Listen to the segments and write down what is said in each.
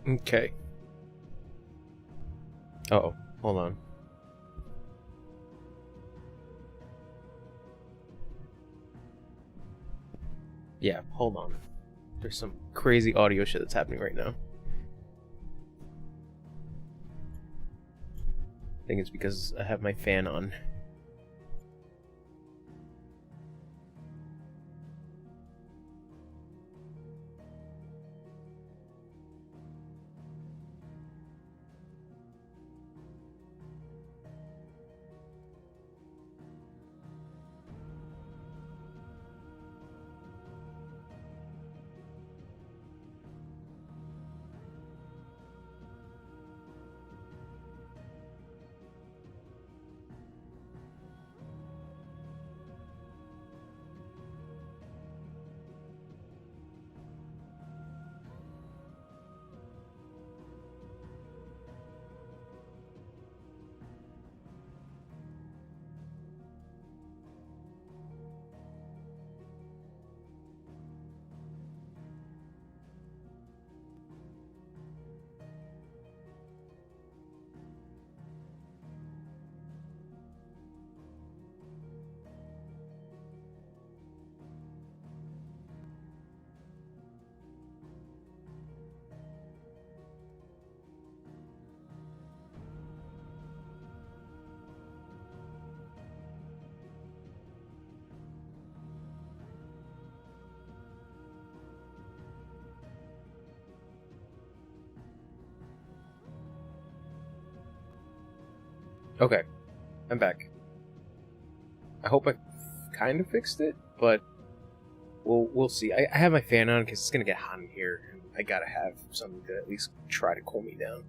Okay. Uh-oh. Hold on. Yeah, hold on. There's some crazy audio shit that's happening right now. I think it's because I have my fan on. Okay, I'm back. I hope I kind of fixed it, but we'll see. I have my fan on because it's gonna get hot in here, and I gotta have something to at least try to cool me down.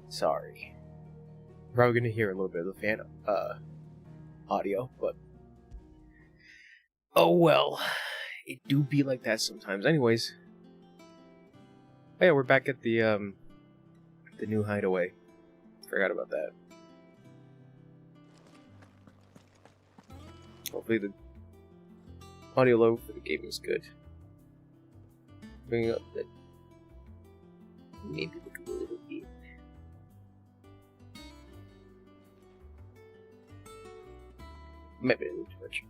Sorry. You're probably gonna hear a little bit of the fan audio, but oh well. It do be like that sometimes. Anyways. Oh yeah, we're back at the new hideaway. Forgot about that. Hopefully the audio level for the game is good. Bring up that maybe look a little bit. Maybe a little too much.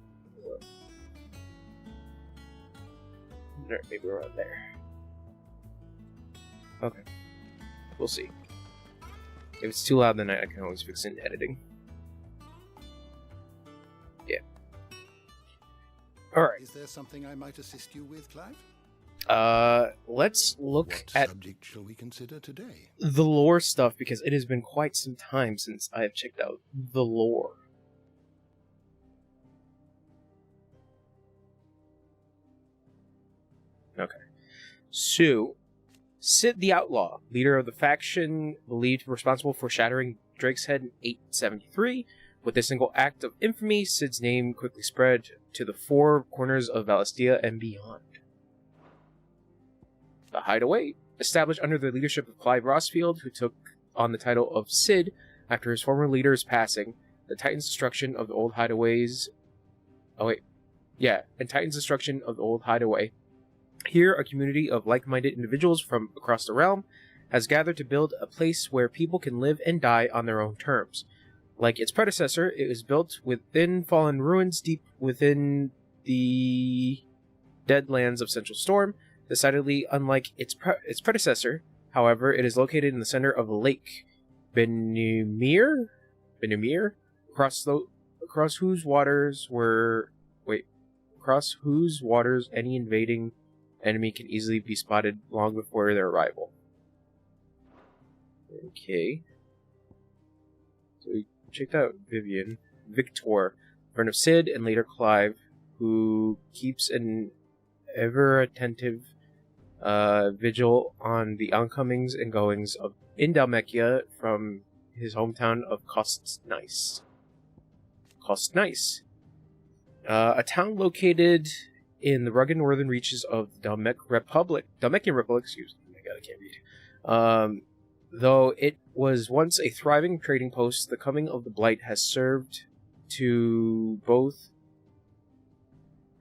Alright, maybe around there. Okay. We'll see. If it's too loud, then I can always fix it in editing. Yeah. Alright. Is there something I might assist you with, Clive? Let's look What at subject shall we consider today? the lore stuff, because it has been quite some time since I have checked out the lore. Okay. So, Sid the Outlaw, leader of the faction believed responsible for shattering Drake's head in 873. With a single act of infamy, Sid's name quickly spread to the four corners of Valistia and beyond. The Hideaway, established under the leadership of Clive Rossfield, who took on the title of Sid after his former leader's passing, the Titan's destruction of the old hideaways... and Titan's destruction of the old hideaway. Here, a community of like-minded individuals from across the realm has gathered to build a place where people can live and die on their own terms. Like its predecessor, it was built within fallen ruins deep within the deadlands of Central Storm. Decidedly unlike its predecessor, however, it is located in the center of a lake, Benumir, across whose waters any invading enemy can easily be spotted long before their arrival. Okay. So we checked out Victor, friend of Sid and later Clive, who keeps an ever-attentive vigil on the oncomings and goings of in Dalmekia from his hometown of Kostnice. A town located in the rugged northern reaches of the Dalmekian Republic, excuse me, oh my god, I can't read. Though it was once a thriving trading post, the coming of the Blight has served to both...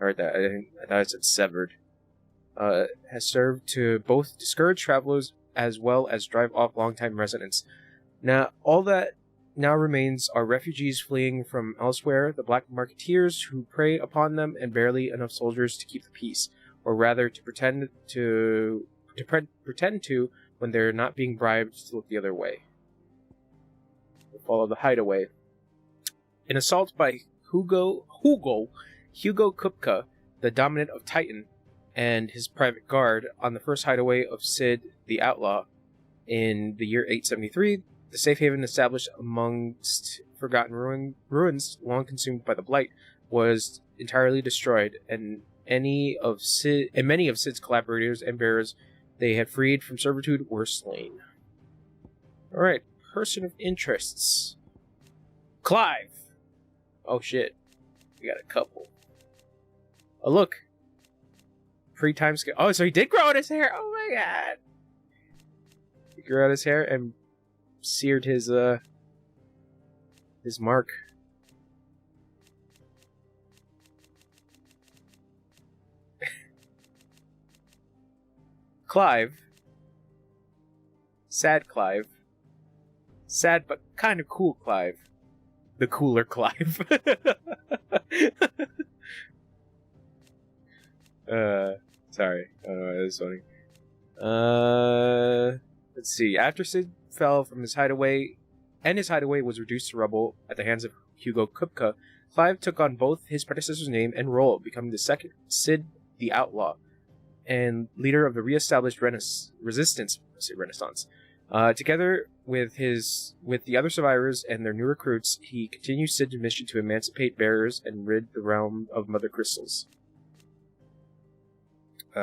I thought I said severed. has served to both discourage travelers as well as drive off longtime residents. Now, all that now remains are refugees fleeing from elsewhere, the black marketeers who prey upon them, and barely enough soldiers to keep the peace, or rather to pretend to when they're not being bribed to look the other way. We'll follow the hideaway. An assault by Hugo Kupka, the dominant of Titan, and his private guard on the first hideaway of Sid the Outlaw in the year 873, the safe haven established amongst forgotten ruins long consumed by the Blight was entirely destroyed, and many of Sid's collaborators and bearers they had freed from servitude were slain. Alright, person of interests. Clive! Oh shit, we got a couple. Oh look! Pre-time scale. Oh, so he did grow out his hair! Oh my god! He grew out his hair and seared his mark. Clive. Sad Clive. Sad but kind of cool Clive. The cooler Clive. Sorry. It was funny. Let's see. After Sid fell from his hideaway, and his hideaway was reduced to rubble at the hands of Hugo Kupka, Clive took on both his predecessor's name and role, becoming the second Sid the Outlaw, and leader of the re-established Renaissance. Together with the other survivors and their new recruits, he continues Sid's mission to emancipate bearers and rid the realm of Mother Crystals. Sid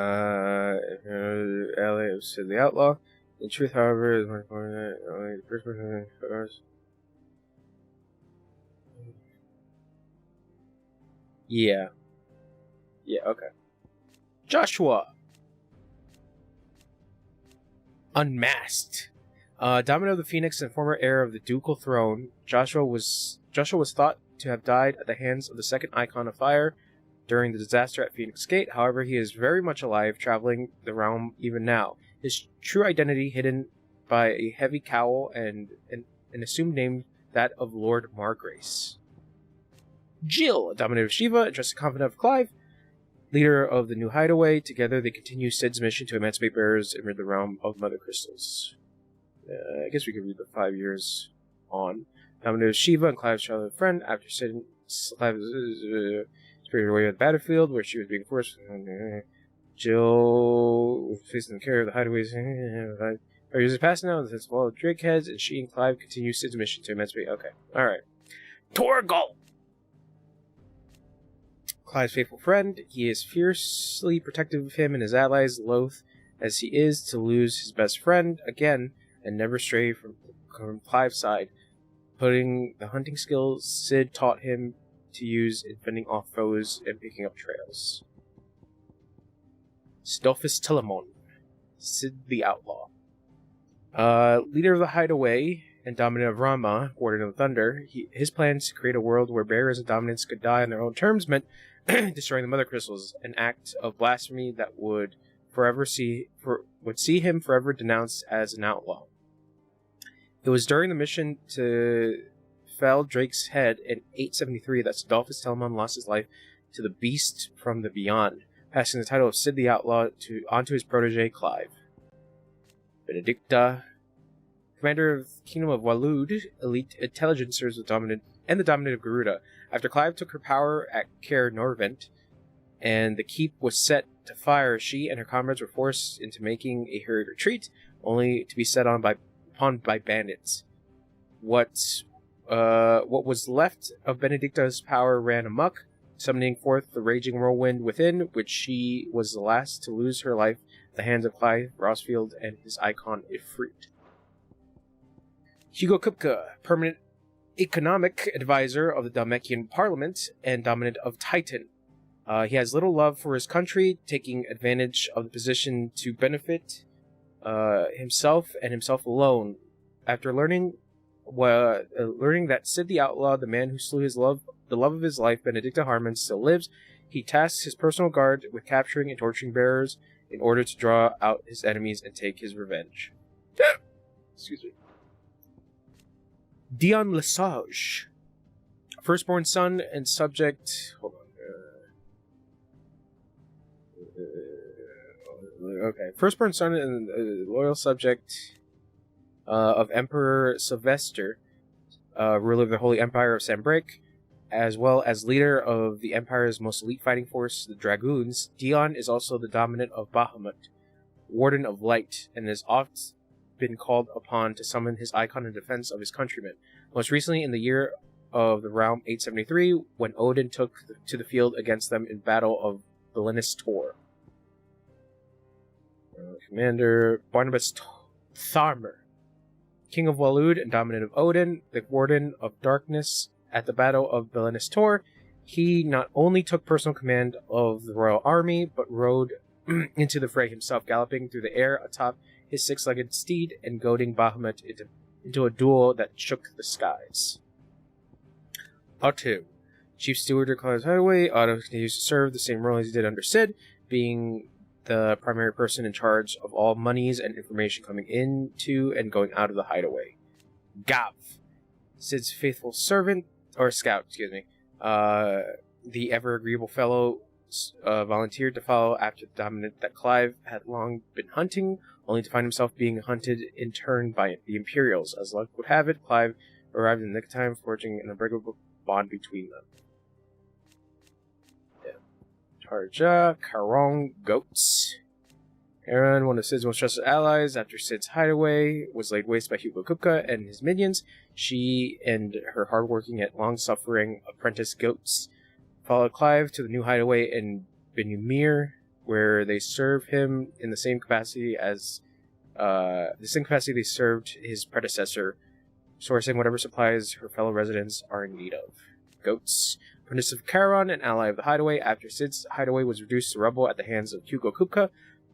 the Outlaw. In truth, however, is more important than only the first person who knows. Yeah. Yeah, okay. Joshua. Unmasked. Dominant of the Phoenix and former heir of the ducal throne, Joshua was thought to have died at the hands of the second Icon of Fire during the disaster at Phoenix Gate. However, he is very much alive, traveling the realm even now. His true identity hidden by a heavy cowl and an assumed name, that of Lord Margrace. Jill, a dominant of Shiva, a trusted confidant of Clive, leader of the new hideaway. Together they continue Sid's mission to emancipate bearers and rid the realm of Mother Crystals. I guess we could read the 5 years on. Dominant of Shiva and Clive's childhood friend. After Sid Clive spirited away at the battlefield where she was being forced. Jill facing the care of the hideaways. 5 years have passed now, and since fall of Drake heads, and she and Clive continue Sid's mission to emancipate. Okay, alright. Torgal! Clive's faithful friend. He is fiercely protective of him and his allies, loath as he is to lose his best friend again, and never stray from Clive's side, putting the hunting skills Sid taught him to use in fending off foes and picking up trails. Stolfus Telamon, Sid the Outlaw. Leader of the Hideaway and dominant of Rama, Warden of the Thunder, his plans to create a world where bearers of dominance could die on their own terms meant destroying the Mother Crystals, an act of blasphemy that would see him forever denounced as an outlaw. It was during the mission to fell Drake's head in 873 that Stolfus Telamon lost his life to the beast from the beyond, passing the title of Sid the Outlaw onto his protege Clive. Benedicta, commander of the Kingdom of Walud, elite intelligencers the dominant of Garuda. After Clive took her power at Caer Norvent, and the keep was set to fire, she and her comrades were forced into making a hurried retreat, only to be set upon by bandits. What was left of Benedicta's power ran amok, summoning forth the raging whirlwind within, which she was the last to lose her life at the hands of Clive Rossfield and his icon Ifrit. Hugo Kupka, permanent economic advisor of the Dalmekian Parliament and dominant of Titan. He has little love for his country, taking advantage of the position to benefit himself and himself alone. After learning that Sid the Outlaw, the man who slew the love of his life, Benedicta Harmon, still lives, he tasks his personal guard with capturing and torturing bearers in order to draw out his enemies and take his revenge. Excuse me. Dion Lesage, firstborn son and subject. Hold on. Okay, firstborn son and loyal subject of Emperor Sylvester, ruler of the Holy Empire of Sambric, as well as leader of the Empire's most elite fighting force, the Dragoons. Dion is also the dominant of Bahamut, Warden of Light, and has oft been called upon to summon his icon in defense of his countrymen. Most recently in the year of the Realm 873, when Odin took to the field against them in battle of Belenis Tor. Commander Barnabas Tharmer, King of Walud and dominant of Odin, the Warden of Darkness. At the Battle of Belenis Tor, he not only took personal command of the royal army, but rode into the fray himself, galloping through the air atop his six-legged steed and goading Bahamut into a duel that shook the skies. Otto, Chief Steward of Clive's Hideaway. Otto continues to serve the same role as he did under Sid, being the primary person in charge of all monies and information coming into and going out of the hideaway. Gav, Sid's faithful servant, or scout, excuse me. The ever-agreeable fellow volunteered to follow after the dominant that Clive had long been hunting, only to find himself being hunted in turn by the Imperials. As luck would have it, Clive arrived in the nick of time, forging an unbreakable bond between them. Tarja, Karong, Goats. Aaron, one of Sid's most trusted allies, after Sid's hideaway was laid waste by Hugo Kupka and his minions, she and her hardworking yet long-suffering apprentice Goats followed Clive to the new hideaway in Benumir, where they serve him in the same capacity they served his predecessor, sourcing whatever supplies her fellow residents are in need of. Goats, apprentice of Charon and ally of the hideaway, after Sid's hideaway was reduced to rubble at the hands of Hugo Kupka,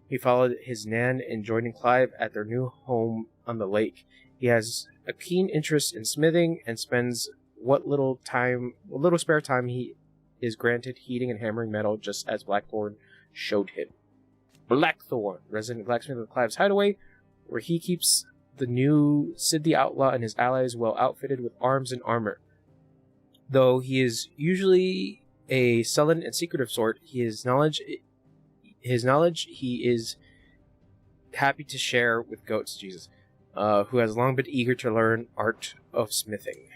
he followed his nan in joining Clive at their new home on the lake. He has a keen interest in smithing and spends what little spare time he is granted heating and hammering metal, just as Blackthorn showed him. Blackthorn, resident blacksmith of Clive's hideaway, where he keeps the new Sid the Outlaw and his allies well outfitted with arms and armor. Though he is usually a sullen and secretive sort, his knowledge he is happy to share with Goats, Jesus, who has long been eager to learn art of smithing.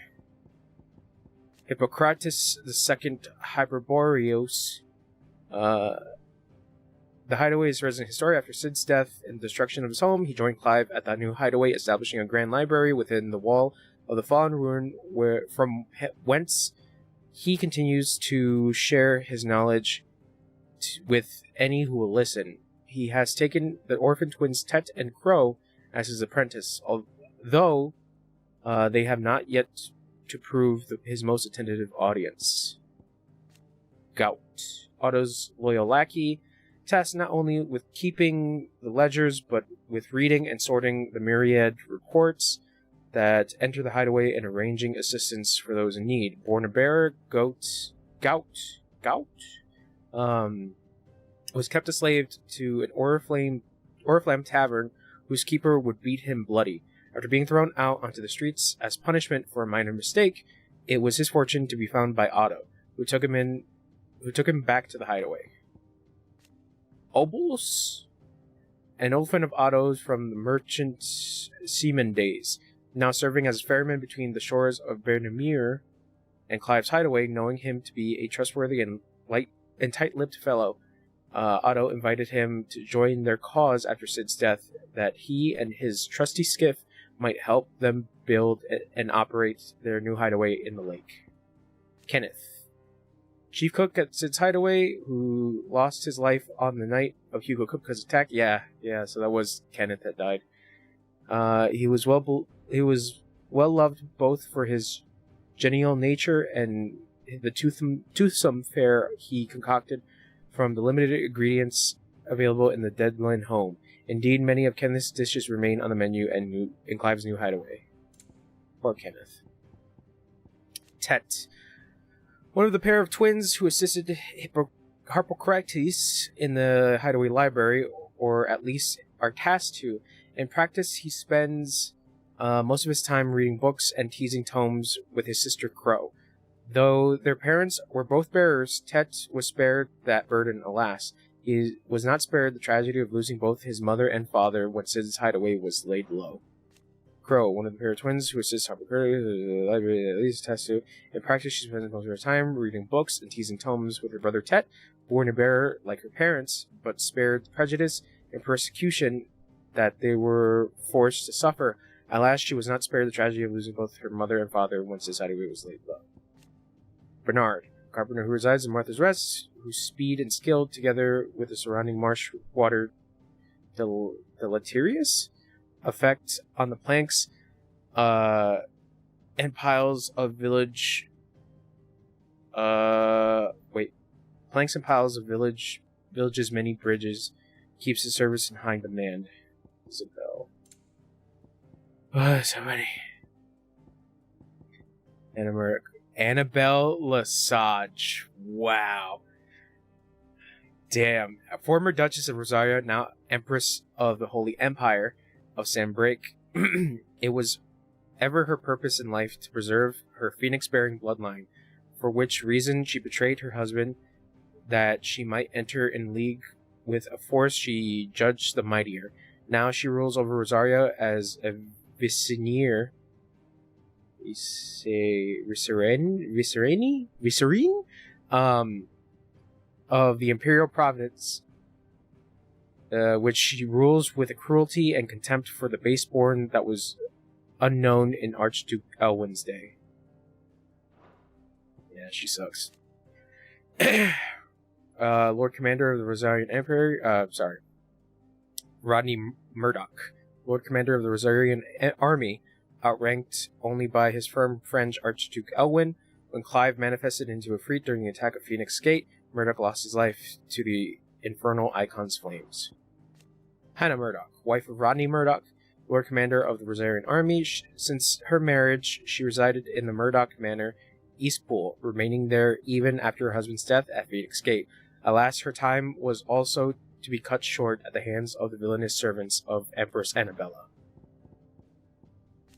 Hippocrates II Hyperboreos, the hideaway's resident historian. After Sid's death and destruction of his home, he joined Clive at that new hideaway, establishing a grand library within the wall of the fallen ruin, whence he continues to share his knowledge with any who will listen. He has taken the orphan twins Tet and Crow as his apprentice, although they have not yet to prove his most attentive audience. Gout, Otto's loyal lackey, tasked not only with keeping the ledgers, but with reading and sorting the myriad reports that enter the hideaway and arranging assistance for those in need. Born a bearer, Gout was kept a slave to an Oriflamme tavern, whose keeper would beat him bloody. After being thrown out onto the streets as punishment for a minor mistake, it was his fortune to be found by Otto, who took him back to the hideaway. Obulus, an old friend of Otto's from the merchant seaman days, now serving as a ferryman between the shores of Bernamir and Clive's hideaway, knowing him to be a trustworthy and tight-lipped fellow. Otto invited him to join their cause after Sid's death, that he and his trusty skiff might help them build and operate their new hideaway in the lake. Kenneth, chief cook at Sid's hideaway, who lost his life on the night of Hugo Kupka's attack. Yeah, so that was Kenneth that died. He was well loved both for his genial nature and the toothsome fare he concocted from the limited ingredients available in the Deadline home. Indeed, many of Kenneth's dishes remain on the menu in Clive's new hideaway. Poor Kenneth. Tet, one of the pair of twins who assisted Harpocrates in the hideaway library, or at least are tasked to. In practice, he spends most of his time reading books and teasing tomes with his sister Crow. Though their parents were both bearers, Tet was spared that burden, alas. He was not spared the tragedy of losing both his mother and father when Sid's hideaway was laid low. Crow, one of the pair of twins who assists Harper Curtis, the library at least attests to. In practice, she spends most of her time reading books and teasing tomes with her brother Tet, born a bearer like her parents, but spared the prejudice and persecution that they were forced to suffer. Alas, she was not spared the tragedy of losing both her mother and father when Sid's hideaway was laid low. Bernard, carpenter who resides in Martha's Rest, whose speed and skill, together with the surrounding marsh water deleterious effect on the planks and piles of village's many bridges, keeps the service in high demand. Isabel. So many. Annabelle Lesage. Wow. Damn. A former Duchess of Rosario, now Empress of the Holy Empire of Sanbreque. It was ever her purpose in life to preserve her phoenix-bearing bloodline, for which reason she betrayed her husband, that she might enter in league with a force she judged the mightier. Now she rules over Rosario as a viceroy of the imperial province, which she rules with a cruelty and contempt for the baseborn that was unknown in Archduke Elwin's day. Yeah, she sucks. Lord Commander of the Rosarian Empire, Rodney Murdoch, Lord Commander of the Rosarian Army, outranked only by his firm friend Archduke Elwin. When Clive manifested into a freak during the attack of Phoenix Gate, Murdoch lost his life to the infernal icon's flames. Hannah Murdoch, wife of Rodney Murdoch, Lord Commander of the Rosarian Army. Since her marriage, she resided in the Murdoch Manor, Eastpool, remaining there even after her husband's death at Phoenix Gate. Alas, her time was also to be cut short at the hands of the villainous servants of Empress Annabella.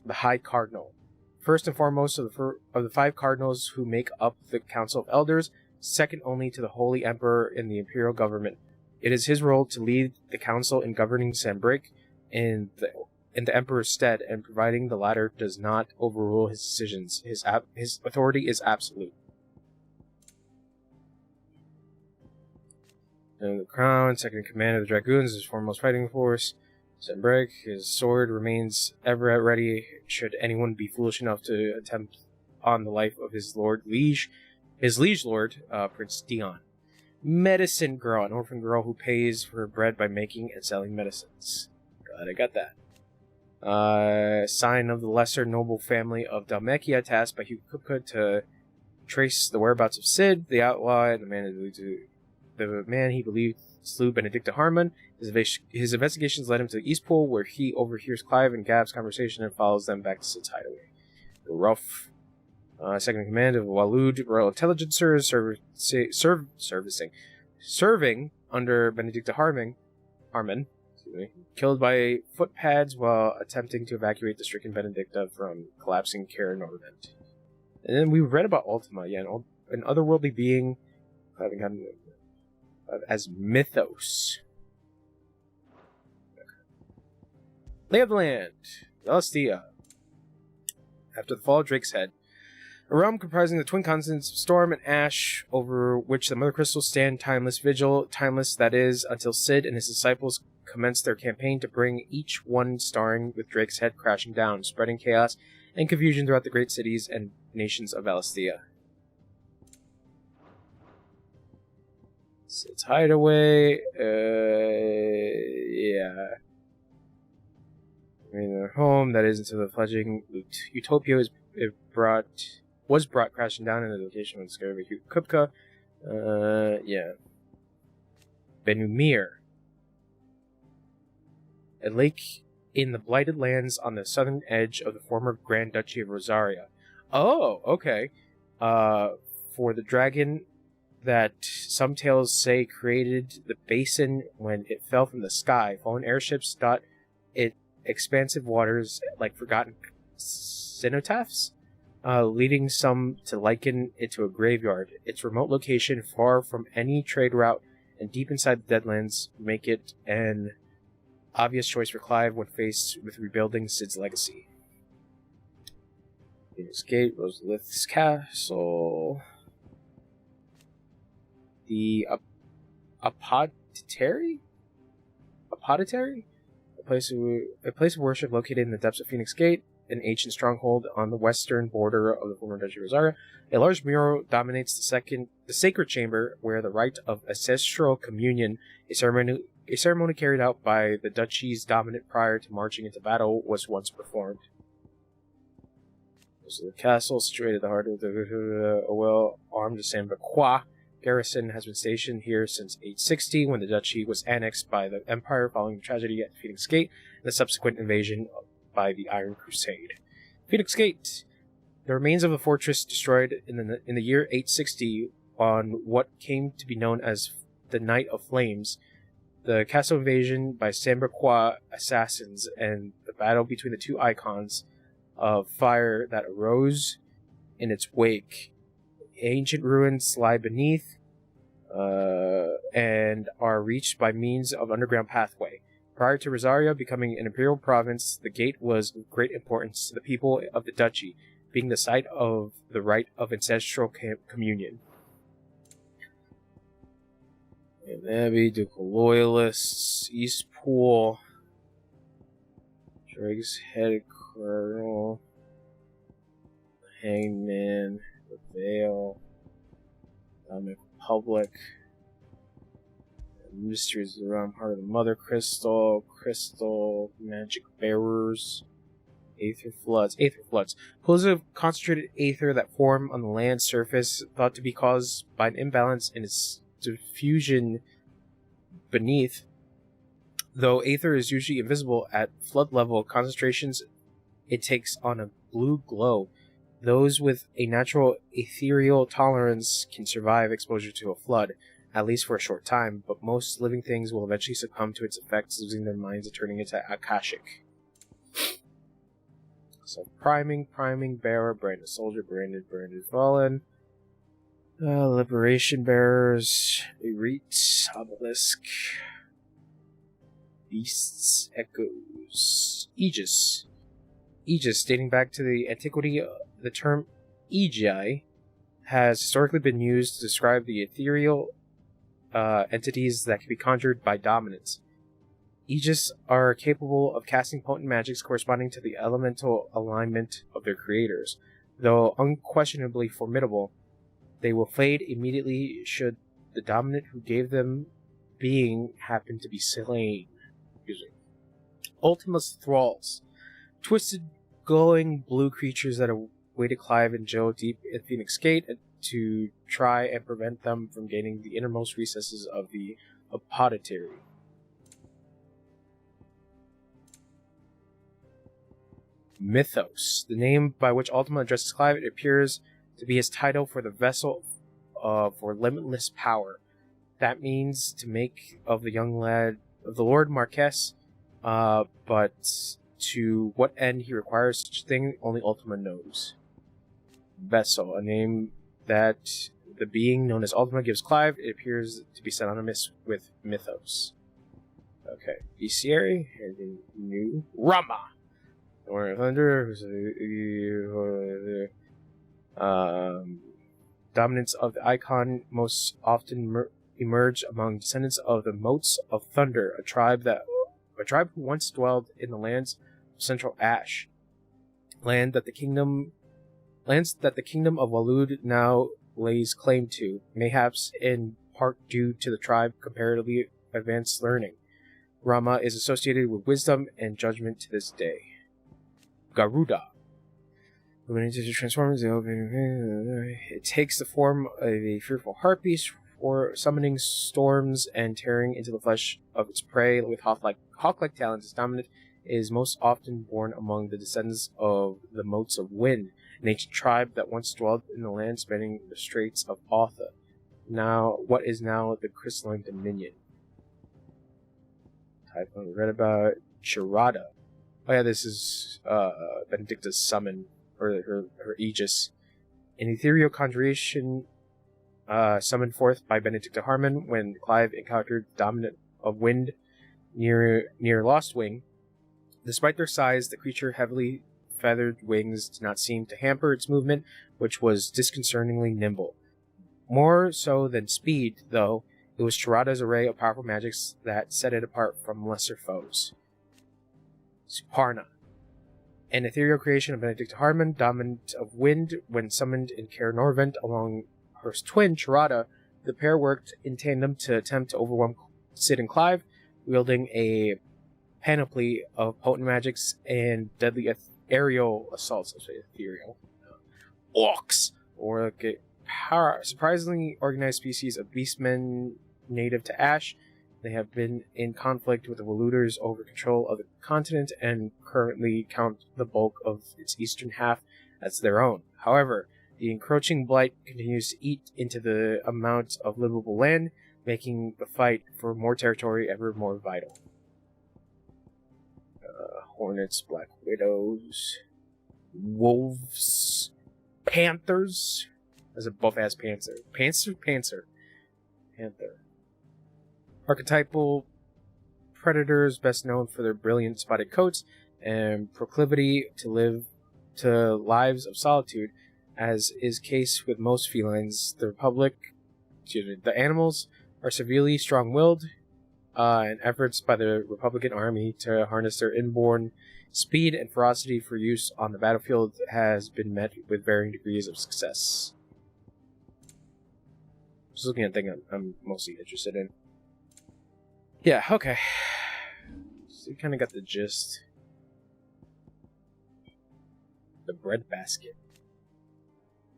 The High Cardinal. First and foremost of the 5 cardinals who make up the Council of Elders, second only to the Holy Emperor in the imperial government. It is his role to lead the council in governing Sanbreque in the Emperor's stead, and providing the latter does not overrule his decisions. His authority is absolute. And the Crown, second in command of the Dragoons, his foremost fighting force. Sanbreque, his sword remains ever at ready should anyone be foolish enough to attempt on the life of his liege lord, Prince Dion. Medicine girl, an orphan girl who pays for her bread by making and selling medicines. Glad I got that. Sign of the lesser noble family of Dalmatia, tasked by Hugh Kupka to trace the whereabouts of Sid, the outlaw, and the man he believed slew Benedicta Harmon. His investigations led him to Eastpool, where he overhears Clive and Gab's conversation and follows them back to Sid's hideaway. Ruff, second in command of Walud Royal Intelligencers, serving under Benedicta Harmon, killed by footpads while attempting to evacuate the stricken Benedicta from collapsing Cara Norvent. And then we read about Ultima, an otherworldly being as mythos. Lay of the Land, Celestia. After the fall of Drake's Head, a realm comprising the twin continents of Storm and Ash, over which the Mother Crystals stand timeless vigil, timeless that is, until Sid and his disciples commence their campaign to bring each one starring with Drake's Head crashing down, spreading chaos and confusion throughout the great cities and nations of Celestia. Sid's hideaway, yeah. Their home, that is, until the fledgling utopia was brought crashing down in the location when discovered by Hugh Kupka. Yeah. Benumir, a lake in the blighted lands on the southern edge of the former Grand Duchy of Rosaria. Oh, okay. For the dragon that some tales say created the basin when it fell from the sky. Fallen airships dot its expansive waters like forgotten cenotaphs, leading some to liken it to a graveyard. Its remote location, far from any trade route and deep inside the Deadlands, make it an obvious choice for Clive when faced with rebuilding Sid's legacy. Phoenix Gate, Rosalith's Castle. The Apoditary? A place of worship located in the depths of Phoenix Gate, an ancient stronghold on the western border of the former Duchy of Rosaria. A large mural dominates the sacred chamber, where the rite of ancestral communion, a ceremony carried out by the duchy's dominant prior to marching into battle, was once performed. This is the castle, situated at the heart of the well-armed Samba Croix. Garrison has been stationed here since 860, when the duchy was annexed by the Empire following the tragedy at Phoenix Gate and the subsequent invasion by the Iron Crusade. Phoenix Gate. The remains of the fortress destroyed in the year 860 on what came to be known as the Night of Flames, the castle invasion by Samba Croix assassins, and the battle between the two icons of fire that arose in its wake. Ancient ruins lie beneath and are reached by means of underground pathway. Prior to Rosaria becoming an imperial province, the gate was of great importance to the people of the duchy, being the site of the rite of ancestral communion. And Abbey, Ducal Loyalists, Eastpool, Drake's Head Colonel, Hangman, the Veil, Dominic Republic, Mysteries around Heart of the Mother Crystal, Magic Bearers, Aether Floods. Pools of concentrated aether that form on the land's surface, thought to be caused by an imbalance in its diffusion beneath. Though aether is usually invisible at flood level concentrations, it takes on a blue glow. Those with a natural ethereal tolerance can survive exposure to a flood, at least for a short time, but most living things will eventually succumb to its effects, losing their minds and turning into Akashic. So priming, bearer, branded soldier, branded fallen, liberation bearers, Erete, obelisk, beasts, echoes, Aegis. Aegis, dating back to the antiquity, the term Aegis has historically been used to describe the ethereal entities that can be conjured by dominance. Aegis are capable of casting potent magics corresponding to the elemental alignment of their creators. Though unquestionably formidable, they will fade immediately should the dominant who gave them being happen to be slain. Ultima's Thralls. Twisted, glowing blue creatures that awaited Clive and Jill deep in Phoenix Gate to try and prevent them from gaining the innermost recesses of the Apoditary. Mythos. The name by which Ultima addresses Clive, it appears to be his title for the vessel for limitless power. That means to make of the young lad of the Lord Marquess, but to what end he requires such a thing, only Ultima knows. Vessel, a name that the being known as Ultima gives Clive, it appears to be synonymous with Mythos. Okay, Bestiary, and new Rama. Warrior of Thunder, dominance of the icon most often emerge among descendants of the Motes of Thunder, a tribe who once dwelled in the lands of Central Ash, lands that the kingdom of Walud now lays claim to, mayhaps in part due to the tribe's comparatively advanced learning. Rama is associated with wisdom and judgment to this day. Garuda. When it transforms, it takes the form of a fearful harpies, or summoning storms and tearing into the flesh of its prey with hawk-like talons. Its dominant is most often born among the descendants of the Motes of Wind, an ancient tribe that once dwelled in the land spanning the Straits of Otha. what is now the Crystalline Dominion. Type we read about Charada. Oh yeah, this is Benedicta's summon, or her aegis. An ethereal conjuration summoned forth by Benedicta Harmon when Clive encountered the dominant of wind near Lost Wing. Despite their size, the creature heavily feathered wings did not seem to hamper its movement, which was disconcertingly nimble. More so than speed, though, it was Charada's array of powerful magics that set it apart from lesser foes. Suparna, an ethereal creation of Benedicta Harmon, dominant of wind, when summoned in Caer Norvent along her twin, Charada, the pair worked in tandem to attempt to overwhelm Cid and Clive, wielding a panoply of potent magics and deadly aerial assaults. I'll say ethereal. Orcs, or like a surprisingly organized species of beastmen native to Ash. They have been in conflict with the Waluders over control of the continent and currently count the bulk of its eastern half as their own. However, the encroaching blight continues to eat into the amount of livable land, making the fight for more territory ever more vital. Hornets, Black Widows, Wolves, Panthers. As a buff-ass panther. Panther. Archetypal predators, best known for their brilliant spotted coats and proclivity to live to lives of solitude, as is case with most felines. The animals are severely strong-willed, and efforts by the Republican Army to harness their inborn speed and ferocity for use on the battlefield has been met with varying degrees of success. Just looking at things I'm mostly interested in. Yeah, okay. So you kind of got the gist. The breadbasket.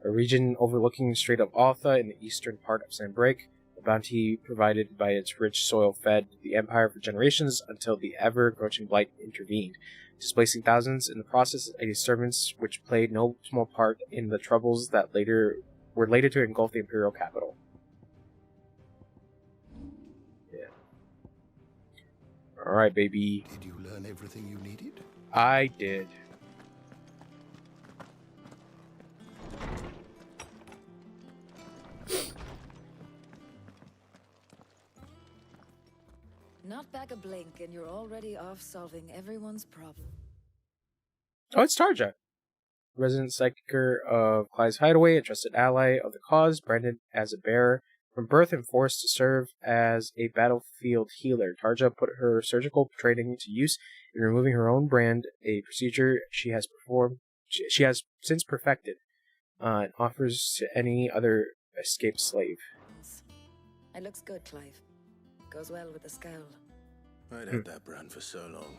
A region overlooking Strait of Altha in the eastern part of Sanbreak. The bounty provided by its rich soil fed the Empire for generations until the ever-encroaching blight intervened, displacing thousands in the process, a disturbance which played no small part in the troubles that were later to engulf the Imperial capital. Alright, baby. Did you learn everything you needed? I did. Not back a blink and you're already off solving everyone's problem. Oh, it's Tarja. Resident psychicer of Clive's hideaway, a trusted ally of the cause, branded as a bearer from birth and forced to serve as a battlefield healer. Tarja put her surgical training to use in removing her own brand, a procedure she has since perfected, and offers to any other escaped slave. It looks good, Clive. Goes well with the scowl. I'd had that brand for so long.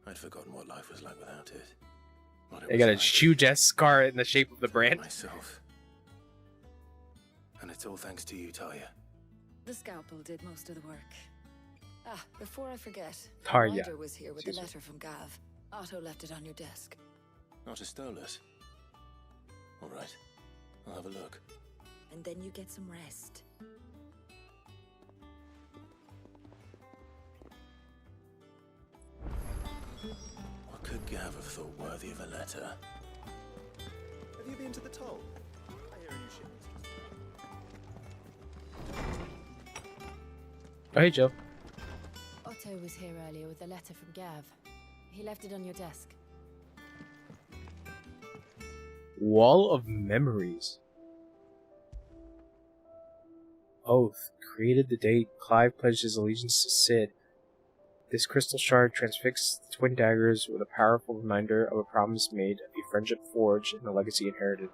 I'd forgotten what life was like without it. They got a huge ass scar in the shape of the brand. Myself. And it's all thanks to you, Tarja. The scalpel did most of the work. Ah, before I forget, Tarja. Ryder was here with a letter from Gav. Otto left it on your desk. Not a Stolas. All right, I'll have a look. And then you get some rest. What could Gav have thought worthy of a letter? Have you been to the toll? I hear a new ship. Oh, hey, Joe. Otto was here earlier with a letter from Gav. He left it on your desk. Wall of Memories. Oath. Created the day Clive pledged his allegiance to Cid. This crystal shard transfixed the twin daggers with a powerful reminder of a promise made, a friendship forged, and a legacy inherited.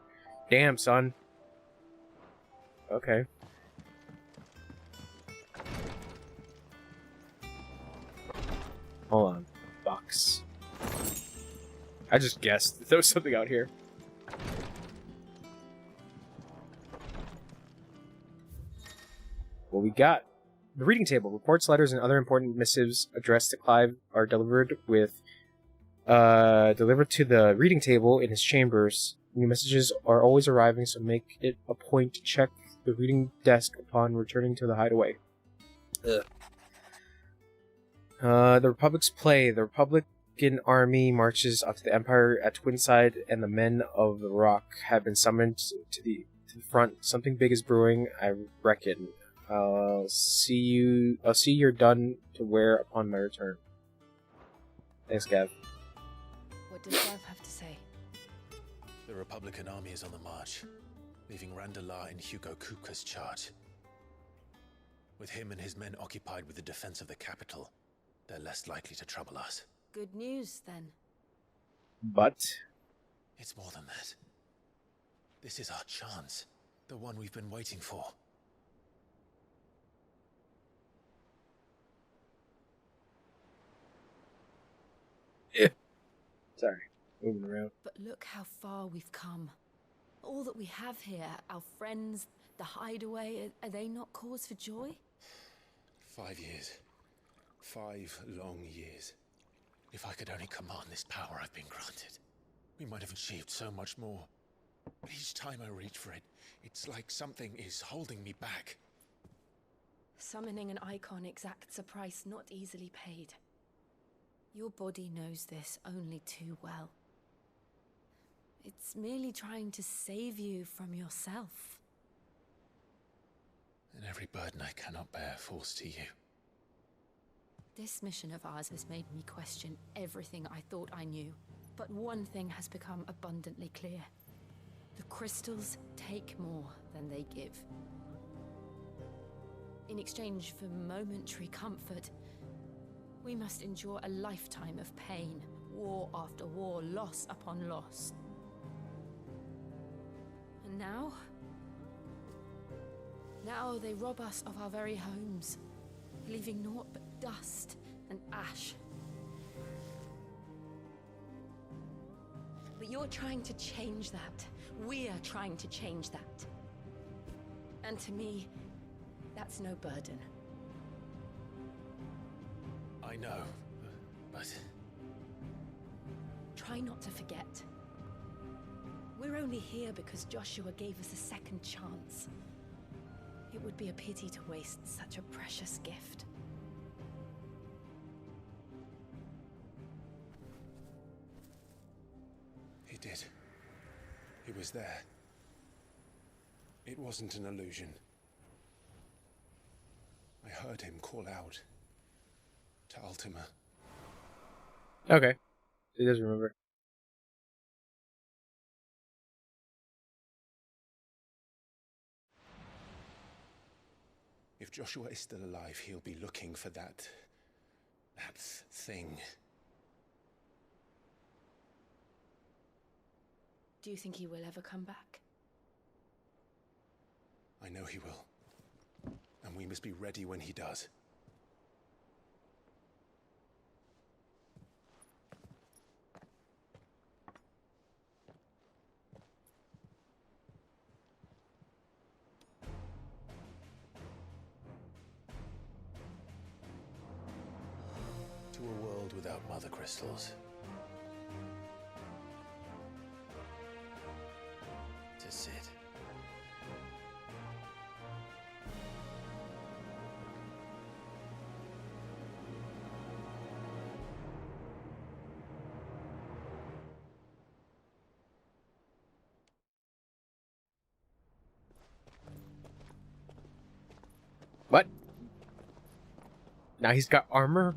Damn, son. Okay. Hold on. Box. I just guessed. There was something out here. What we got? The reading table. Reports, letters, and other important missives addressed to Clive are delivered to the reading table in his chambers. New messages are always arriving, so make it a point to check the reading desk upon returning to the hideaway. Ugh. The Republic's play. The Republican army marches up to the Empire at Twinside, and the men of the Rock have been summoned to the front. Something big is brewing, I reckon. I'll see you're done to wear upon my return. Thanks, Gav. What does Gav have to say? The Republican army is on the march, leaving Randalar in Hugo Kupka's charge. With him and his men occupied with the defense of the capital, they're less likely to trouble us. Good news, then. But It's more than that. This is our chance, the one we've been waiting for. sorry, moving around. But look how far we've come. All that we have here, our friends, the hideaway, are they not cause for joy? 5 years. 5 long years. If I could only command this power I've been granted, we might have achieved so much more. But each time I reach for it, it's like something is holding me back. Summoning an icon exacts a price not easily paid. Your body knows this only too well. It's merely trying to save you from yourself. And every burden I cannot bear falls to you. This mission of ours has made me question everything I thought I knew. But one thing has become abundantly clear. The crystals take more than they give. In exchange for momentary comfort, we must endure a lifetime of pain, war after war, loss upon loss. And now they rob us of our very homes, leaving naught but dust and ash. But you're trying to change that. We're trying to change that. And to me, that's no burden. I know, but... Try not to forget. We're only here because Joshua gave us a second chance. It would be a pity to waste such a precious gift. He did. He was there. It wasn't an illusion. I heard him call out to Ultima. Okay, he does remember. If Joshua is still alive, he'll be looking for that thing. Do you think he will ever come back? I know he will. And we must be ready when he does. To a world without mother crystals. To Sid. What? Now he's got armor?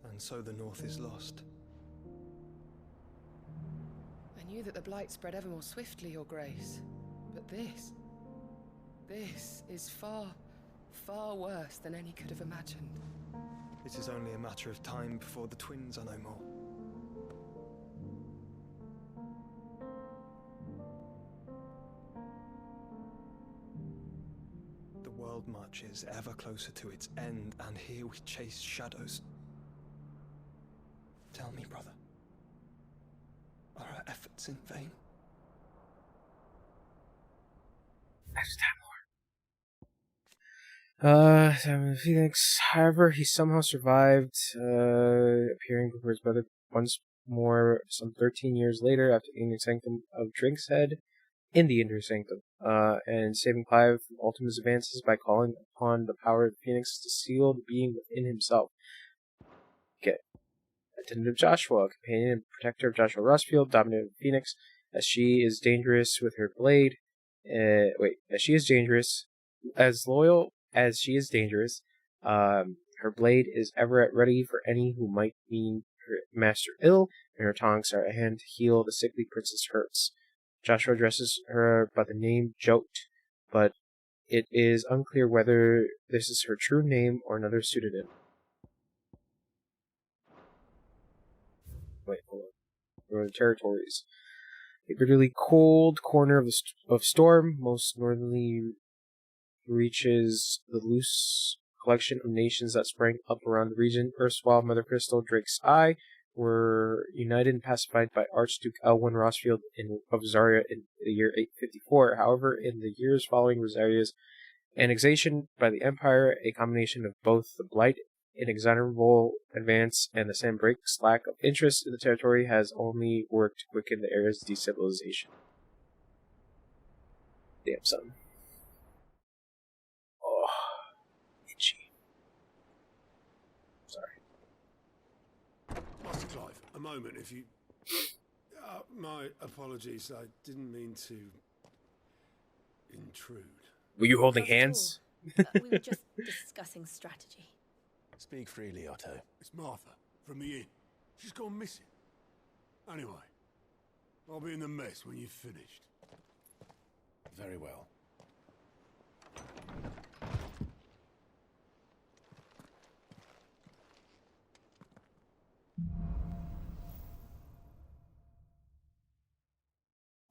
And so the North is lost. I knew that the Blight spread ever more swiftly, Your Grace. But this is far, far worse than any could have imagined. It is only a matter of time before the twins are no more. The world marches ever closer to its end, and here we chase shadows. Tell me, brother, are our efforts in vain? I just have Phoenix. However, he somehow survived, appearing before his brother once more some 13 years later after the Inner Sanctum of Drink's Head in the Inner Sanctum, and saving Clive from Ultima's advances by calling upon the power of the Phoenix to seal the being within himself. Okay. Attendant of Joshua, companion and protector of Joshua Rossfield, dominant of Phoenix, as she is dangerous with her blade. As she is dangerous, as loyal as she is dangerous, her blade is ever at ready for any who might mean her master ill, and her tongs are at hand to heal the sickly princess' hurts. Joshua addresses her by the name Jote, but it is unclear whether this is her true name or another pseudonym. Wait, hold on. The territories. A bitterly cold corner of Storm, most northerly reaches the loose collection of nations that sprang up around the region. Erstwhile Mother Crystal, Drake's Eye, were united and pacified by Archduke Elwyn Rossfield of Zaria in the year 854. However, in the years following Rosaria's annexation by the Empire, a combination of both the Blight inexorable advance and the Sandbreak's lack of interest in the territory has only worked to quicken the area's destabilization. Damn, son. Oh, itchy. Sorry. Master Clive, a moment, if you... my apologies, I didn't mean to... intrude. Were you holding hands? We were just discussing strategy. Speak freely, Otto. It's Martha, from the inn. She's gone missing. Anyway, I'll be in the mess when you've finished. Very well.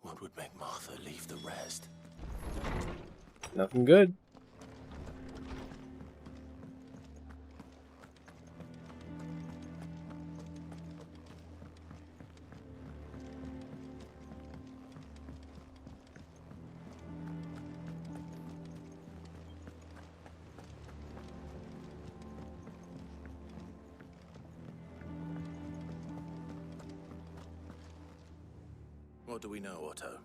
What would make Martha leave the rest? Nothing good. What do we know, Otto?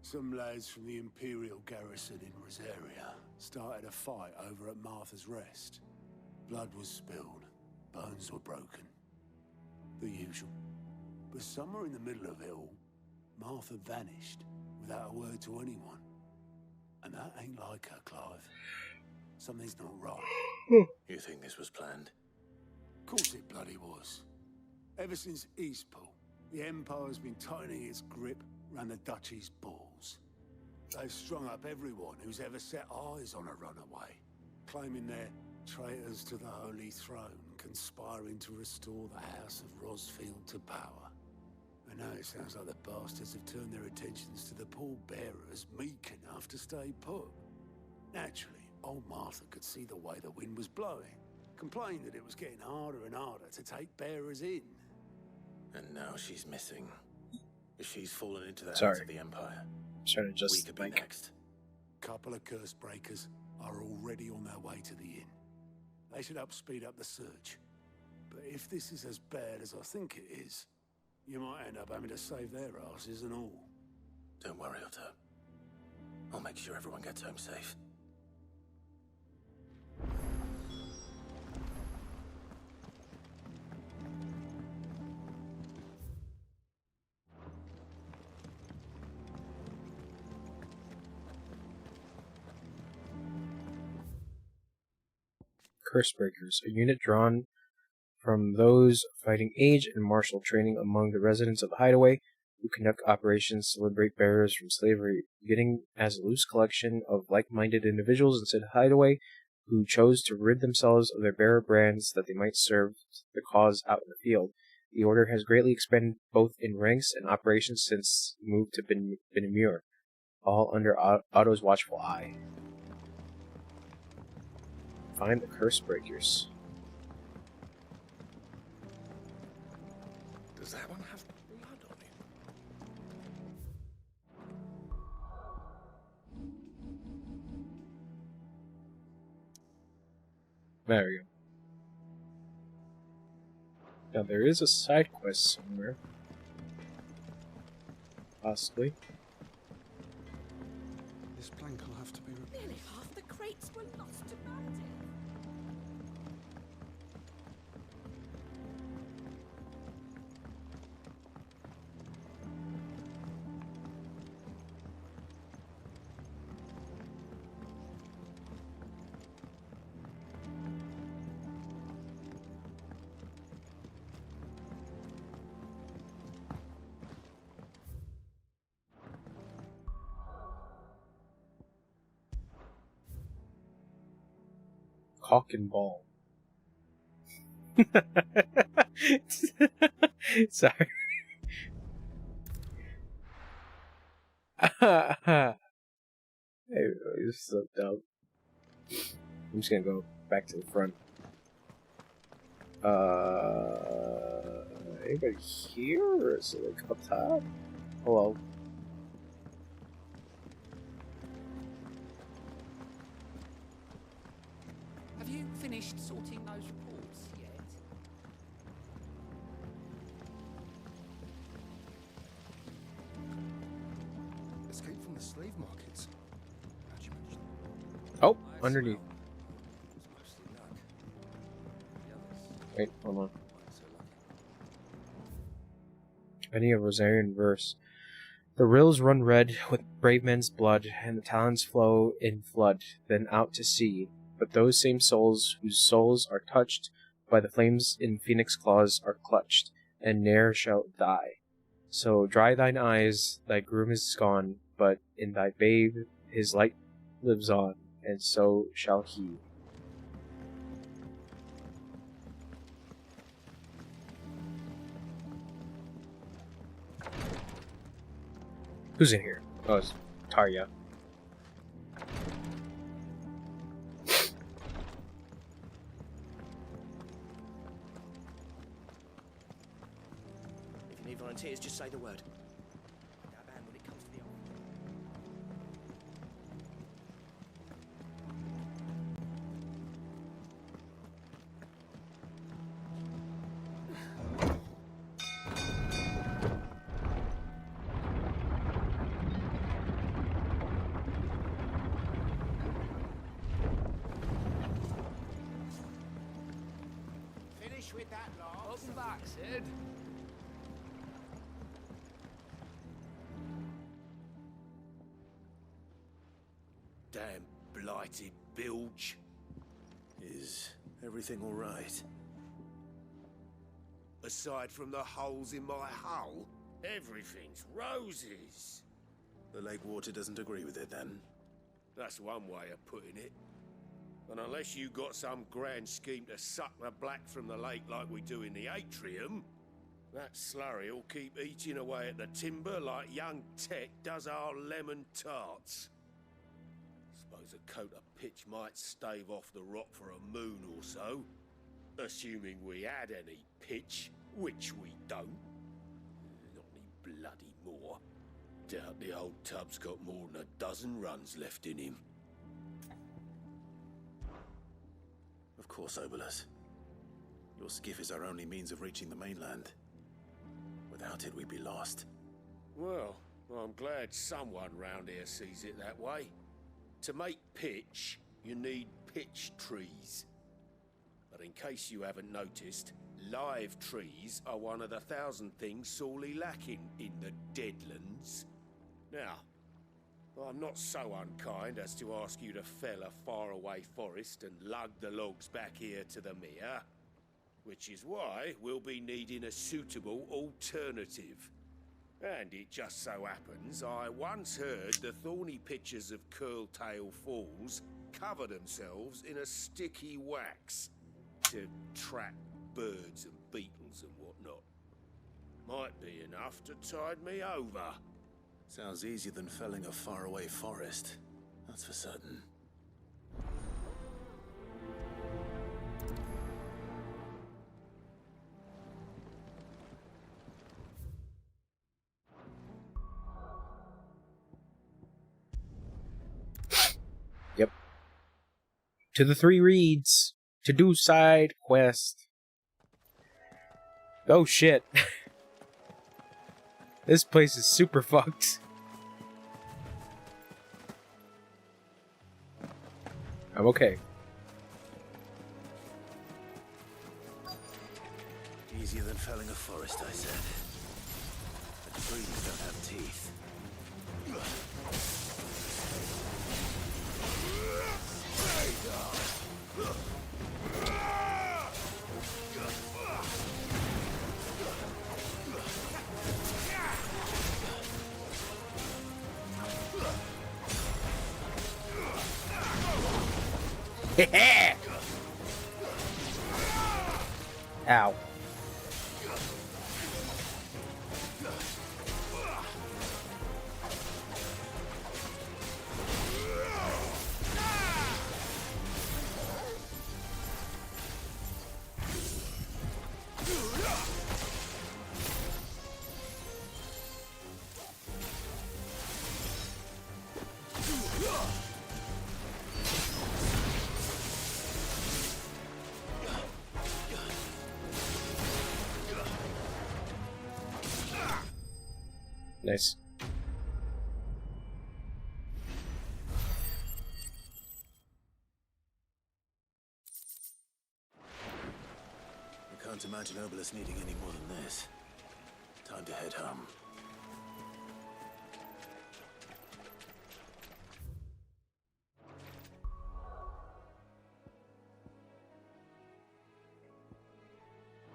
Some lads from the Imperial garrison in Rosaria started a fight over at Martha's Rest. Blood was spilled, bones were broken. The usual. But somewhere in the middle of it all, Martha vanished without a word to anyone. And that ain't like her, Clive. Something's not right. You think this was planned? Of course it bloody was. Ever since Eastpool, the Empire's been tightening its grip around the Duchy's balls. They've strung up everyone who's ever set eyes on a runaway, claiming they're traitors to the Holy Throne, conspiring to restore the House of Rosfield to power. And now it sounds like the bastards have turned their attentions to the pallbearers meek enough to stay put. Naturally, old Martha could see the way the wind was blowing, complained that it was getting harder and harder to take bearers in. And now she's missing. She's fallen into the hands of the Empire. I'm trying to adjust We could be next. Couple of curse breakers are already on their way to the inn. They should speed up the search. But if this is as bad as I think it is, you might end up having to save their asses and all. Don't worry, Otto. I'll make sure everyone gets home safe. Cursebreakers, a unit drawn from those fighting age and martial training among the residents of the Hideaway, who conduct operations to liberate bearers from slavery, beginning as a loose collection of like-minded individuals in said Hideaway who chose to rid themselves of their bearer brands that they might serve the cause out in the field. The order has greatly expanded both in ranks and operations since the move to Benamur, all under Otto's watchful eye. Find the Cursebreakers. Does that one have blood on it? There we go. Now there is a side quest somewhere. Possibly. This plank will have to be replaced. Nearly half the crates were lost to bandits. Cock and ball. Sorry. This is so dumb. I'm just gonna go back to the front. Anybody here? Or is it like up top? Hello. Have you finished sorting those reports yet? Escape from the slave markets. How'd you manage that? Oh, underneath. It's mostly luck. The others Wait, hold on. weren't so lucky. Any of Rosarian verse. The rills run red with brave men's blood, and the talons flow in flood, then out to sea. But those same souls whose souls are touched by the flames in phoenix claws are clutched, and ne'er shall die. So dry thine eyes, thy groom is gone, but in thy babe his light lives on, and so shall he. Who's in here? Oh, it's Tarya. If you need volunteers, just say the word. That band when it comes to the old. Finish with that lot. Welcome back, Sid. Damn blighted bilge. Is everything all right? Aside from the holes in my hull, everything's roses. The lake water doesn't agree with it, then? That's one way of putting it. And unless you got some grand scheme to suck the black from the lake like we do in the atrium, that slurry'll keep eating away at the timber like young Tech does our lemon tarts. Suppose a coat of pitch might stave off the rot for a moon or so, assuming we had any pitch, which we don't. Not any bloody more. Doubt the old tub's got more than a dozen runs left in him. Of course, Obolus. Your skiff is our only means of reaching the mainland. Without it, we'd be lost. Well, I'm glad someone round here sees it that way. To make pitch, you need pitch trees. But in case you haven't noticed, live trees are one of the 1,000 things sorely lacking in the Deadlands. Now, I'm not so unkind as to ask you to fell a faraway forest and lug the logs back here to the mere, which is why we'll be needing a suitable alternative. And it just so happens I once heard the thorny pitchers of Curltail Falls cover themselves in a sticky wax to trap birds and beetles and whatnot. Might be enough to tide me over. Sounds easier than felling a faraway forest. That's for certain. Yep. To the 3 reeds. to do side quest. Oh shit. This place is super fucked. I'm okay. Easier than felling a forest, I said. The trees don't have teeth. Ow. Nice. I can't imagine Obelisk needing any more than this. Time to head home.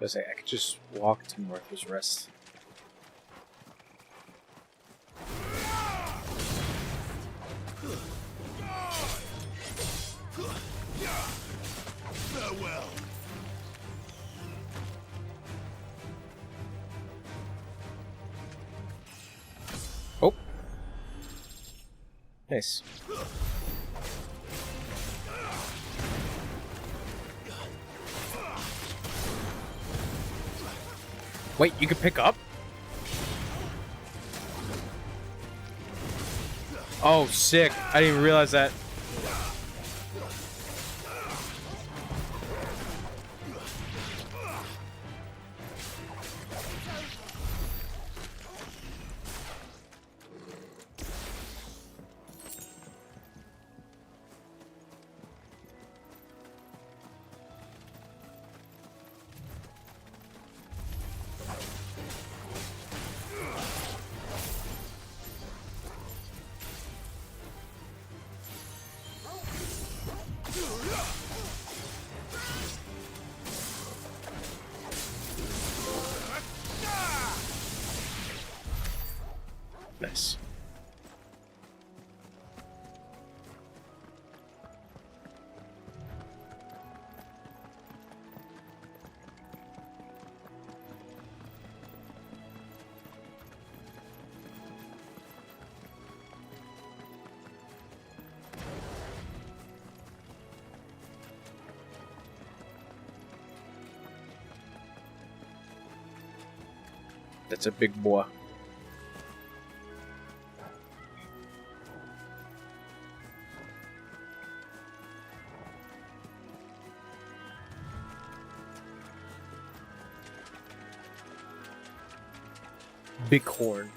I was like, I could just walk to Martha's Rest. Farewell. Oh. Nice. Wait, you can pick up? Oh, sick. I didn't even realize that. Nice. That's a big boy. Bighorn.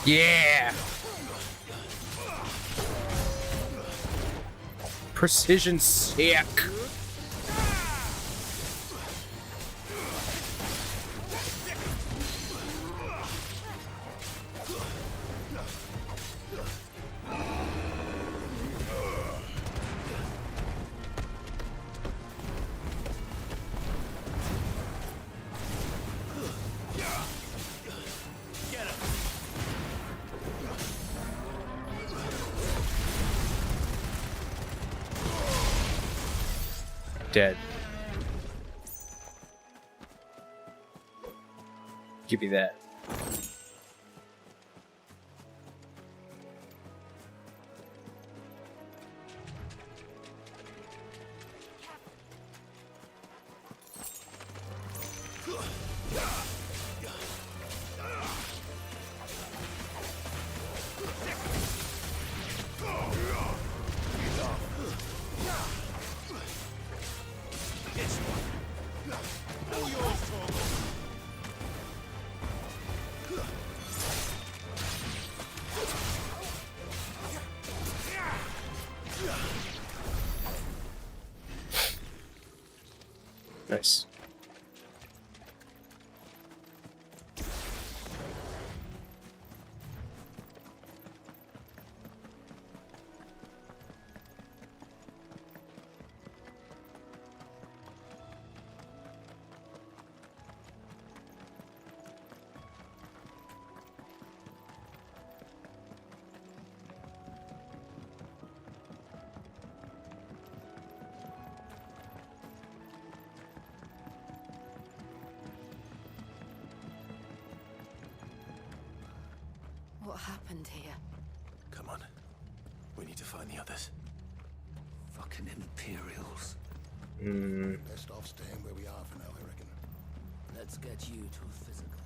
Yeah! Precision sick. Dead. Give me that. Nice. What happened here? Come on. We need to find the others. Fucking Imperials. Best off staying where we are for now, I reckon. Let's get you to a physical.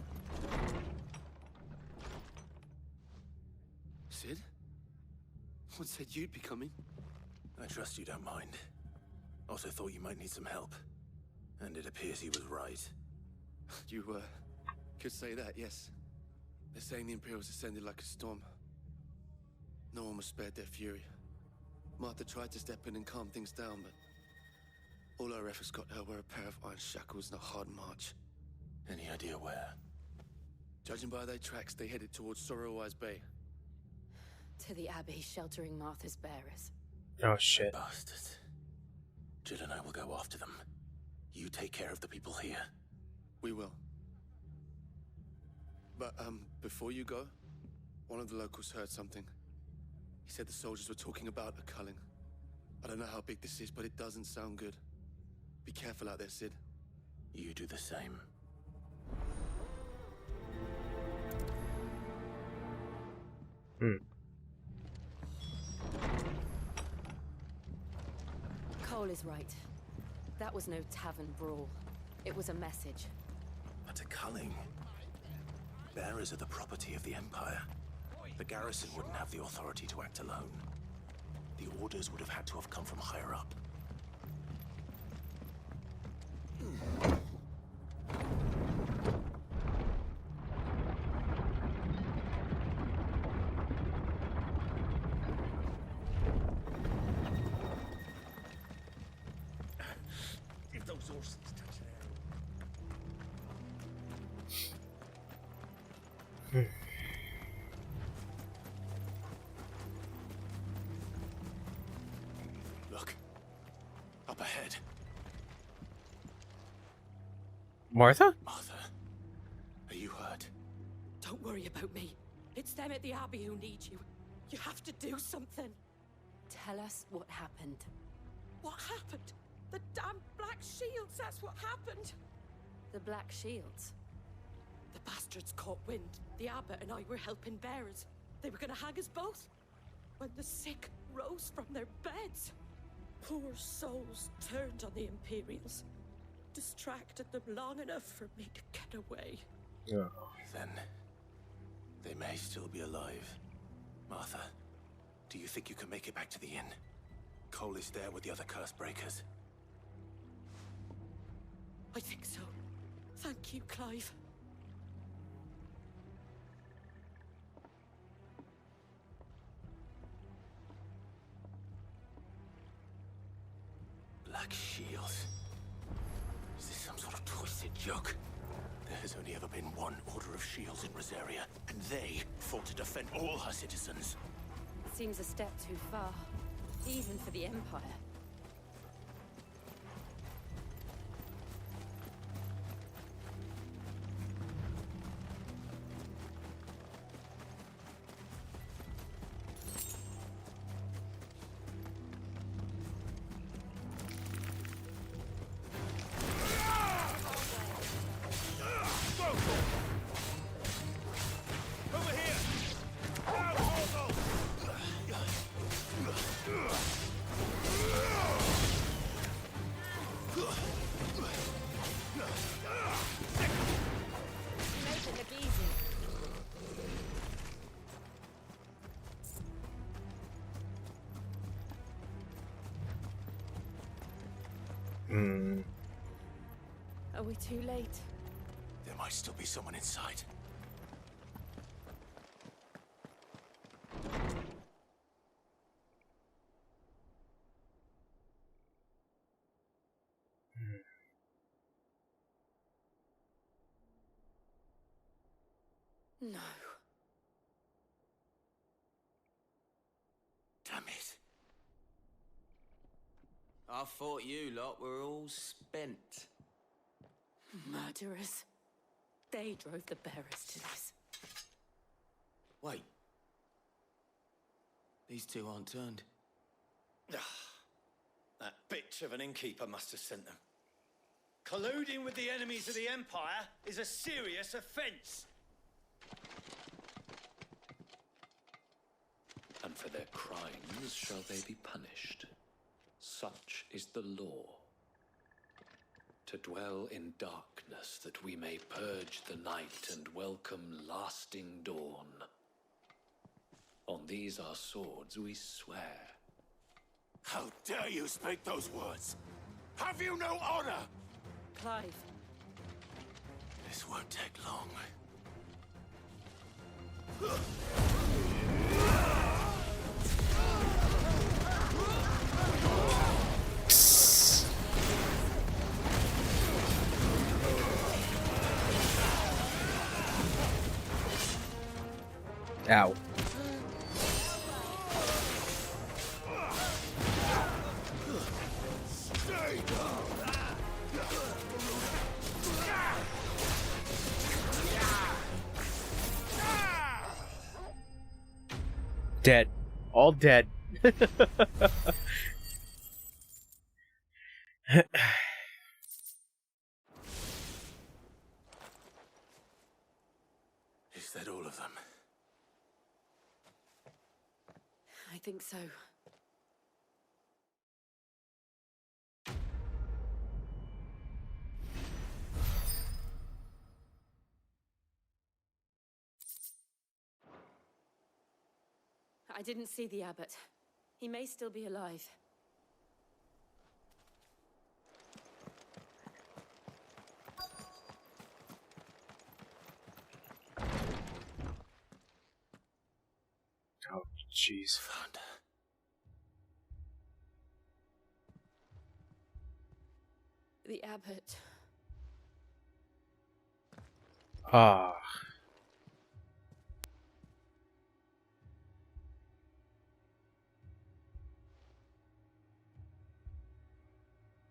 Sid? What said you'd be coming? I trust you don't mind. Also thought you might need some help. And it appears he was right. You, could say that, yes. They're saying the Imperials descended like a storm. No one was spared their fury. Martha tried to step in and calm things down, but all our efforts got her were a pair of iron shackles and a hard march. Any idea where? Judging by their tracks, they headed towards Sorrowwise Bay. To the Abbey sheltering Martha's bearers. Oh shit. Bastards. Jill and I will go after them. You take care of the people here. We will. But, before you go, one of the locals heard something. He said the soldiers were talking about a culling. I don't know how big this is, but it doesn't sound good. Be careful out there, Sid. You do the same. Cole is right. That was no tavern brawl. It was a message. But a culling. Bearers are the property of the Empire. The garrison wouldn't have the authority to act alone. The orders would have had to have come from higher up. If those horses touch there. Look. Up ahead. Martha? Martha. Are you hurt? Don't worry about me. It's them at the Abbey who need you. You have to do something. Tell us what happened. What happened? The damn Black Shields, that's what happened. The Black Shields. The bastards caught wind. The abbot and I were helping bearers. They were gonna hang us both. When the sick rose from their beds. Poor souls turned on the Imperials. Distracted them long enough for me to get away. Oh. Then they may still be alive. Martha, do you think you can make it back to the inn? Cole is there with the other curse breakers. I think so. Thank you, Clive. Black Shields. Is this some sort of twisted joke? There has only ever been one Order of Shields in Rosaria, and they fought to defend all her citizens. Seems a step too far, even for the Empire. Are we too late? There might still be someone inside. No. Damn it. I thought you lot were all spent. Murderers. They drove the bearers to this. Wait. These two aren't turned. That bitch of an innkeeper must have sent them. Colluding with the enemies of the Empire is a serious offense. And for their crimes shall they be punished. Such is the law. To dwell in darkness that we may purge the night and welcome lasting dawn. On these our swords we swear. How dare you speak those words? Have you no honor? Clive. This won't take long. Ow. Dead. All dead. Is that all of them? I think so. I didn't see the abbot. He may still be alive. Oh, jeez. Found her. The abbot. Ah.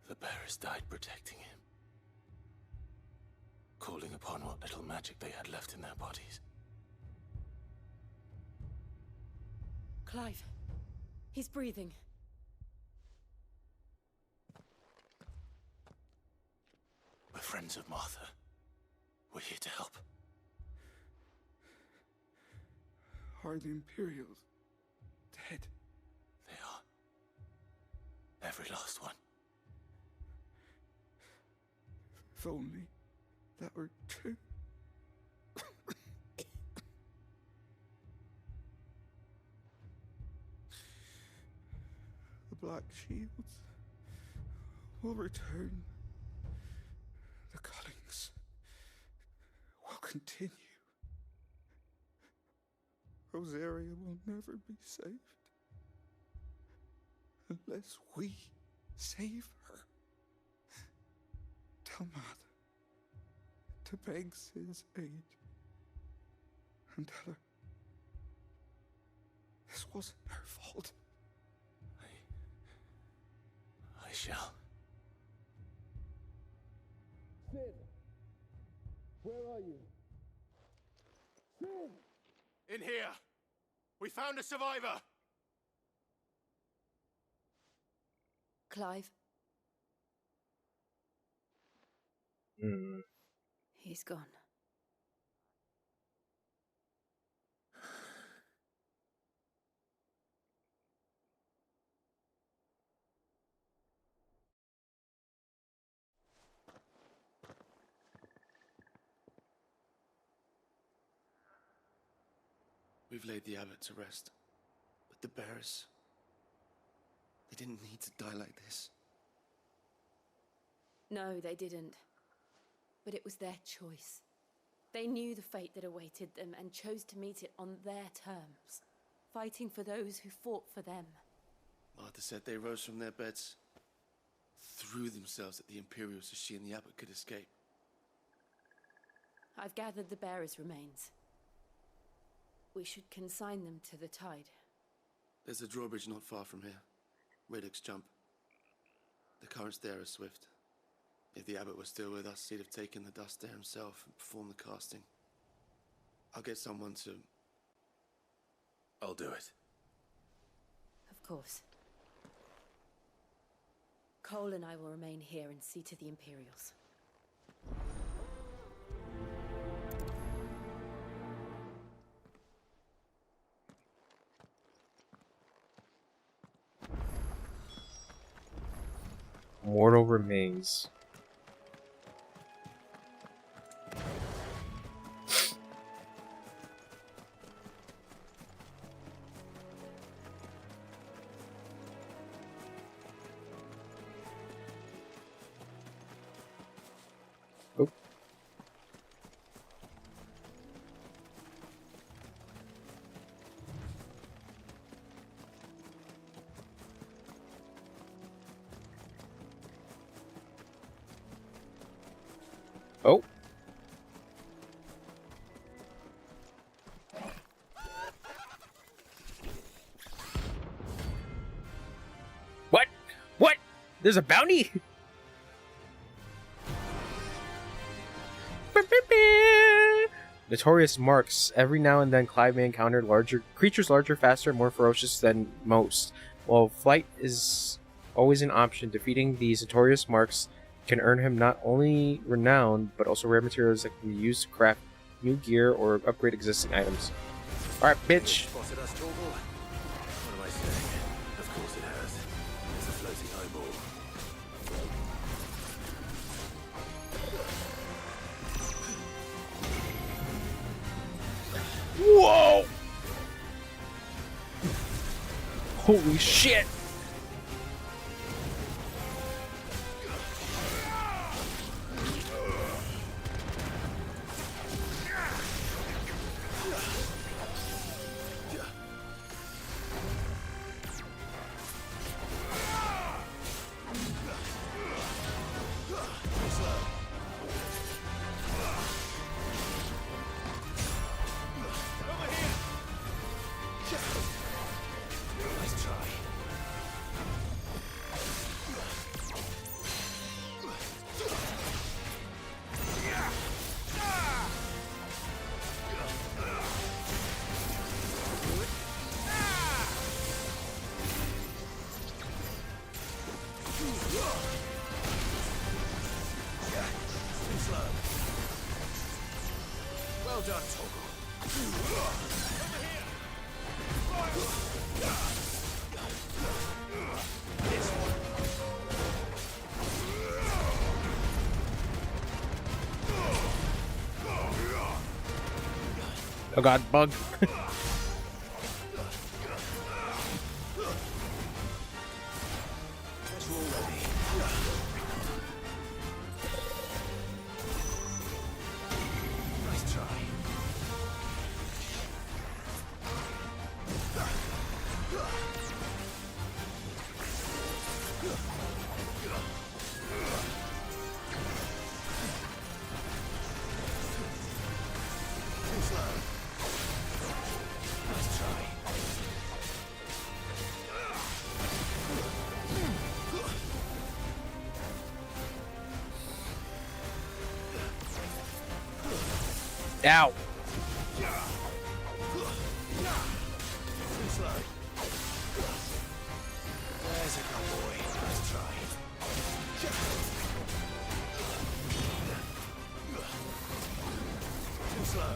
The bearers died protecting him. Calling upon what little magic they had left in their bodies. Clive. He's breathing. We're friends of Martha. We're here to help. Are the Imperials dead? They are. Every last one. If only that were true. The Black Shields will return. The Cullings will continue. Rosaria will never be saved unless we save her. Tell Mother to beg Sid's aid and tell her this wasn't her fault. I shall. Sid! Where are you? Sid! In here! We found a survivor! Clive. Hmm. He's gone. We've laid the abbot to rest, but the bearers, they didn't need to die like this. No, they didn't. But it was their choice. They knew the fate that awaited them and chose to meet it on their terms, fighting for those who fought for them. Martha said they rose from their beds, threw themselves at the Imperials so she and the abbot could escape. I've gathered the bearers' remains. We should consign them to the tide. There's a drawbridge not far from here. Radix jump. The currents there are swift. If the abbot was still with us, he'd have taken the dust there himself and performed the casting. I'll get someone to... I'll do it. Of course. Cole and I will remain here and see to the Imperials. Mortal remains. Oh. Oh. What? What? There's a bounty? Notorious marks. Every now and then Clive may encounter creatures larger, faster, and more ferocious than most. While flight is always an option, defeating these notorious marks can earn him not only renown, but also rare materials that can be used to craft new gear or upgrade existing items. Alright, bitch! Spotted us, Torgal? What am I saying? Of course it has. It's a floating eyeball. Whoa! Holy shit! Well done, Torgal. Oh god, bug. Ow. There's a cowboy. Nice try. Too slow.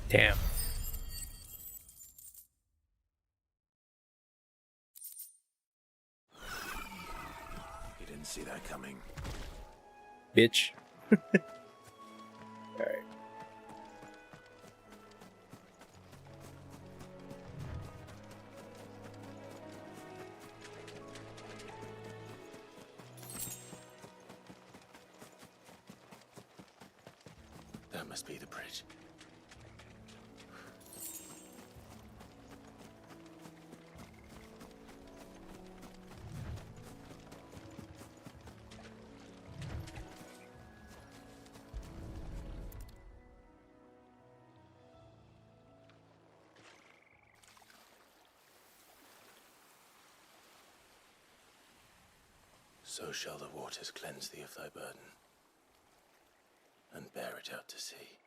Damn. You didn't see that coming. Bitch. Alright. That must be the bridge. So shall the waters cleanse thee of thy burden, and bear it out to sea.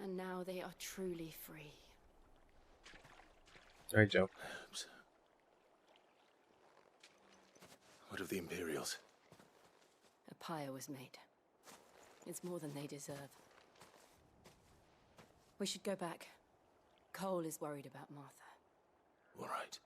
And now they are truly free. Alright, Joe. I hope so. What of the Imperials? A pyre was made. It's more than they deserve. We should go back. Cole is worried about Martha. All right.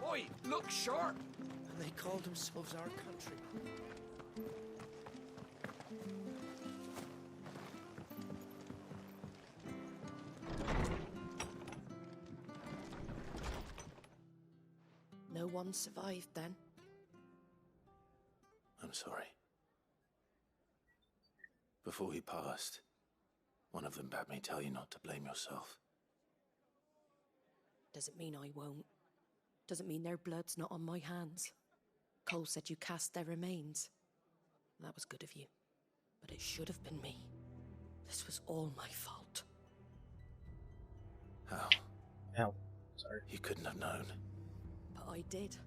Oi, look sharp! And they call themselves our country. No one survived then. I'm sorry. Before he passed, one of them bade me tell you not to blame yourself. Doesn't mean I won't. Doesn't mean their blood's not on my hands. Cole said you cast their remains. That was good of you. But it should have been me. This was all my fault. How? How? Sorry. You couldn't have known. But I did.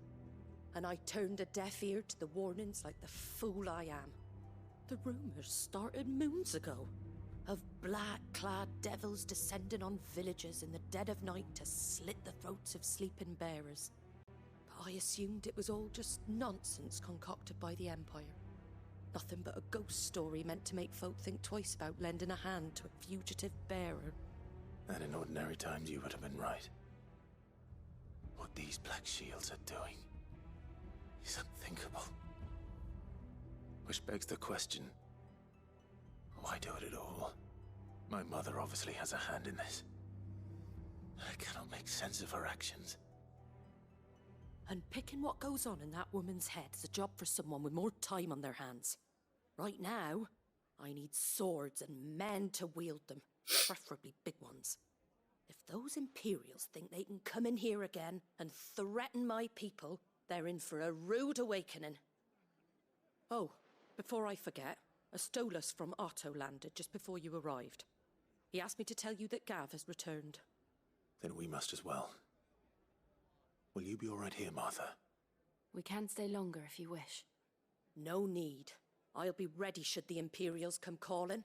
And I turned a deaf ear to the warnings like the fool I am. The rumors started moons ago. Of black-clad devils descending on villages in the dead of night to slit the throats of sleeping bearers. But I assumed it was all just nonsense concocted by the Empire. Nothing but a ghost story meant to make folk think twice about lending a hand to a fugitive bearer. And in ordinary times you would have been right. What these Black Shields are doing is unthinkable. Which begs the question, why do it at all? My mother obviously has a hand in this. I cannot make sense of her actions. And picking what goes on in that woman's head is a job for someone with more time on their hands. Right now, I need swords and men to wield them, preferably big ones. If those Imperials think they can come in here again and threaten my people, they're in for a rude awakening. Oh, before I forget, a Stolas from Otto landed just before you arrived. He asked me to tell you that Gav has returned. Then we must as well. Will you be all right here, Martha? We can stay longer if you wish. No need. I'll be ready should the Imperials come calling.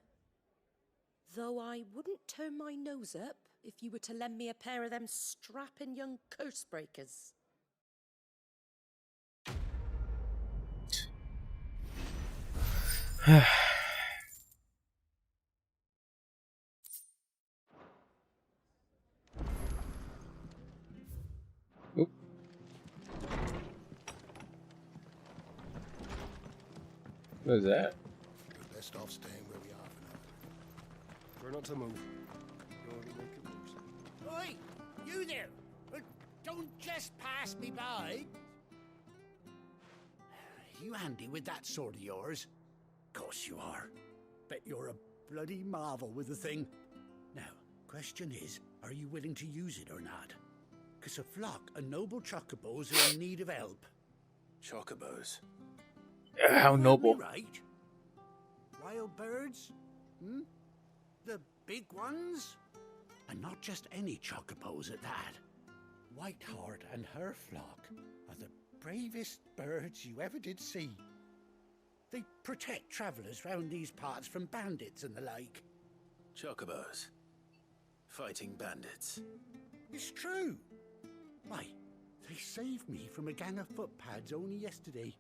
Though I wouldn't turn my nose up if you were to lend me a pair of them strapping young curse breakers. What is that? We're best off staying where we are for now. Try not to move. Don't want to make it worse. Oi! You there! Don't just pass me by! You handy with that sword of yours? Course you are. Bet you're a bloody marvel with the thing. Now, question is, are you willing to use it or not? 'Cause a flock of noble chocobos are in need of help. Chocobos? How noble. Right? Wild birds? Hmm? The big ones? And not just any chocobos at that. Whiteheart and her flock are the bravest birds you ever did see. They protect travellers round these parts from bandits and the like. Chocobos? Fighting bandits? It's true. Why, they saved me from a gang of footpads only yesterday.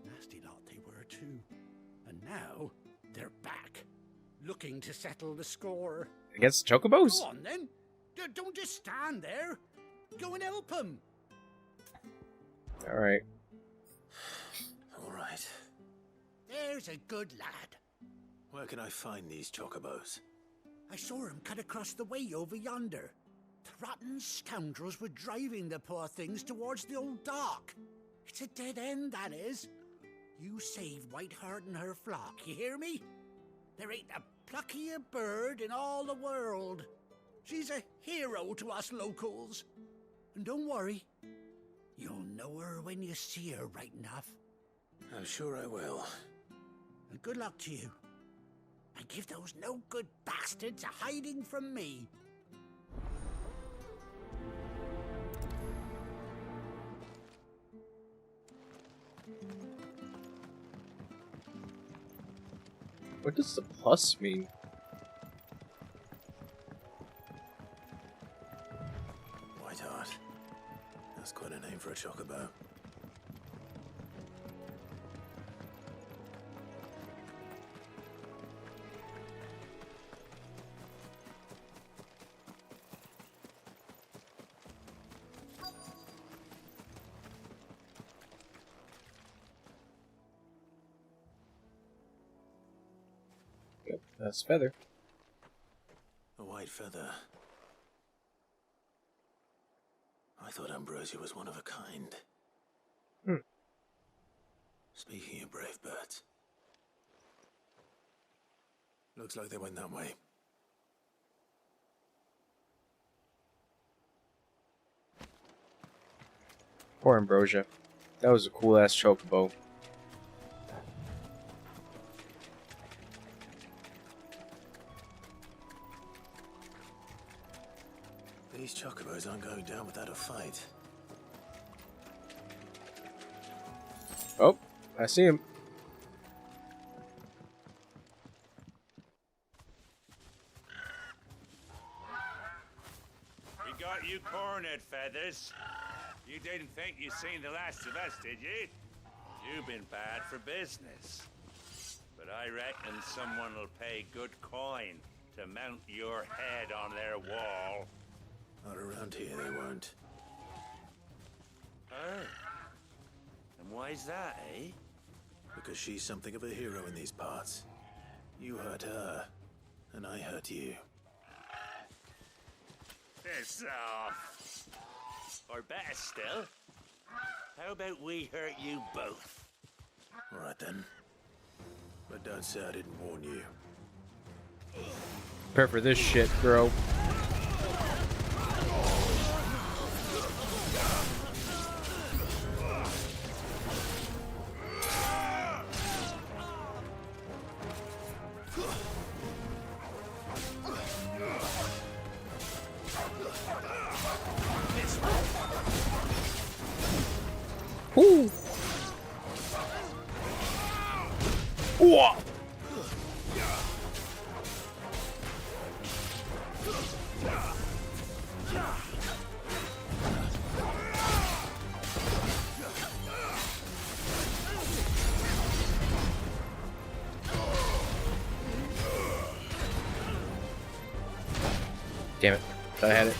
Nasty lot they were too. And now they're back, looking to settle the score. Against chocobos? Go on then. Don't just stand there. Go and help them. Alright. Alright. There's a good lad. Where can I find these chocobos? I saw him cut across the way over yonder. The rotten scoundrels were driving the poor things towards the old dock. It's a dead end, that is. You save Whiteheart and her flock, you hear me? There ain't a pluckier bird in all the world. She's a hero to us locals. And don't worry, you'll know her when you see her right enough. I'm sure I will. And good luck to you. And give those no-good bastards a hiding from me. What does the plus mean? Whiteheart. That's quite a name for a chocobo. Yep, that's feather. A white feather. I thought Ambrosia was one of a kind. Speaking of brave birds. Looks like they went that way. Poor Ambrosia. That was a cool ass chocobo. These chocobos aren't going down without a fight. Oh, I see him. We got you cornered, Feathers. You didn't think you'd seen the last of us, did you? You've been bad for business. But I reckon someone will pay good coin to mount your head on their wall. Not around here, they won't. Oh. And why's that, eh? Because she's something of a hero in these parts. You hurt her, and I hurt you. Piss off. Or better still, how about we hurt you both? All right then. But don't say I didn't warn you. Prepare for this shit, bro. Ooh. Whoa. Damn it. Thought I had it.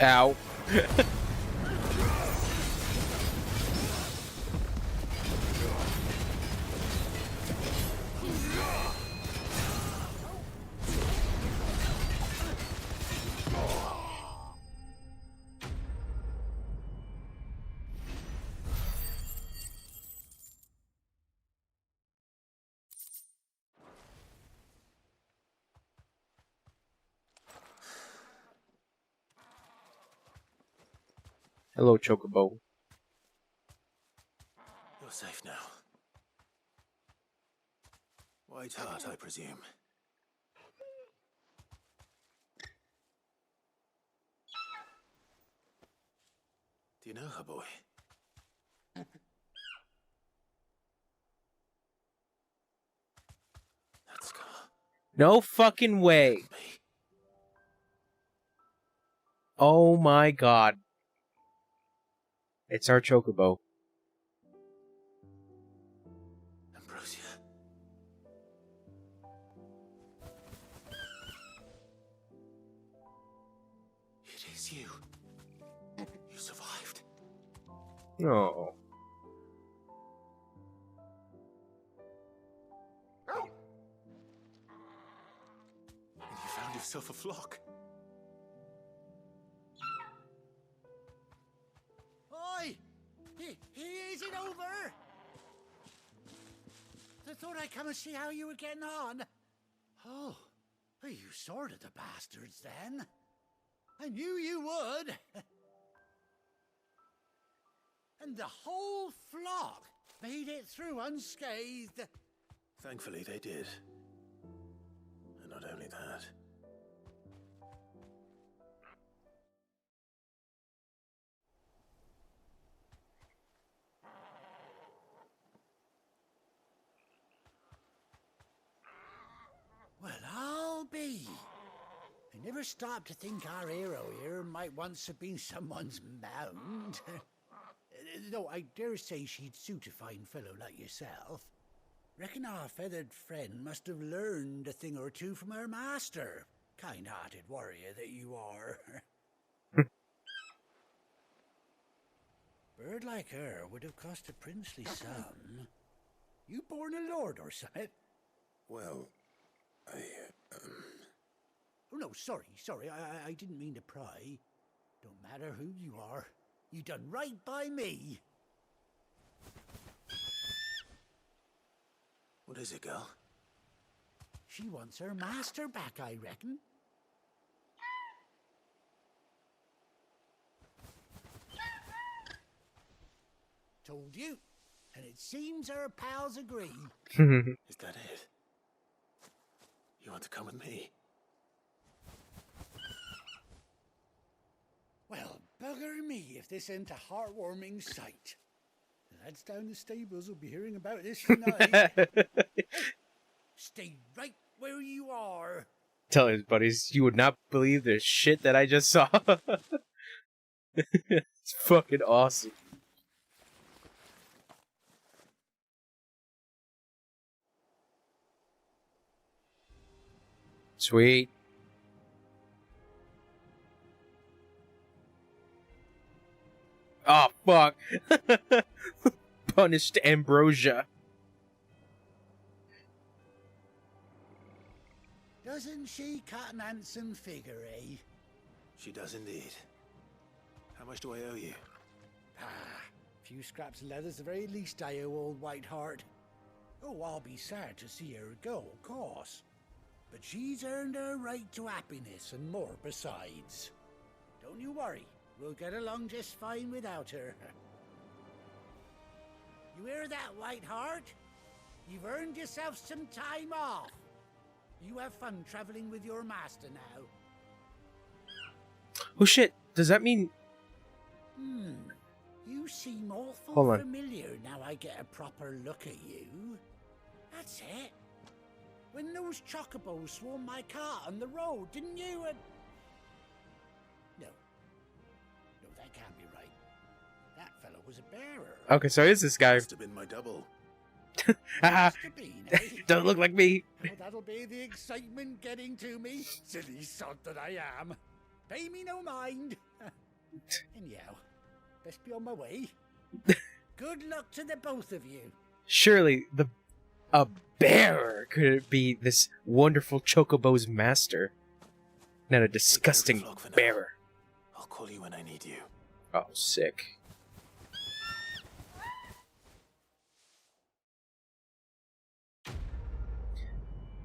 Ow. Hello, Chocobo. You're safe now. White Heart, I presume. Do you know her, boy? That scar. No fucking way. Oh my god. It's our Chocobo. Ambrosia. It is you. You survived. No. And you found yourself a flock. Oi! He isn't over! I thought I'd come and see how you were getting on. Oh, you sorted the bastards then. I knew you would. And the whole flock made it through unscathed. Thankfully, they did. And not only that. Well, I'll be. I never stopped to think our hero here might once have been someone's mound. Though I dare say she'd suit a fine fellow like yourself. Reckon our feathered friend must have learned a thing or two from her master. Kind-hearted warrior that you are. Bird like her would have cost a princely sum. You born a lord or something? Well, Oh, no, sorry. I didn't mean to pry. Don't matter who you are. You done right by me. What is it, girl? She wants her master back, I reckon. Told you. And it seems her pals agree. Is that it? You want to come with me? Well, bugger me if this ain't a heartwarming sight. The lads down the stables will be hearing about this tonight. Hey, stay right where you are. Tell his buddies, you would not believe the shit that I just saw. It's fucking awesome. Sweet. Oh, fuck. Punished Ambrosia. Doesn't she cut an handsome figure, eh? She does indeed. How much do I owe you? A few scraps of leather's the very least I owe old Whiteheart. Oh, I'll be sad to see her go, of course. But she's earned her right to happiness and more besides. Don't you worry, we'll get along just fine without her. You hear that, Whiteheart? You've earned yourself some time off. You have fun traveling with your master now. Oh shit, does that mean... You You seem awful Hold on. familiar now I get a proper look at you. That's it. When those chocobos swarmed my car on the road, didn't you? No. No, that can't be right. That fellow was a bearer. Okay, so is this guy? Must have been my double. Haha. Must have been, eh? Don't look like me. Oh, that'll be the excitement getting to me. Silly sod that I am. Pay me no mind. Anyhow, best be on my way. Good luck to the both of you. Surely a bear could be this wonderful chocobo's master, not a disgusting bear. I'll call you when I need you. Oh, sick.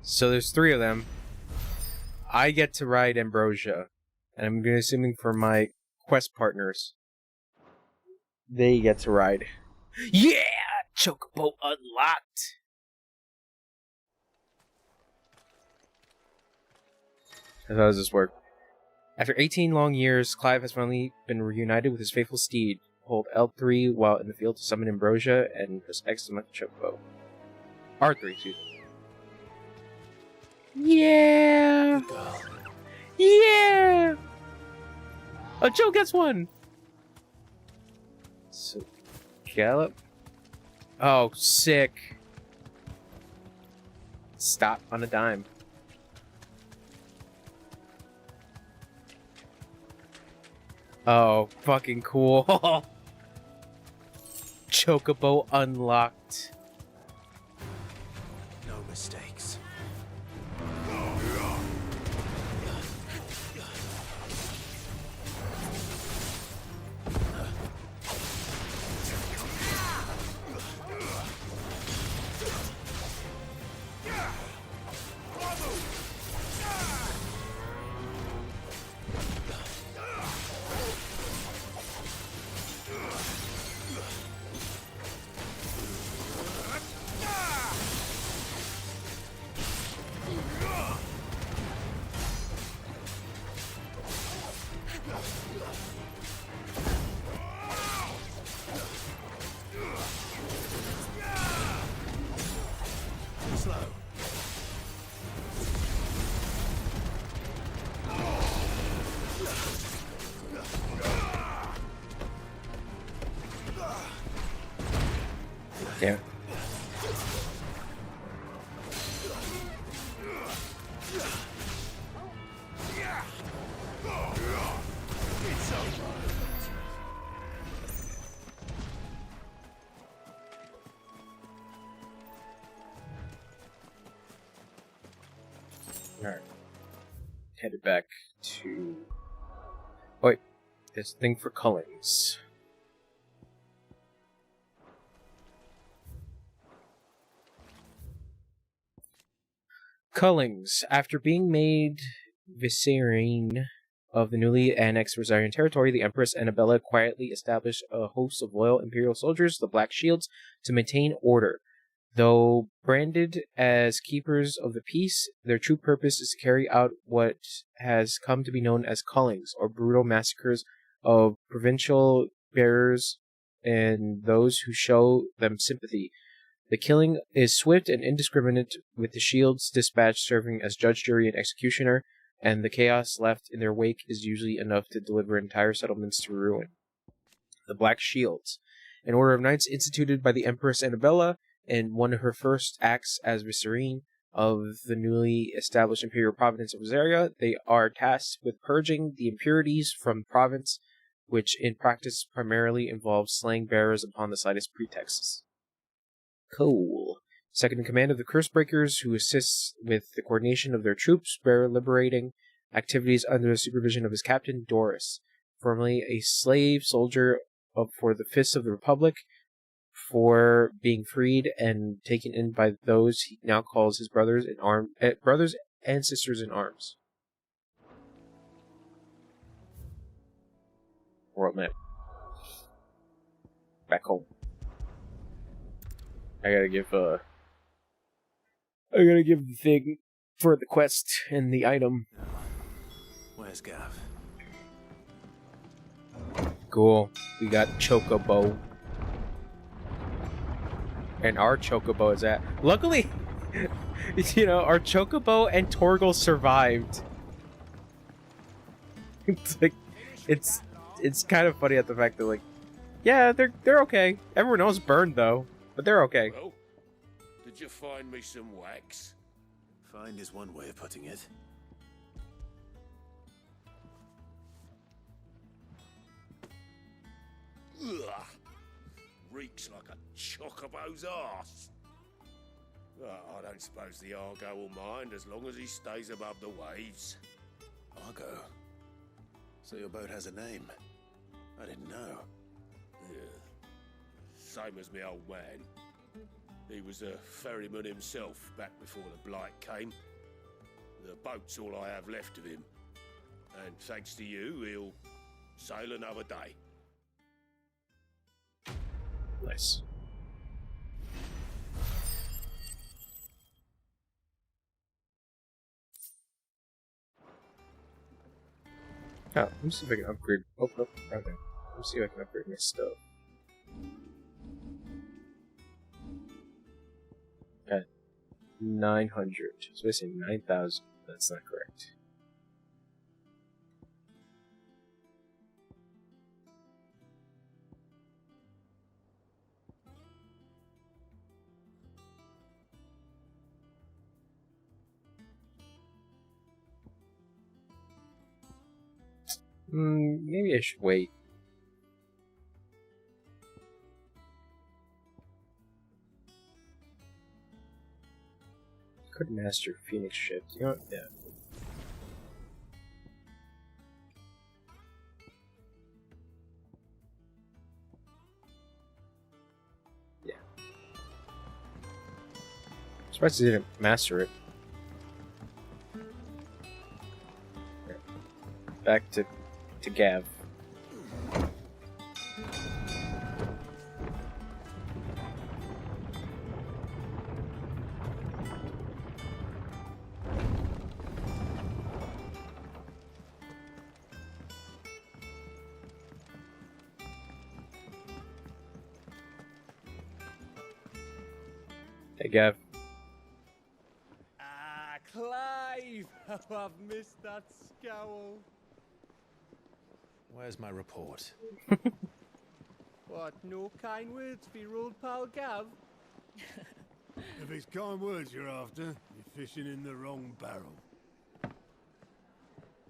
So there's 3 of them. I get to ride Ambrosia, and I'm assuming for my quest partners, they get to ride. Yeah! Chocobo unlocked! How does this work? After 18 long years, Clive has finally been reunited with his faithful steed. Hold L3 while in the field to summon Ambrosia, and press X to mount the Chocobo. R3, excuse me. Yeah! Yeah! Oh, Joe gets one! So, gallop. Oh, sick. Stop on a dime. Oh, fucking cool. Chocobo unlocked. No mistakes. Slow. Yeah. Alright. Headed back to... Oh, wait. There's a thing for Cullings. Cullings, after being made vicereine of the newly annexed Rosarian territory, the Empress Annabella quietly established a host of loyal Imperial soldiers, the Black Shields, to maintain order. Though branded as keepers of the peace, their true purpose is to carry out what has come to be known as cullings, or brutal massacres of provincial bearers and those who show them sympathy. The killing is swift and indiscriminate, with the Shields dispatched serving as judge, jury, and executioner, and the chaos left in their wake is usually enough to deliver entire settlements to ruin. The Black Shields, an order of knights instituted by the Empress Annabella, in one of her first acts as vicereine of the newly established imperial province of Rosaria, they are tasked with purging the impurities from the province, which in practice primarily involves slaying bearers upon the slightest pretexts. Cool. Second in command of the Cursebreakers, who assists with the coordination of their troops, bearer liberating activities under the supervision of his captain, Doris, formerly a slave soldier for the Fists of the Republic, for being freed and taken in by those he now calls his brothers and sisters in arms. World map. Back home. I gotta give the thing for the quest and the item. Where's Gav? Cool. We got Chocobo. And our Chocobo is at... Luckily, you know, our Chocobo and Torgal survived. It's like... It's kind of funny at the fact that, like... Yeah, they're okay. Everyone else burned, though. But they're okay. Well, did you find me some wax? Find is one way of putting it. Ugh. Reeks like a chocobo's arse. I don't suppose the Argo will mind as long as he stays above the waves. Argo? So your boat has a name? I didn't know. Yeah. Same as me old man. He was a ferryman himself back before the Blight came. The boat's all I have left of him. And thanks to you, he'll sail another day. Nice. Oh, let me see if I can upgrade. Oh, no, okay. Let me see if I can upgrade my stuff. At 900. So I say 9,000. That's not correct. Maybe I should wait. Could master Phoenix Shift. You know what? Yeah. Yeah. I'm surprised I didn't master it. Yeah. Back to Gav. Hey, Gav. Ah, Clive! How I've missed that scowl. Where's my report? What, no kind words for your old pal Gav? If it's kind words you're after, you're fishing in the wrong barrel.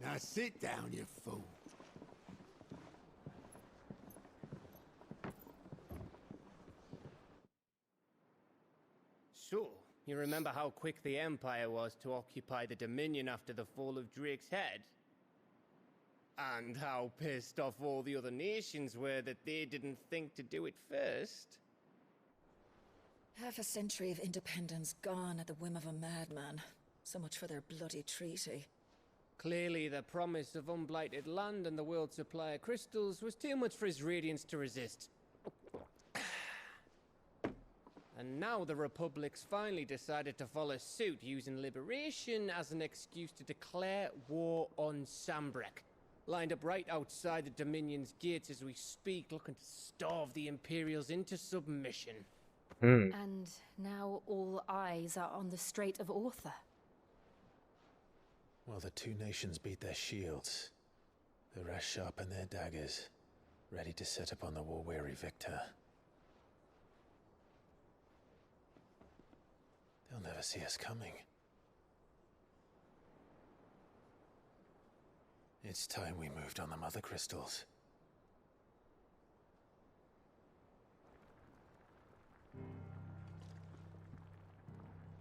Now sit down, you fool. So, you remember how quick the Empire was to occupy the Dominion after the fall of Drake's head? And how pissed off all the other nations were that they didn't think to do it first? Half a century of independence gone at the whim of a madman. So much for their bloody treaty. Clearly, the promise of unblighted land and the world's supply of crystals was too much for his radiance to resist. And now the Republic's finally decided to follow suit, using liberation as an excuse to declare war on Sambrek. Lined up right outside the Dominion's gates as we speak, looking to starve the Imperials into submission. And now all eyes are on the Strait of Author. Well, the two nations beat their shields. The rest sharpen their daggers, ready to set upon the war-weary victor. They'll never see us coming. It's time we moved on the Mother Crystals.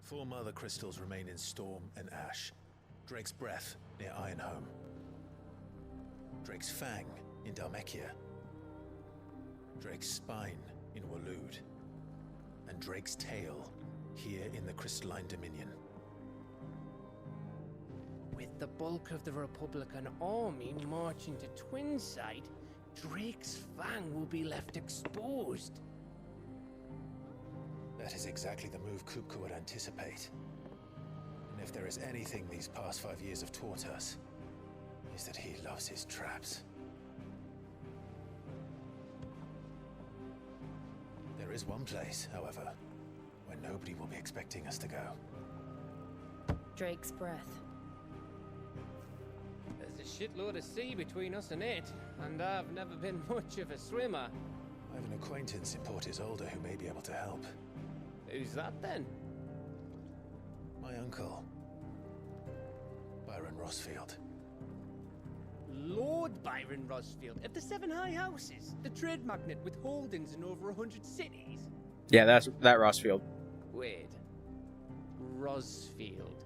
Four Mother Crystals remain in Storm and Ash. Drake's Breath near Ironhome. Drake's Fang in Dhalmekia. Drake's Spine in Waloed. And Drake's Tail here in the Crystalline Dominion. With the bulk of the Republican army marching to Twinside, Drake's Fang will be left exposed. That is exactly the move Kupka would anticipate. And if there is anything these past 5 years have taught us, is that he loves his traps. There is one place, however, where nobody will be expecting us to go. Drake's breath. There's a shitload of sea between us and it, and I've never been much of a swimmer. I have an acquaintance in Port Isolde who may be able to help. Who's that then? My uncle, Byron Rossfield. Lord Byron Rossfield of the Seven High Houses, the trade magnate with holdings in over 100 cities. Yeah, that's that Rossfield. Wait, Rossfield.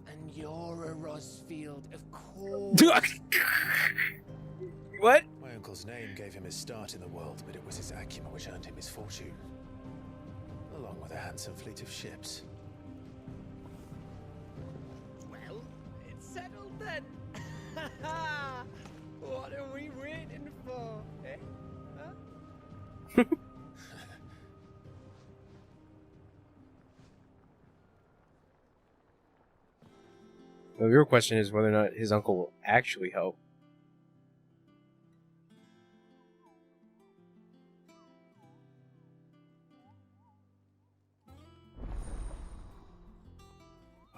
And you're a Rossfield, of course. What? My uncle's name gave him his start in the world, but it was his acumen which earned him his fortune, along with a handsome fleet of ships. Well, it's settled then. What are we waiting for, eh? Huh? The real question is whether or not his uncle will actually help.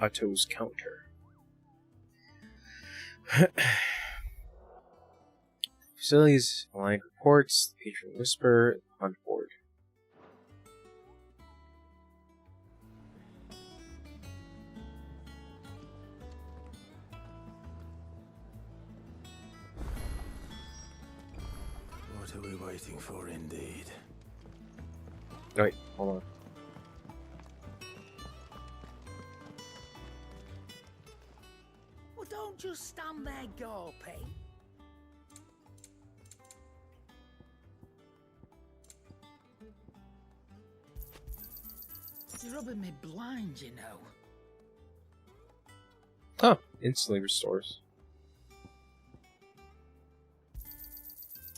Otto's counter. Facilities, aligned reports, the patron whisper, hunt board. What are we waiting for, indeed? Wait, hold on. Well, don't just stand there gawping. You're rubbing me blind, you know. Oh, instantly restores.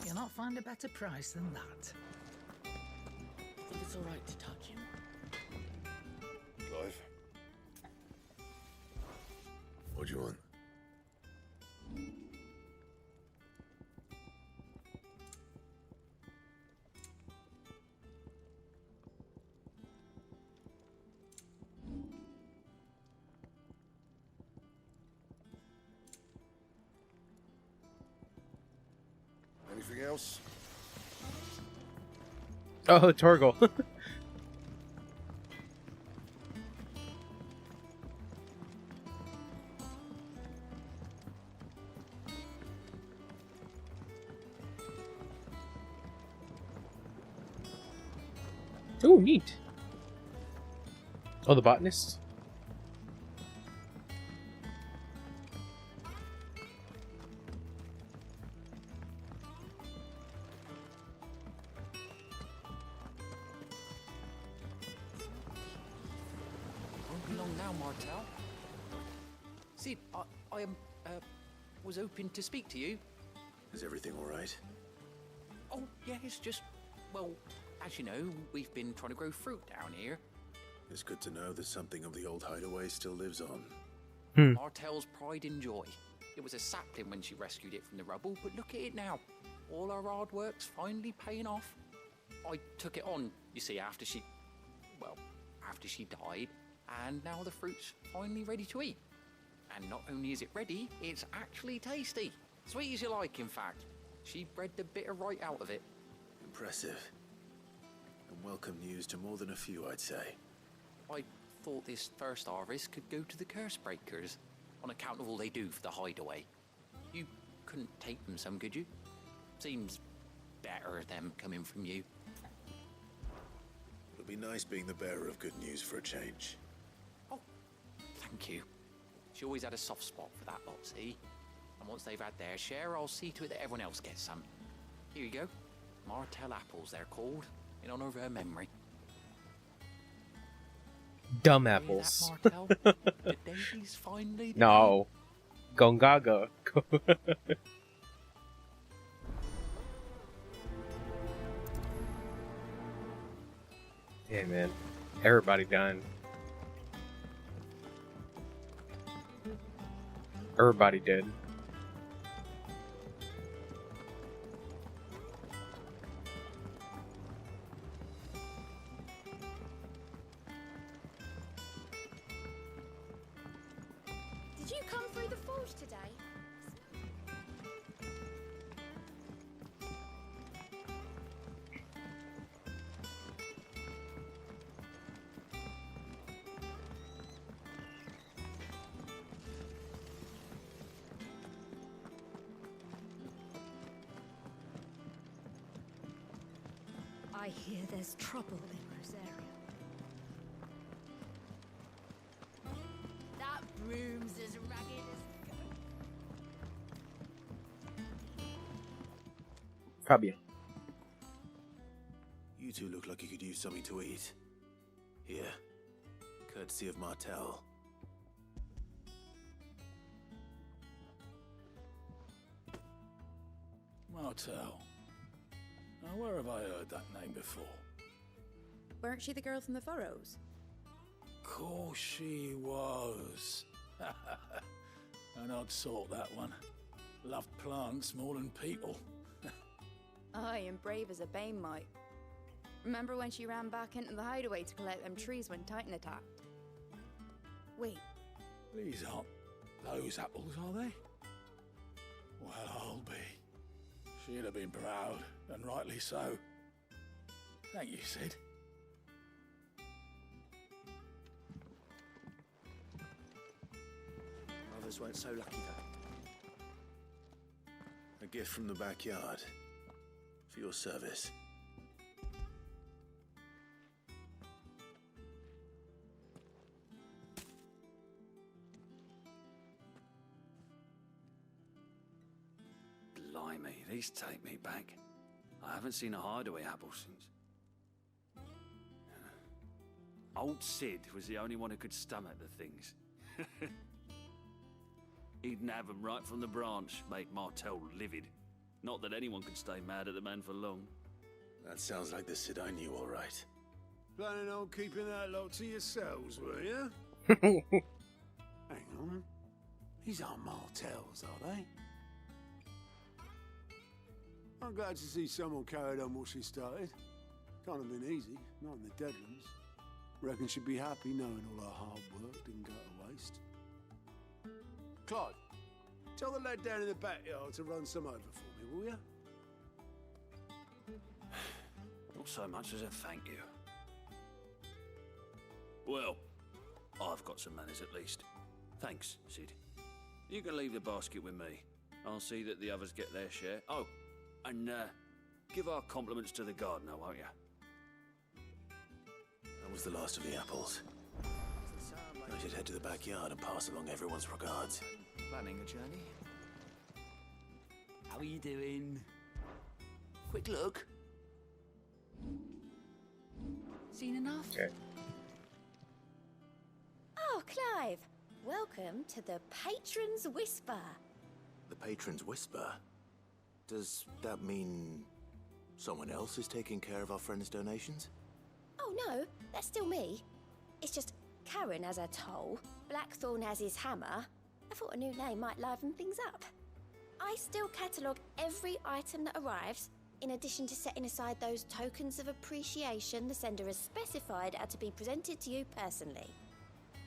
You'll not find a better price than that. I think it's all right to touch him. Clive? What do you want? Anything else? Oh, Torgal. Oh, neat. Oh, the botanist? Won't be long now, Martel. Sid, I was hoping to speak to you. Is everything all right? Oh, yeah, it's just, well, as you know, we've been trying to grow fruit down here. It's good to know that something of the old hideaway still lives on. Martel's pride and joy. It was a sapling when she rescued it from the rubble, but look at it now. All our hard work's finally paying off. I took it on, you see, after she died, and now the fruit's finally ready to eat. And not only is it ready, it's actually tasty. Sweet as you like, in fact. She bred the bitter right out of it. Impressive. And welcome news to more than a few, I'd say. I thought this first harvest could go to the curse breakers, on account of all they do for the hideaway. You couldn't take them some, could you? Seems better them coming from you. It'll be nice being the bearer of good news for a change. Thank you. She always had a soft spot for that lot, see? And once they've had their share, I'll see to it that everyone else gets some. Here you go. Martel apples, they're called, in honor of her memory. Dumb apples. That, Martel? The day's finally No. Gongaga. Yeah, man. Everybody done. Everybody did. George today. I hear there's trouble in Rosaria. That room's as ragged as... Fabio. You two look like you could use something to eat. Here, courtesy of Martel. Martel. Now, where have I heard that name before? Weren't she the girl from the Furrows? Course she was. An odd sort, that one. Loved plants more than people. Aye, and brave as a bane might. Remember when she ran back into the hideaway to collect them trees when Titan attacked? Wait. These aren't those apples, are they? Well, I'll be. She'd have been proud, and rightly so. Thank you, Sid. Others weren't so lucky, though. A gift from the backyard. For your service. Blimey, these take me back. I haven't seen a hideaway apple since. Old Sid was the only one who could stomach the things. He'd nab them right from the branch, make Martel livid. Not that anyone could stay mad at the man for long. That sounds like the Sid I knew, all right. Planning on keeping that lot to yourselves, were you? Hang on. These aren't Martels, are they? I'm glad to see someone carried on what she started. Can't have been easy, not in the Deadlands. Reckon she'd be happy knowing all her hard work didn't go to waste. Clive, tell the lad down in the backyard to run some over for me, will you? Not so much as a thank you. Well, I've got some manners at least. Thanks, Sid. You can leave the basket with me. I'll see that the others get their share. Oh, and give our compliments to the gardener, won't you? That was the last of the apples. I should head to the backyard and pass along everyone's regards. Planning a journey? How are you doing? Quick look. Seen enough? Okay. Oh, Clive! Welcome to the Patron's Whisper. The Patron's Whisper? Does that mean someone else is taking care of our friend's donations? Oh no, that's still me. It's just Karen has her toll, Blackthorn has his hammer. I thought a new name might liven things up. I still catalogue every item that arrives, in addition to setting aside those tokens of appreciation the sender has specified are to be presented to you personally.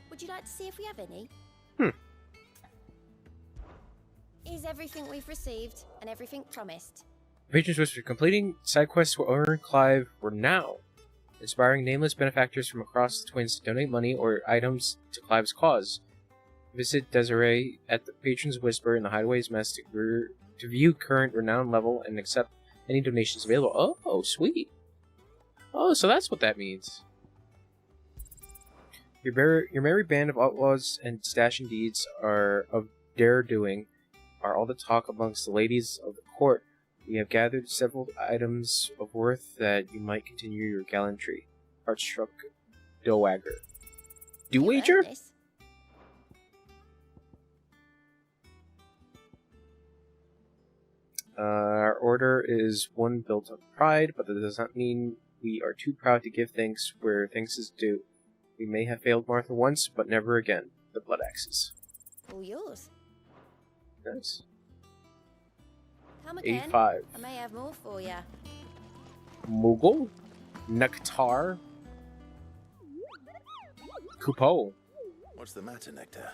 Would you like to see if we have any? Is everything we've received and everything promised? Patrons Whisper completing side quests for Owner and Clive were now inspiring nameless benefactors from across the Twins to donate money or items to Clive's cause. Visit Desiree at the Patron's Whisper in the Hideaway's Mess to view current renown level and accept any donations available. Oh, sweet. Oh, so that's what that means. Your merry band of outlaws and stashing deeds of dare-doing are all the talk amongst the ladies of the court. We have gathered several items of worth that you might continue your gallantry. Heartstruck Dowagger. Do wager? Our order is one built on pride, but that does not mean we are too proud to give thanks where thanks is due. We may have failed Martha once, but never again. The Blood Axes. All yours. Nice. Come again. 85. I may have more for you. Moogle. Nectar. Coupeau. What's the matter, Nectar?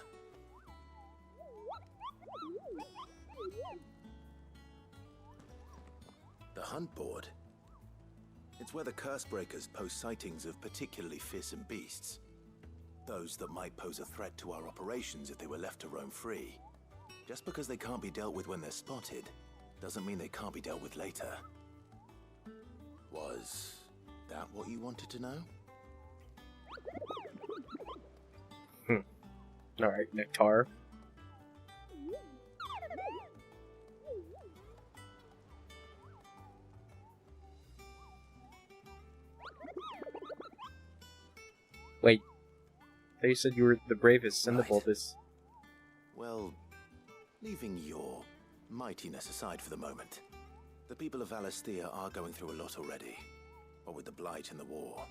The hunt board? It's where the curse breakers post sightings of particularly fearsome beasts. Those that might pose a threat to our operations if they were left to roam free. Just because they can't be dealt with when they're spotted, doesn't mean they can't be dealt with later. Was that what you wanted to know? Alright, Nectar. Wait. I thought you said you were the bravest and the boldest. Well, leaving your mightiness aside for the moment, the people of Valisthea are going through a lot already. What with the Blight and the war.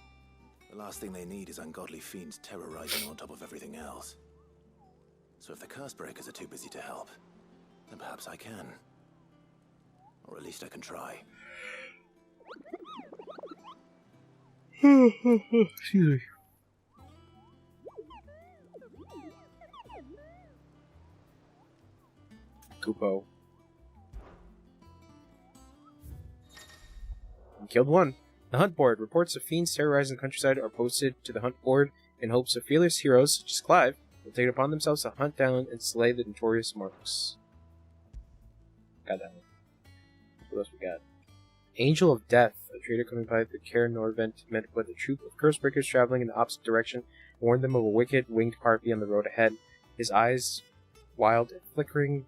The last thing they need is ungodly fiends terrorizing on top of everything else. So if the curse breakers are too busy to help, then perhaps I can. Or at least I can try. Excuse me. Kupo. We killed one. The hunt board. Reports of fiends terrorizing the countryside are posted to the hunt board in hopes of fearless heroes such as Clive will take it upon themselves to hunt down and slay the notorious marks. Got that one. What else we got? Angel of Death. A trader coming by the Cair Norvent met with a troop of cursebreakers traveling in the opposite direction, warned them of a wicked winged harpy on the road ahead. His eyes wild and flickering,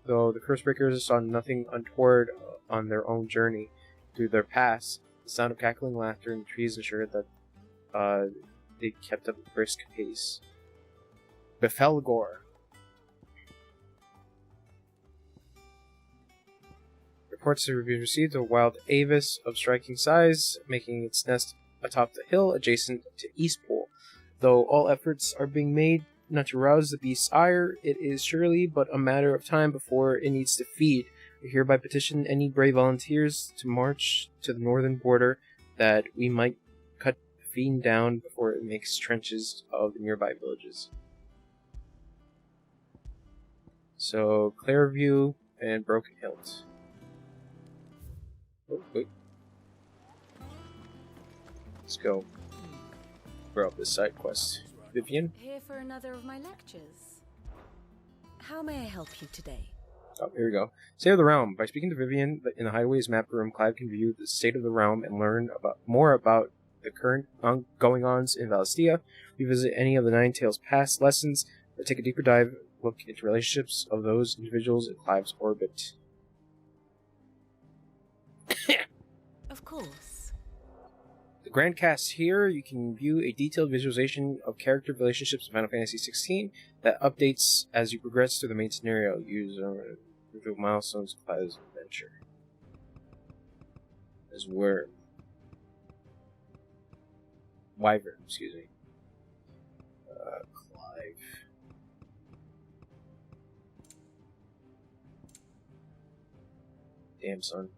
though the cursebreakers saw nothing untoward on their own journey through their pass. The sound of cackling laughter in the trees ensured that they kept up a brisk pace. Befelgor. Reports have been received of a wild avis of striking size, making its nest atop the hill adjacent to Eastpool. Though all efforts are being made not to rouse the beast's ire, it is surely but a matter of time before it needs to feed. We hereby petition any brave volunteers to march to the northern border that we might cut the fiend down before it makes trenches of the nearby villages. So, Clairview and Broken Hilt. Oh, wait. Let's go. We're up this side quest. Vivian? Here for another of my lectures. How may I help you today? Oh, here we go. State of the Realm. By speaking to Vivian in the Hideaways map room, Clive can view the state of the realm and learn more about the current going-ons in Valisthea, revisit any of the Nine Tails' past lessons, or take a deeper dive look into relationships of those individuals in Clive's orbit. Of course. The Grand Cast here, you can view a detailed visualization of character relationships in Final Fantasy XVI that updates as you progress through the main scenario. Use individual milestones of Clive's adventure. As Worm. Wyvern, excuse me. Clive. Damn, son.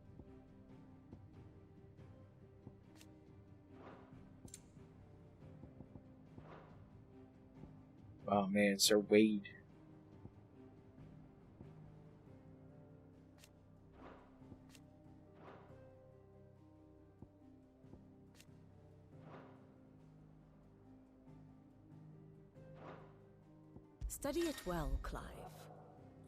Oh man, Sir Wade. Study it well, Clive.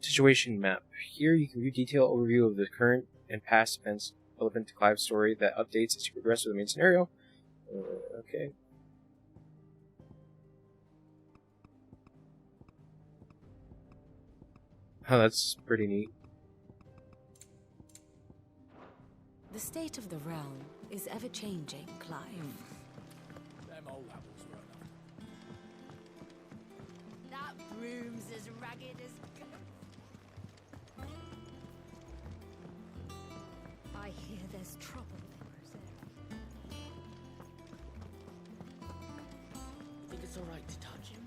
Situation map. Here you can view detailed overview of the current and past events relevant to Clive's story that updates as you progress through the main scenario. Okay. Oh, that's pretty neat. The state of the realm is ever-changing, Clive. Them old apples were enough. That broom's as ragged as... I hear there's trouble. I think it's alright to touch him.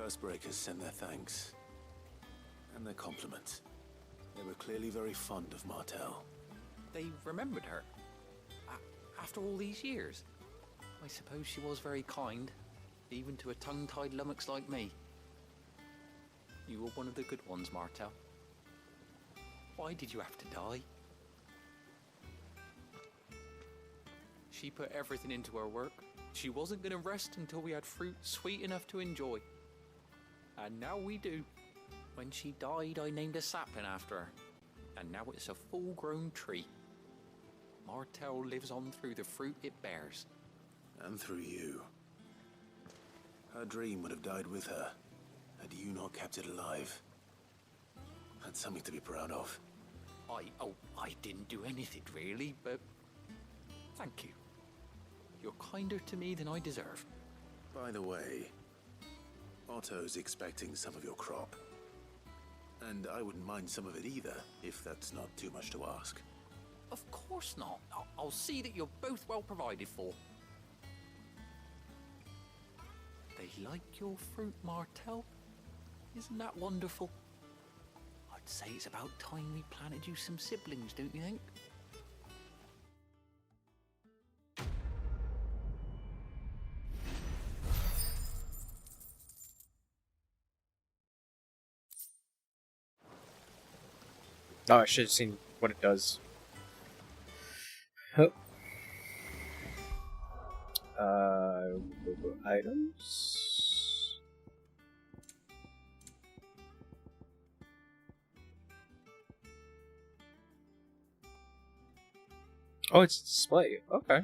Cursebreakers sent their thanks. And their compliments. They were clearly very fond of Martel. They remembered her. After all these years. I suppose she was very kind, even to a tongue-tied lummox like me. You were one of the good ones, Martel. Why did you have to die? She put everything into her work. She wasn't going to rest until we had fruit sweet enough to enjoy. And now we do. When she died, I named a sapling after her. And now it's a full-grown tree. Martel lives on through the fruit it bears. And through you. Her dream would have died with her, had you not kept it alive. That's something to be proud of. I didn't do anything really, but thank you. You're kinder to me than I deserve. By the way, Otto's expecting some of your crop. And I wouldn't mind some of it either, if that's not too much to ask. Of course not. I'll see that you're both well provided for. They like your fruit, Martel. Isn't that wonderful? I'd say it's about time we planted you some siblings, don't you think? Oh, I should have seen what it does. Oh. Items. Oh, it's display. Okay.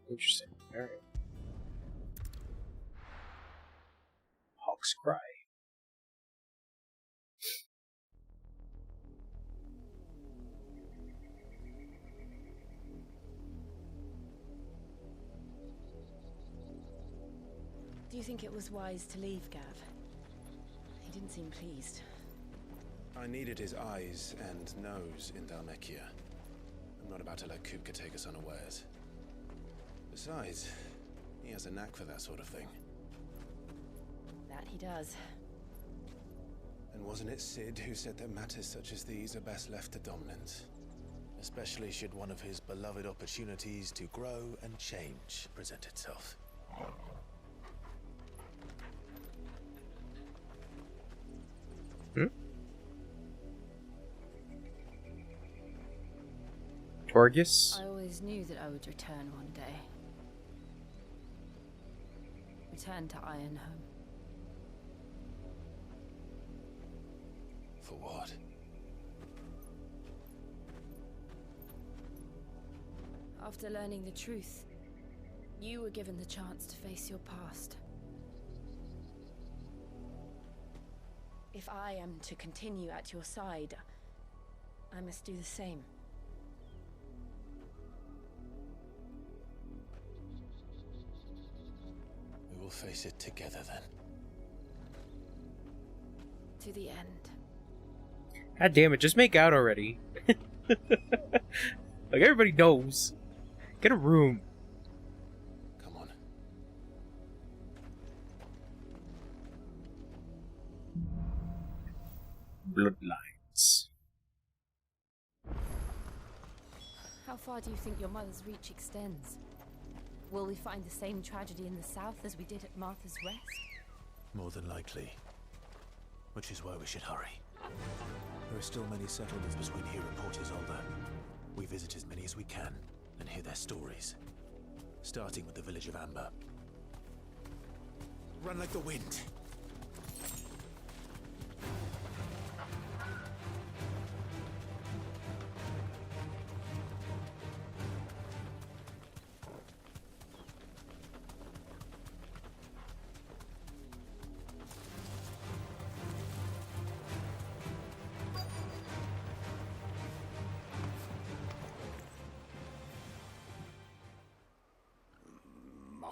Interesting. Alright. Hawk's Cry. Do you think it was wise to leave, Gav? He didn't seem pleased. I needed his eyes and nose in Dhalmekia. I'm not about to let Kupka take us unawares. Besides, he has a knack for that sort of thing. That he does. And wasn't it Sid who said that matters such as these are best left to dominance? Especially should one of his beloved opportunities to grow and change present itself. Torgus? I always knew that I would return one day. Return to Ironhome. For what? After learning the truth, you were given the chance to face your past. If I am to continue at your side, I must do the same. We will face it together then. To the end. God damn it, just make out already. Like everybody knows. Get a room. Come on. Bloodlines. How far do you think your mother's reach extends? Will we find the same tragedy in the south as we did at Martha's Rest? More than likely. Which is why we should hurry. There are still many settlements between here and Port Isolde. We visit as many as we can and hear their stories. Starting with the village of Amber. Run like the wind!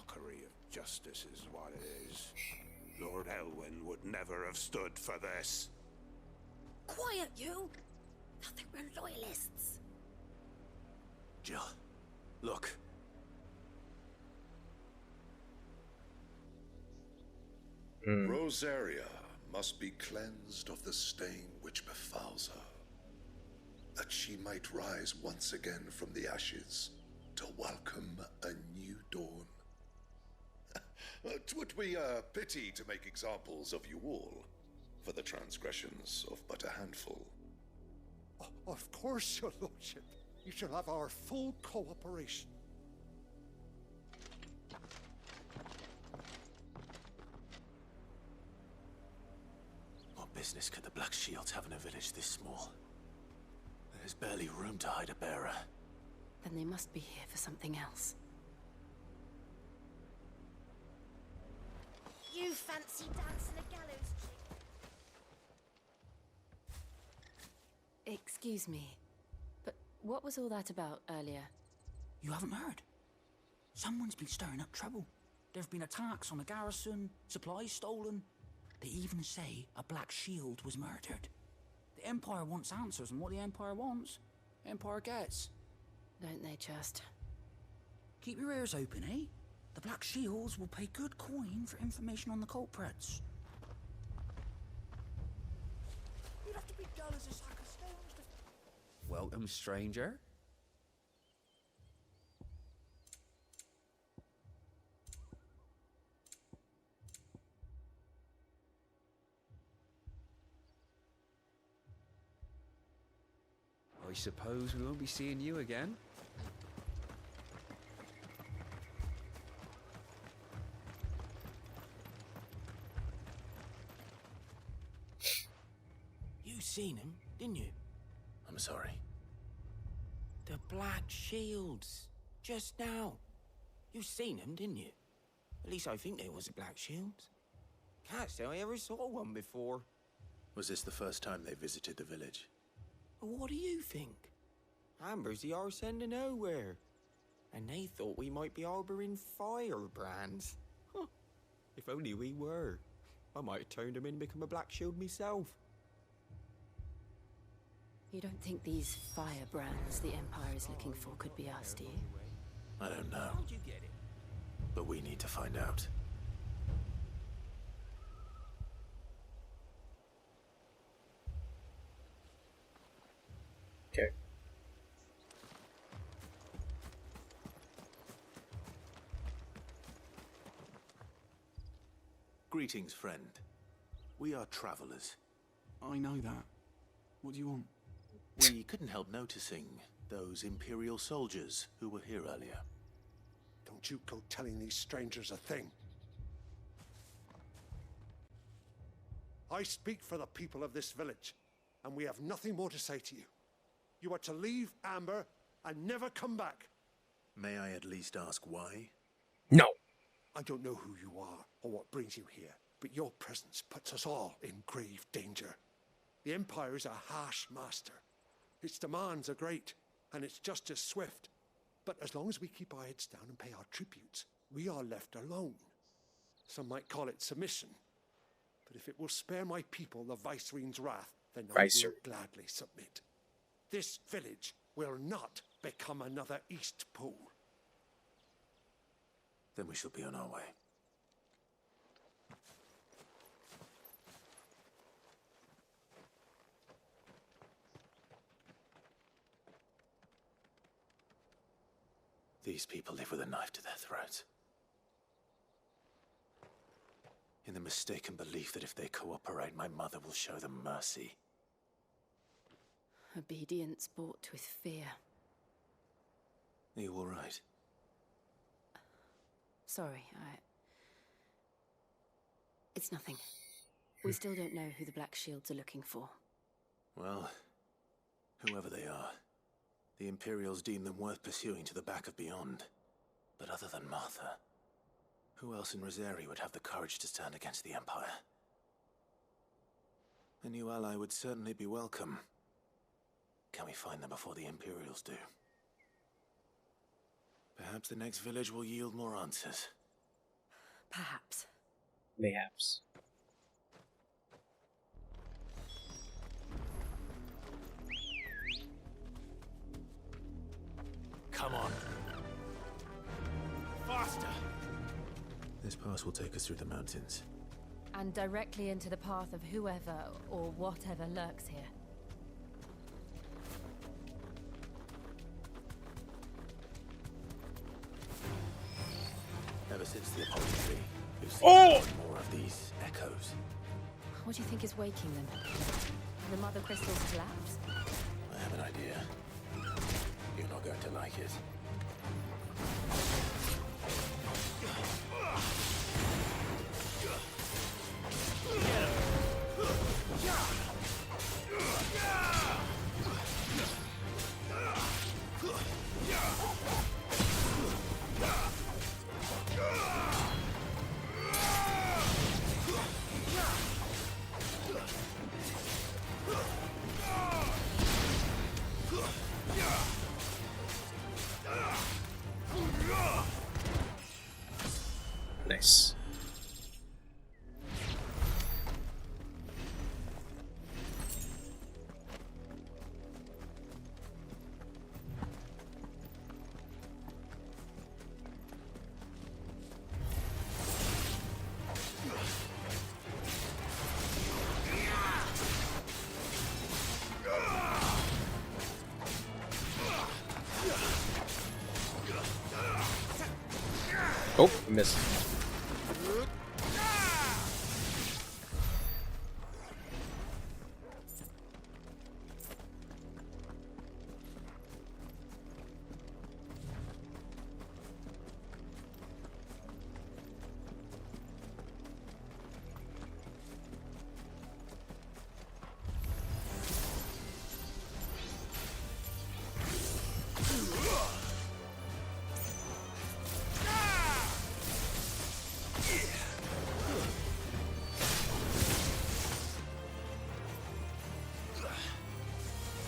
mockery of justice is what it is. Lord Elwyn would never have stood for this. Quiet, you! I think we're loyalists. Jill, look. Rosaria must be cleansed of the stain which befouls her, that she might rise once again from the ashes to welcome a new dawn. 'Twould be a pity to make examples of you all, for the transgressions of but a handful. Of course, your lordship. You shall have our full cooperation. What business could the Black Shields have in a village this small? There's barely room to hide a bearer. Then they must be here for something else. You fancy dancing a gallows trick? Excuse me, but what was all that about earlier? You haven't heard? Someone's been stirring up trouble. There have been attacks on the garrison, supplies stolen. They even say a Black Shield was murdered. The Empire wants answers, and what the Empire wants, the Empire gets. Don't they just? Keep your ears open, eh? The Black Shields will pay good coin for information on the culprits. You'd have to be dull as a sack of stones to... Welcome, stranger. I suppose we won't be seeing you again. You seen him, didn't you? I'm sorry. The Black Shields. Just now. You seen him, didn't you? At least I think there was a Black Shields. Can't say I ever saw one before. Was this the first time they visited the village? What do you think? Amber's the arse end of nowhere. And they thought we might be harbouring firebrands. Huh. If only we were. I might have turned them in and become a Black Shield myself. You don't think these firebrands the Empire is looking for could be us, do you? I don't know. How'd you get it? But we need to find out. Okay. Greetings, friend. We are travelers. I know that. What do you want? We couldn't help noticing those Imperial soldiers who were here earlier. Don't you go telling these strangers a thing. I speak for the people of this village, and we have nothing more to say to you. You are to leave Amber and never come back. May I at least ask why? No. I don't know who you are or what brings you here, but your presence puts us all in grave danger. The Empire is a harsh master. Its demands are great, and its justice swift. But as long as we keep our heads down and pay our tributes, we are left alone. Some might call it submission. But if it will spare my people the Viceroy's wrath, then I will gladly submit. This village will not become another East Pool. Then we shall be on our way. These people live with a knife to their throats. In the mistaken belief that if they cooperate, my mother will show them mercy. Obedience bought with fear. Are you all right? Sorry, It's nothing. We still don't know who the Black Shields are looking for. Well, whoever they are, the Imperials deem them worth pursuing to the back of beyond. But other than Martha, who else in Rosaria would have the courage to stand against the Empire? A new ally would certainly be welcome. Can we find them before the Imperials do? Perhaps the next village will yield more answers. Perhaps. Mayhaps. Come on. Faster! This pass will take us through the mountains. And directly into the path of whoever or whatever lurks here. Ever since the apology, we've seen more of these echoes. What do you think is waking them? Have the mother crystals collapsed? I have an idea. You're not going to like it. Nice. Oh, missed.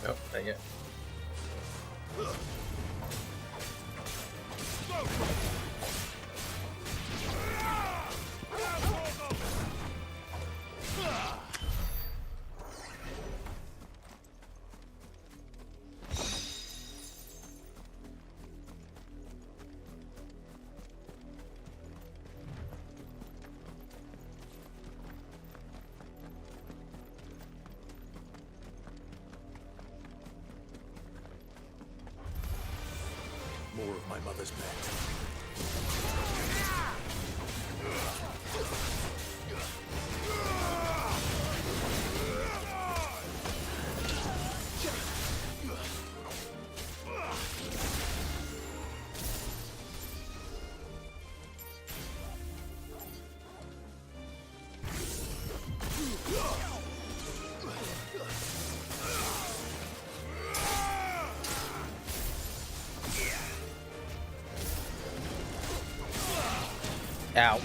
Oh, not yet. More of my mother's men. Ow.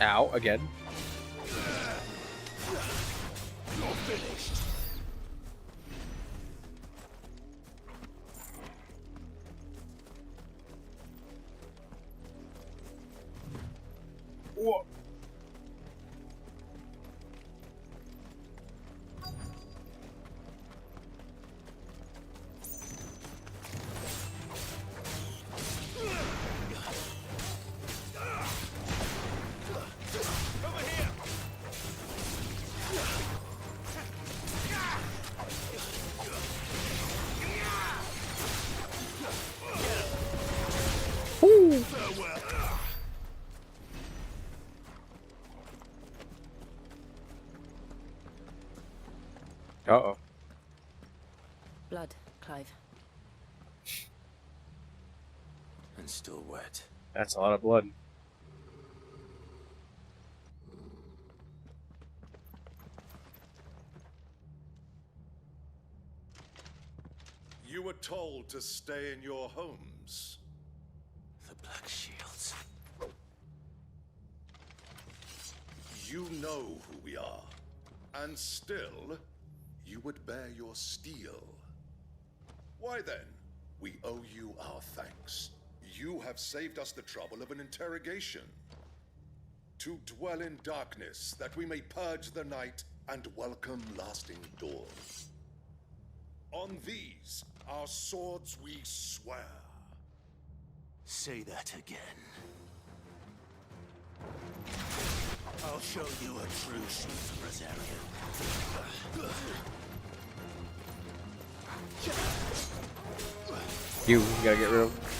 Ow, again. You're finished. Whoa. Uh-oh. Blood, Clive. And still wet. That's a lot of blood. You were told to stay in your homes. The Black Shields. You know who we are. And still, you would bear your steel. Why then? we owe you our thanks. You have saved us the trouble of an interrogation. To dwell in darkness, that we may purge the night and welcome lasting dawn. On these, our swords we swear. Say that again. I'll show you a true sheath, Rosario. You gotta get rid of.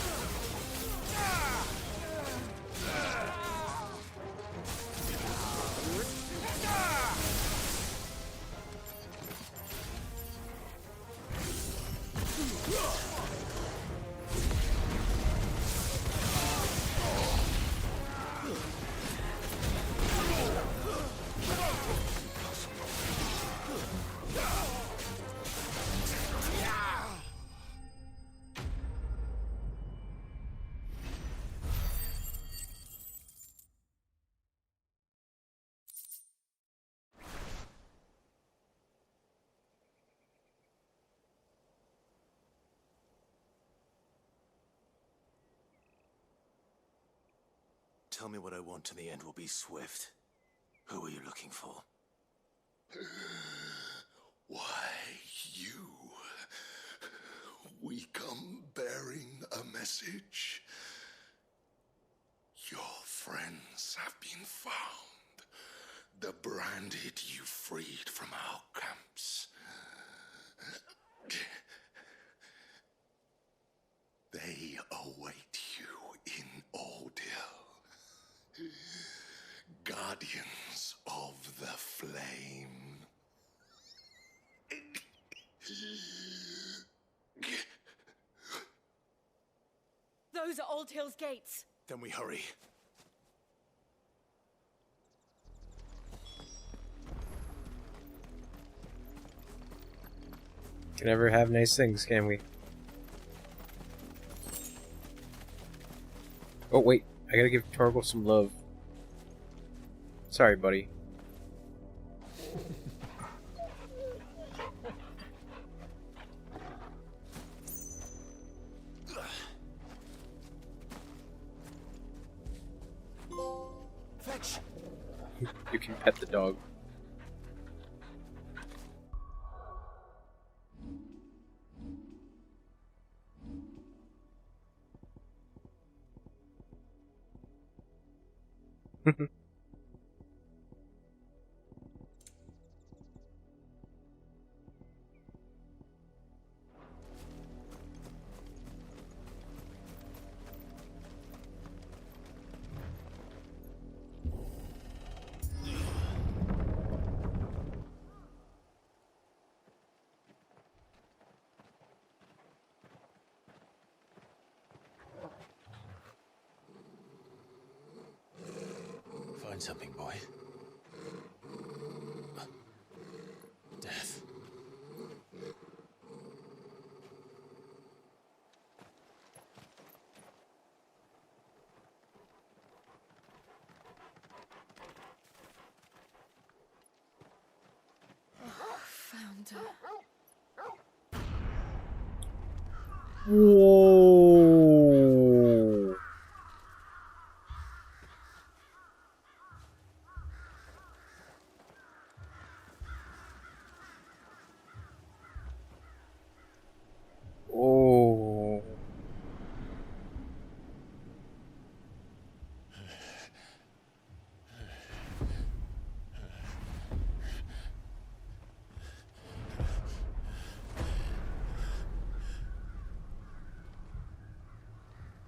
Tell me what I want and the end will be swift. Who are you looking for? Why, you. We come bearing a message. Your friends have been found. The branded you freed from our camps. They await you in Ordeal. Guardians of the Flame. Those are Old Hill's gates. Then we hurry. Can never have nice things, can we? Oh wait, I gotta give Torgal some love. Sorry, buddy. Fetch. You can pet the dog. Find something, boy. Death. Found her. Whoa. Oh.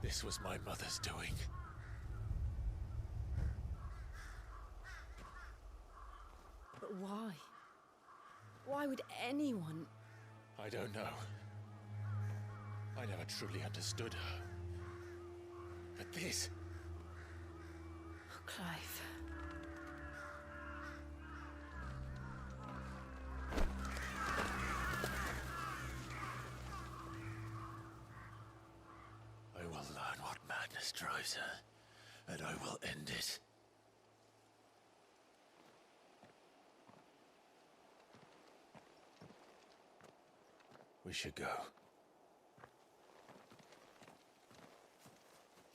This was my mother's doing. But why? Why would anyone? I don't know. I never truly understood her. But this... Oh, Clive. I will learn what madness drives her, and I will end it. We should go.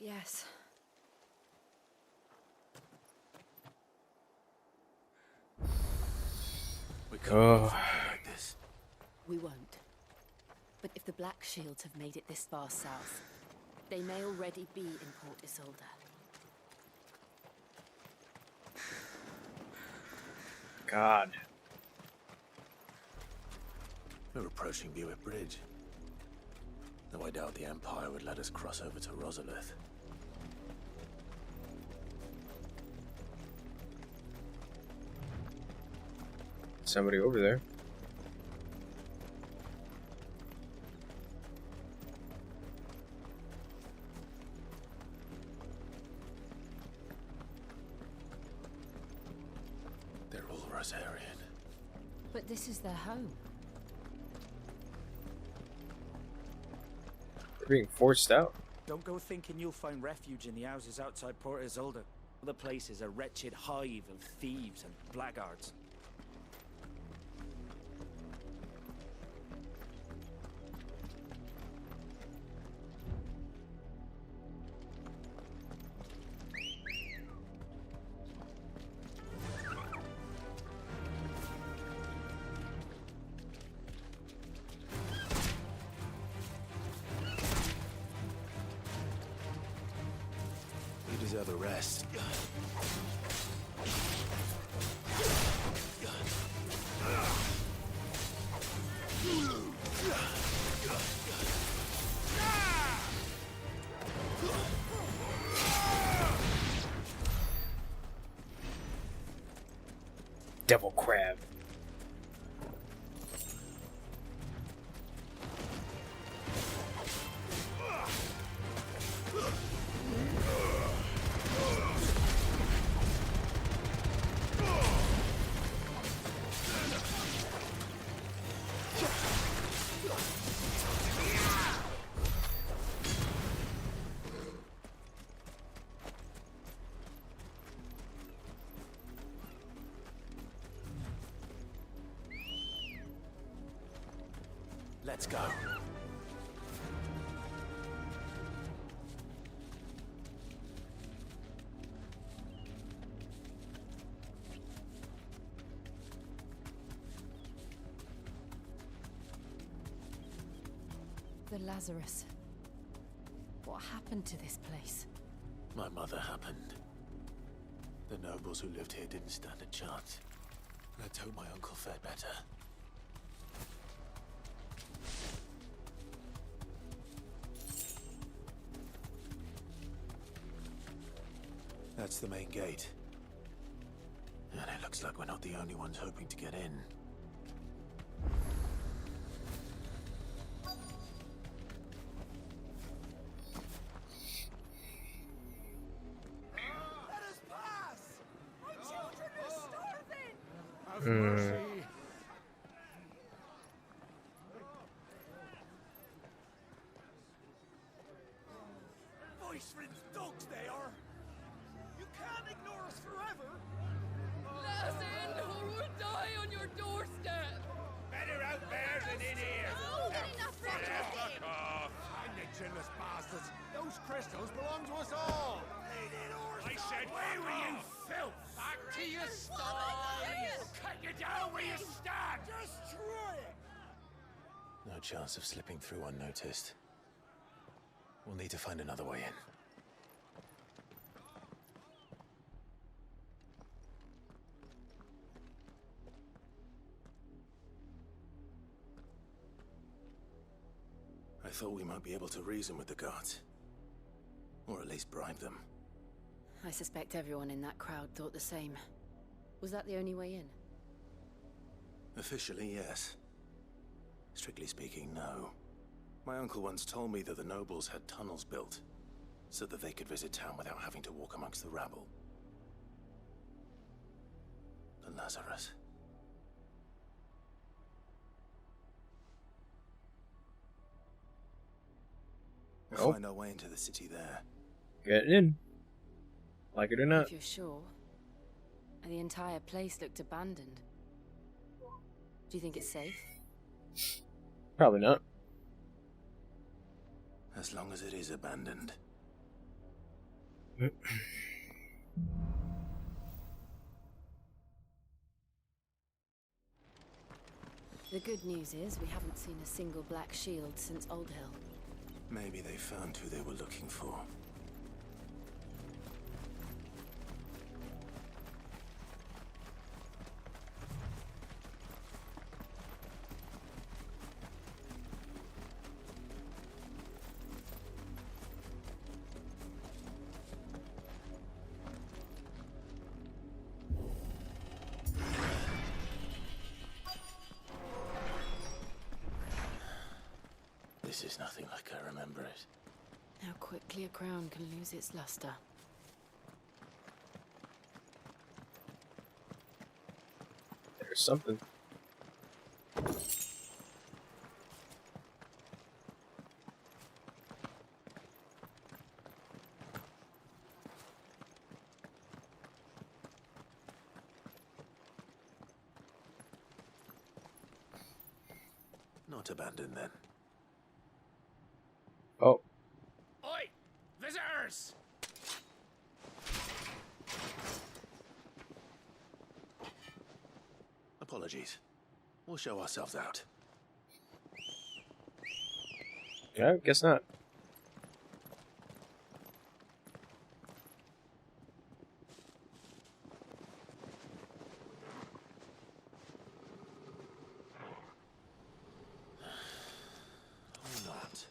Yes. We can't do something like this. We won't. But if the Black Shields have made it this far south, they may already be in Port Isolde. God. We're approaching Buick Bridge. Though I doubt the Empire would let us cross over to Rosalith. Somebody over there. They're all Rosarian. But this is their home. They're being forced out. Don't go thinking you'll find refuge in the houses outside Port Isolde. Other places a wretched hive of thieves and blackguards. You deserve a rest. Devil crab. Let's go. The Lazarus. What happened to this place? My mother happened. The nobles who lived here didn't stand a chance. Let's hope my uncle fared better. That's the main gate. And it looks like we're not the only ones hoping to get in. Let us pass! My children are starving! Have mercy. Voice friends dogs they are! You can't ignore us forever! Let us in, or we'll die on your doorstep! Better out there than in here! Fuck off! And the chinless bastards! Those crystals belong to us all! I said, away with you, filth! Back to your sties! We'll cut you down where you stand! Destroy it! No chance of slipping through unnoticed. We'll need to find another way in. I thought we might be able to reason with the guards. Or at least bribe them. I suspect everyone in that crowd thought the same. Was that the only way in? Officially, yes. Strictly speaking, no. My uncle once told me that the nobles had tunnels built, so that they could visit town without having to walk amongst the rabble. The Lazarus. We'll find our way into the city there. Get in. Like it or not. If you're sure. The entire place looked abandoned. Do you think it's safe? Probably not. As long as it is abandoned, The good news is we haven't seen a single black shield since Old Hill. Maybe they found who they were looking for. This is nothing like I remember it. How quickly a crown can lose its luster. There's something. Not abandoned then. Oh. Oi! Visitors! Apologies. We'll show ourselves out. Yeah, guess not. Or not.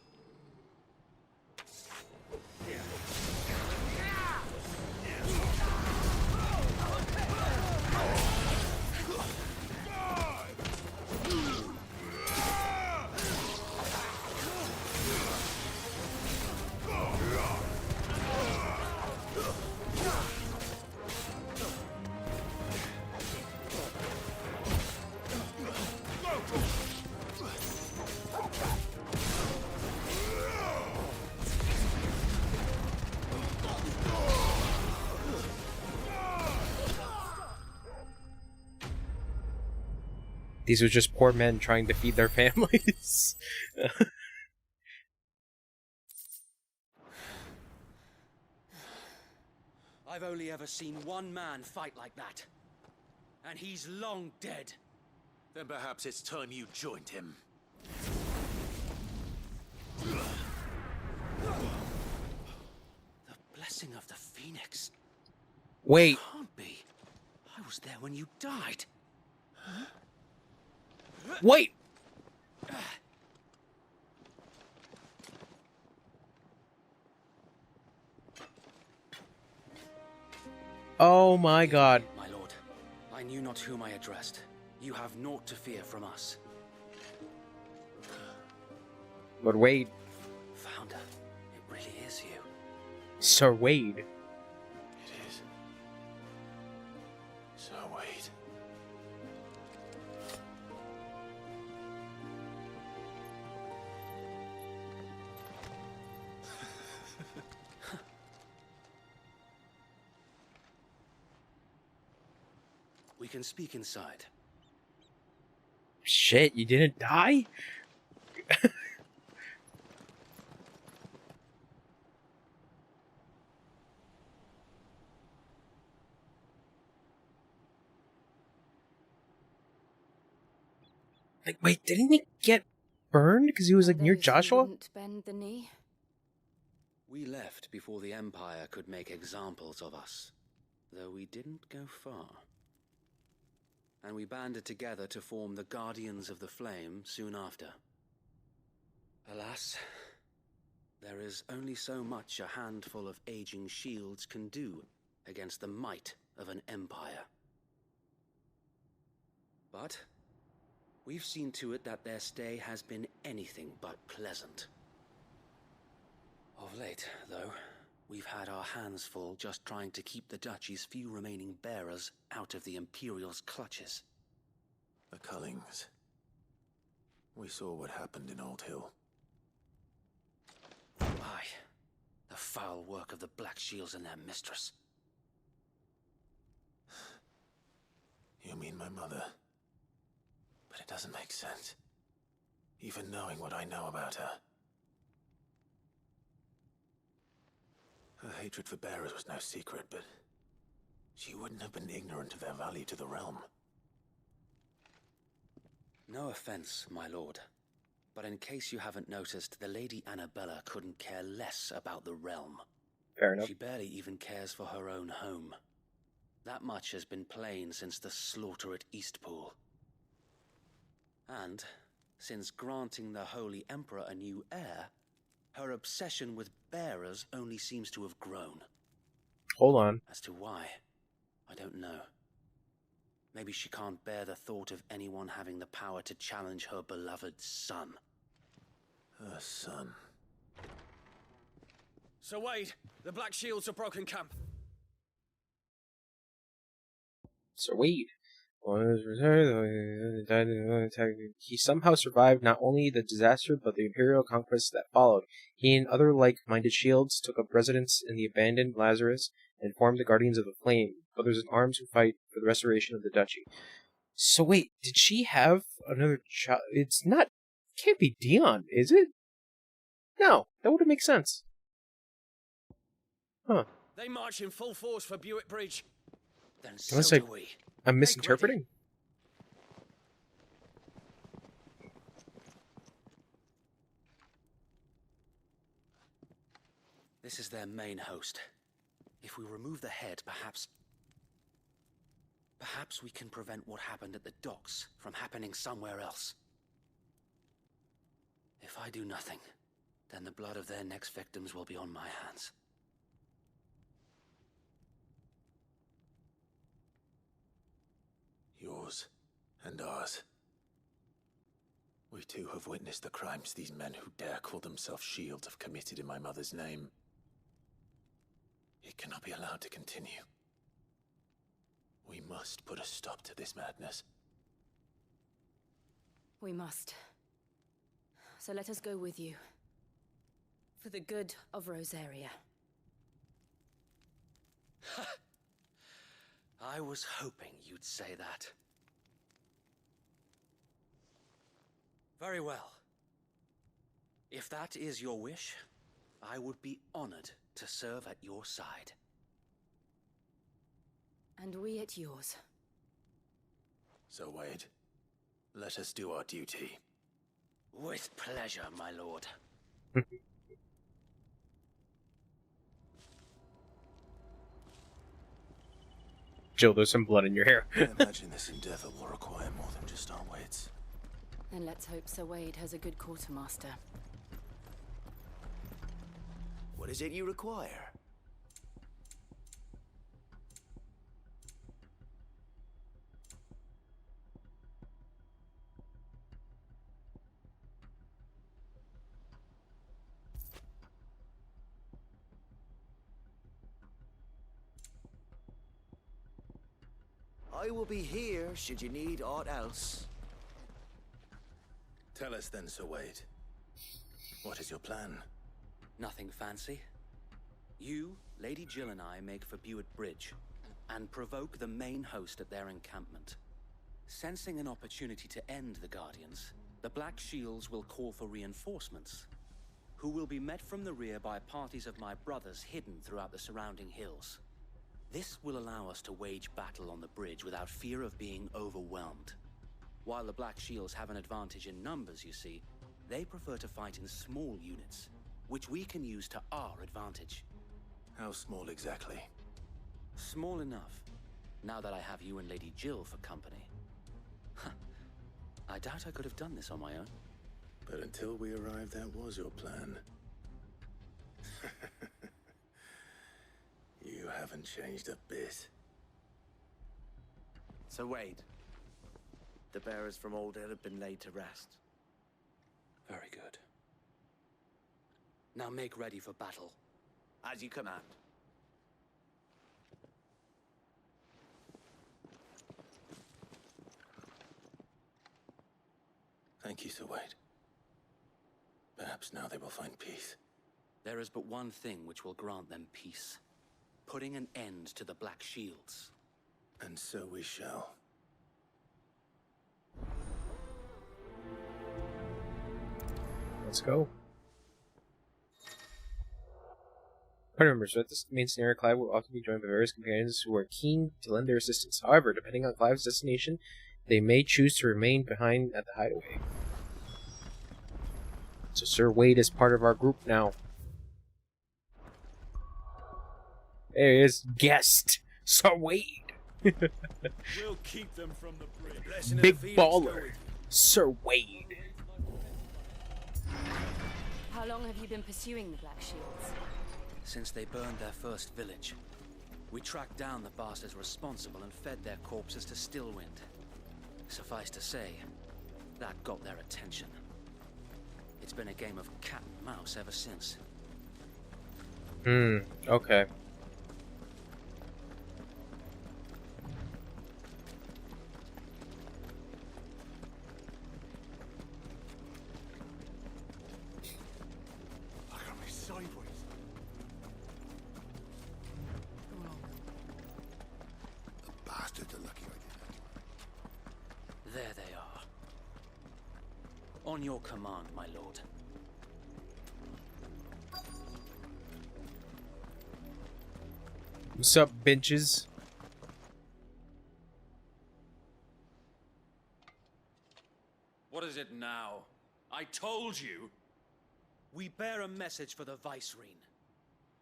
These were just poor men trying to feed their families. I've only ever seen one man fight like that. And he's long dead. Then perhaps it's time you joined him. The blessing of the Phoenix. Wait. Can't be. I was there when you died. Wait! Oh my god. My lord, I knew not whom I addressed. You have naught to fear from us. But Wade. Founder, it really is you. Sir Wade. It is. So wait. We can speak inside. Shit, you didn't die? Like, wait, didn't he get burned because he was like near Joshua? Wouldn't bend the knee. We left before the Empire could make examples of us, though we didn't go far. And we banded together to form the Guardians of the Flame soon after. Alas, there is only so much a handful of aging shields can do against the might of an empire. But we've seen to it that their stay has been anything but pleasant. Of late, though, we've had our hands full just trying to keep the Duchy's few remaining bearers out of the Imperial's clutches. The Cullings. We saw what happened in Old Hill. Aye, the foul work of the Black Shields and their mistress. You mean my mother? But it doesn't make sense. Even knowing what I know about her. Her hatred for bearers was no secret, but she wouldn't have been ignorant of their value to the realm. No offense, my lord, but in case you haven't noticed, the Lady Annabella couldn't care less about the realm. Fair enough. She barely even cares for her own home. That much has been plain since the slaughter at Eastpool. And, since granting the Holy Emperor a new heir, her obsession with bearers only seems to have grown. Hold on. As to why, I don't know. Maybe she can't bear the thought of anyone having the power to challenge her beloved son. Her son. Sir Wade, the Black Shields have broken camp. Sir Wade. He somehow survived not only the disaster but the imperial conquest that followed. He and other like-minded shields took up residence in the abandoned Lazarus and formed the Guardians of the Flame, brothers in arms who fight for the restoration of the duchy. So wait, did she have another child? Can't be Dion, is it? No, that wouldn't make sense. Huh. They march in full force for Buick Bridge. Then Unless so do we. I'm misinterpreting? This is their main host. If we remove the head, perhaps we can prevent what happened at the docks from happening somewhere else. If I do nothing, then the blood of their next victims will be on my hands. Yours and ours. We too have witnessed the crimes these men who dare call themselves shields have committed in my mother's name. It cannot be allowed to continue. We must put a stop to this madness. We must. So let us go with you. For the good of Rosaria. I was hoping you'd say that. Very well. If that is your wish, I would be honored to serve at your side. And we at yours. So, Wade, let us do our duty. With pleasure, my lord. Jill, there's some blood in your hair. I imagine this endeavor will require more than just our wits. And let's hope Sir Wade has a good quartermaster. What is it you require? I will be here should you need aught else. Tell us then, Sir Wade. What is your plan? Nothing fancy. You, Lady Jill and I make for Buick Bridge and provoke the main host at their encampment. Sensing an opportunity to end the Guardians, the Black Shields will call for reinforcements, who will be met from the rear by parties of my brothers hidden throughout the surrounding hills. This will allow us to wage battle on the bridge without fear of being overwhelmed. While the Black Shields have an advantage in numbers, you see, they prefer to fight in small units, which we can use to our advantage. How small exactly? Small enough, now that I have you and Lady Jill for company. I doubt I could have done this on my own. But until we arrived, that was your plan. You haven't changed a bit. So Wade, the bearers from Old Hill have been laid to rest. Very good. Now make ready for battle. As you command. Thank you, Sir Wade. Perhaps now they will find peace. There is but one thing which will grant them peace. Putting an end to the Black Shields. And so we shall. Let's go. Party members throughout this main scenario, Clive will often be joined by various companions who are keen to lend their assistance. However, depending on Clive's destination, they may choose to remain behind at the hideaway. So Sir Wade is part of our group now. There he is, guest Sir Wade. We'll keep them from the bridge. Big baller, Sir Wade. How long have you been pursuing the Black Shields? Since they burned their first village, we tracked down the bastards responsible and fed their corpses to Stillwind. Suffice to say, that got their attention. It's been a game of cat and mouse ever since. Okay. I got me sideways. The bastards are lucky I did that. There they are. On your command, my lord. What's up, benches? What is it now? I told you! We bear a message for the Vicereine.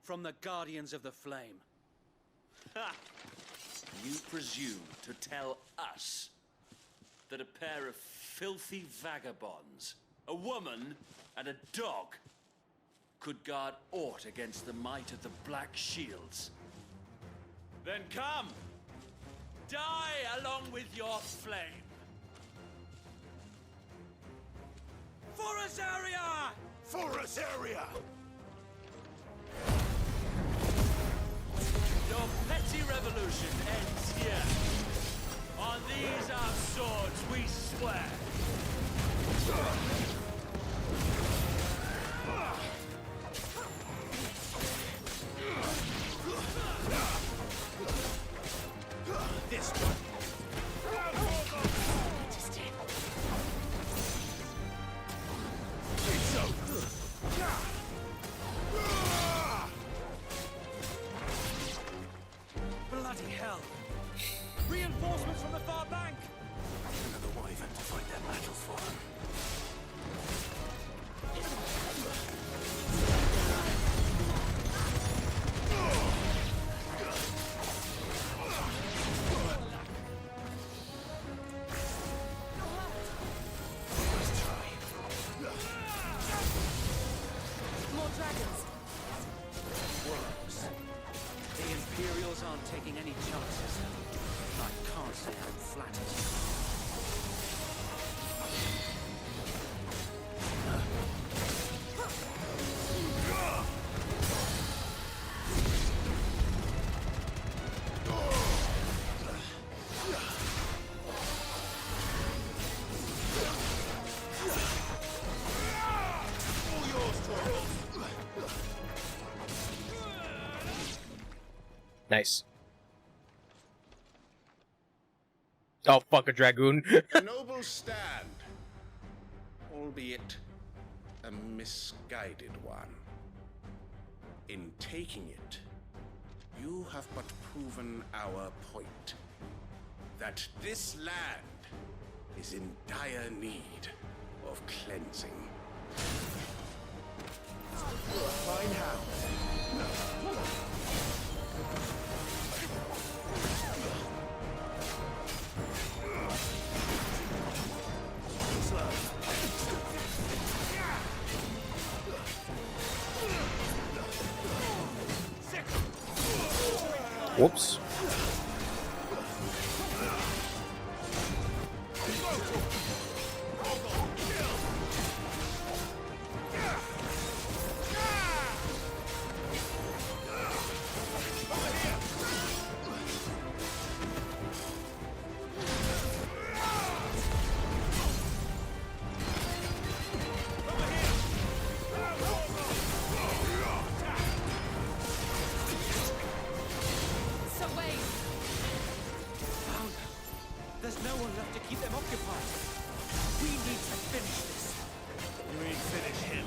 From the Guardians of the Flame. Ha! You presume to tell us that a pair of filthy vagabonds, a woman and a dog, could guard aught against the might of the Black Shields? Then come! Die along with your flame! For Azaria! For Azaria! Your petty revolution ends here. On these our swords we swear. This one. It's over. Bloody hell! Reinforcements from the far bank! Another wyvern to fight their battles for them. More dragons. Works. The Imperials aren't taking any chances. I can't say I'm flattered. Nice. Oh, fuck a dragoon. A noble stand, albeit a misguided one. In taking it, you have but proven our point. That this land is in dire need of cleansing. Fine house. Whoops. There's no one left to keep them occupied. We need to finish this. You ain't finish him.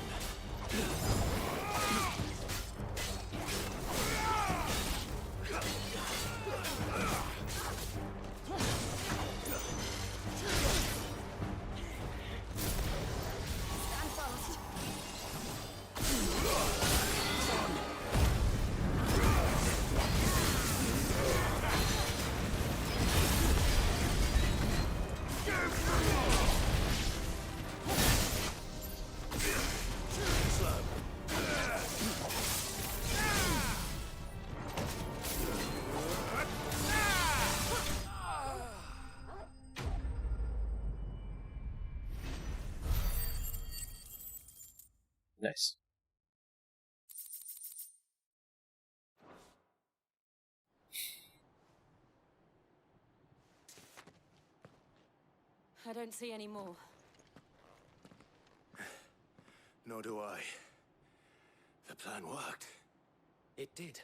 Nice. I don't see any more. Nor do I. The plan worked. It did.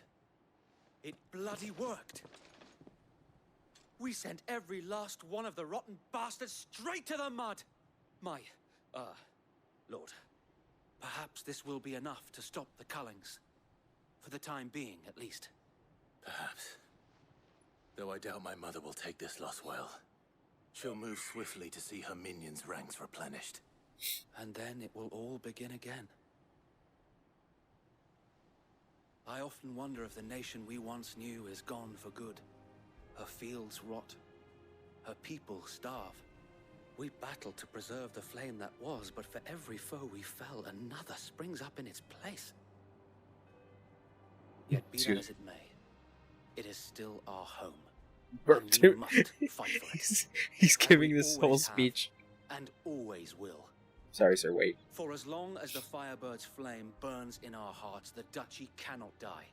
It bloody worked. We sent every last one of the rotten bastards straight to the mud. My, Lord, perhaps this will be enough to stop the Cullings. For the time being, at least. Perhaps. Though I doubt my mother will take this loss well. She'll move swiftly to see her minions' ranks replenished. And then it will all begin again. I often wonder if the nation we once knew is gone for good. Her fields rot. Her people starve. We battled to preserve the flame that was, but for every foe we fell, another springs up in its place. Yet be that as it may, it is still our home. And we must fight for it. He's giving this whole speech. And always will. Sorry, sir, wait. For as long as the Firebird's flame burns in our hearts, the Duchy cannot die.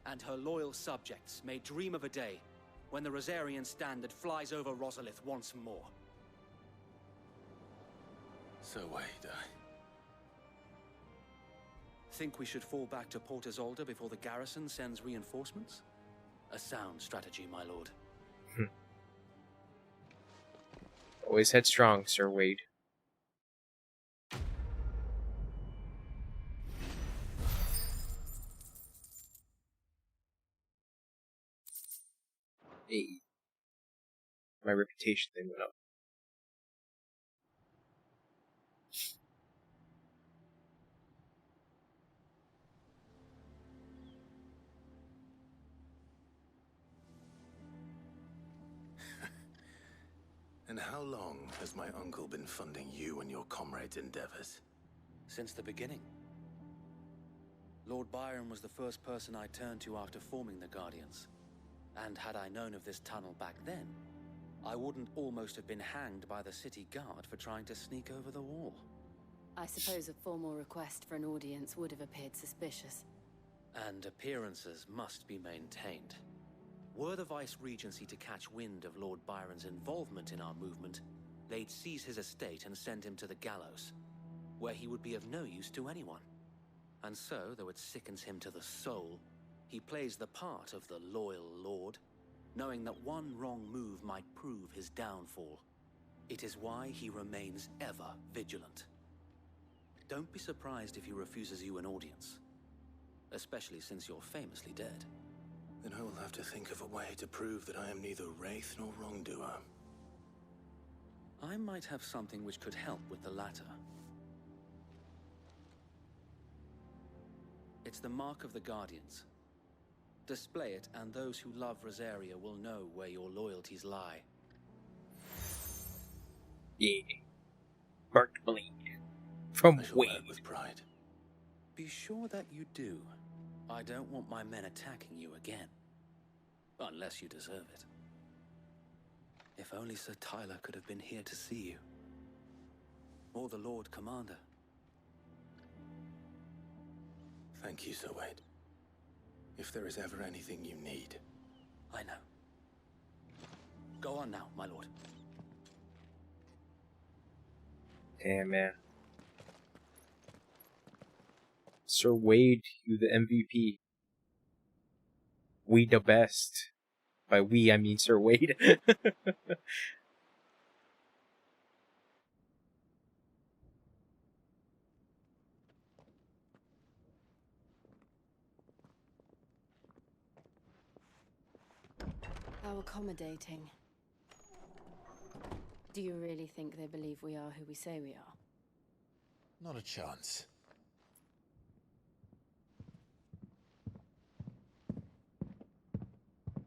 And her loyal subjects may dream of a day when the Rosarian standard flies over Rosalith once more. So wait, Think we should fall back to Port Isolde before the garrison sends reinforcements? A sound strategy, my lord. Always headstrong, Sir Wade. Hey. My reputation thing went up. And how long has my uncle been funding you and your comrades' endeavors? Since the beginning. Lord Byron was the first person I turned to after forming the Guardians. And had I known of this tunnel back then, I wouldn't almost have been hanged by the city guard for trying to sneak over the wall. I suppose a formal request for an audience would have appeared suspicious. And appearances must be maintained. Were the Vice-Regency to catch wind of Lord Byron's involvement in our movement, they'd seize his estate and send him to the gallows, where he would be of no use to anyone. And so, though it sickens him to the soul, he plays the part of the loyal lord, knowing that one wrong move might prove his downfall. It is why he remains ever vigilant. Don't be surprised if he refuses you an audience, especially since you're famously dead. Then I will have to think of a way to prove that I am neither wraith nor wrongdoer. I might have something which could help with the latter. It's the mark of the Guardians. Display it, and those who love Rosaria will know where your loyalties lie. Yeah. Marked bleed. From Wade. With pride. Be sure that you do. I don't want my men attacking you again. Unless you deserve it. If only Sir Tyler could have been here to see you. Or the Lord Commander. Thank you, Sir Wade. If there is ever anything you need. I know. Go on now, my lord. Damn, man. Sir Wade, you the MVP. We the best. By we, I mean Sir Wade. How accommodating. Do you really think they believe we are who we say we are? Not a chance.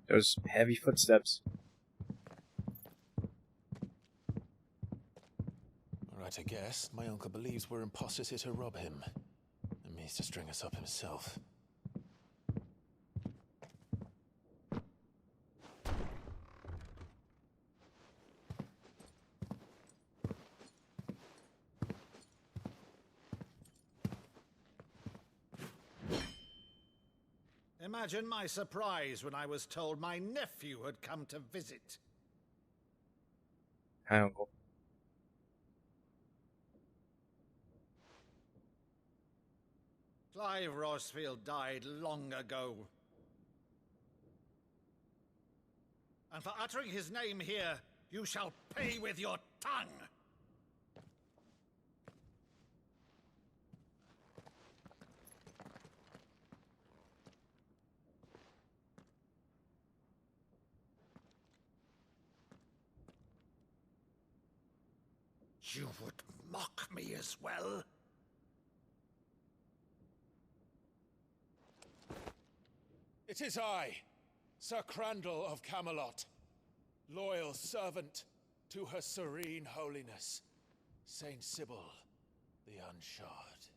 Those heavy footsteps. Right, I guess. My uncle believes we're imposters here to rob him. And means to string us up himself. Imagine my surprise when I was told my nephew had come to visit. Hi, Uncle. Clive Rosfield died long ago. And for uttering his name here, you shall pay with your tongue! You would mock me as well? It is I, Sir Crandall of Camelot, loyal servant to Her Serene Holiness, Saint Sybil the Unshod.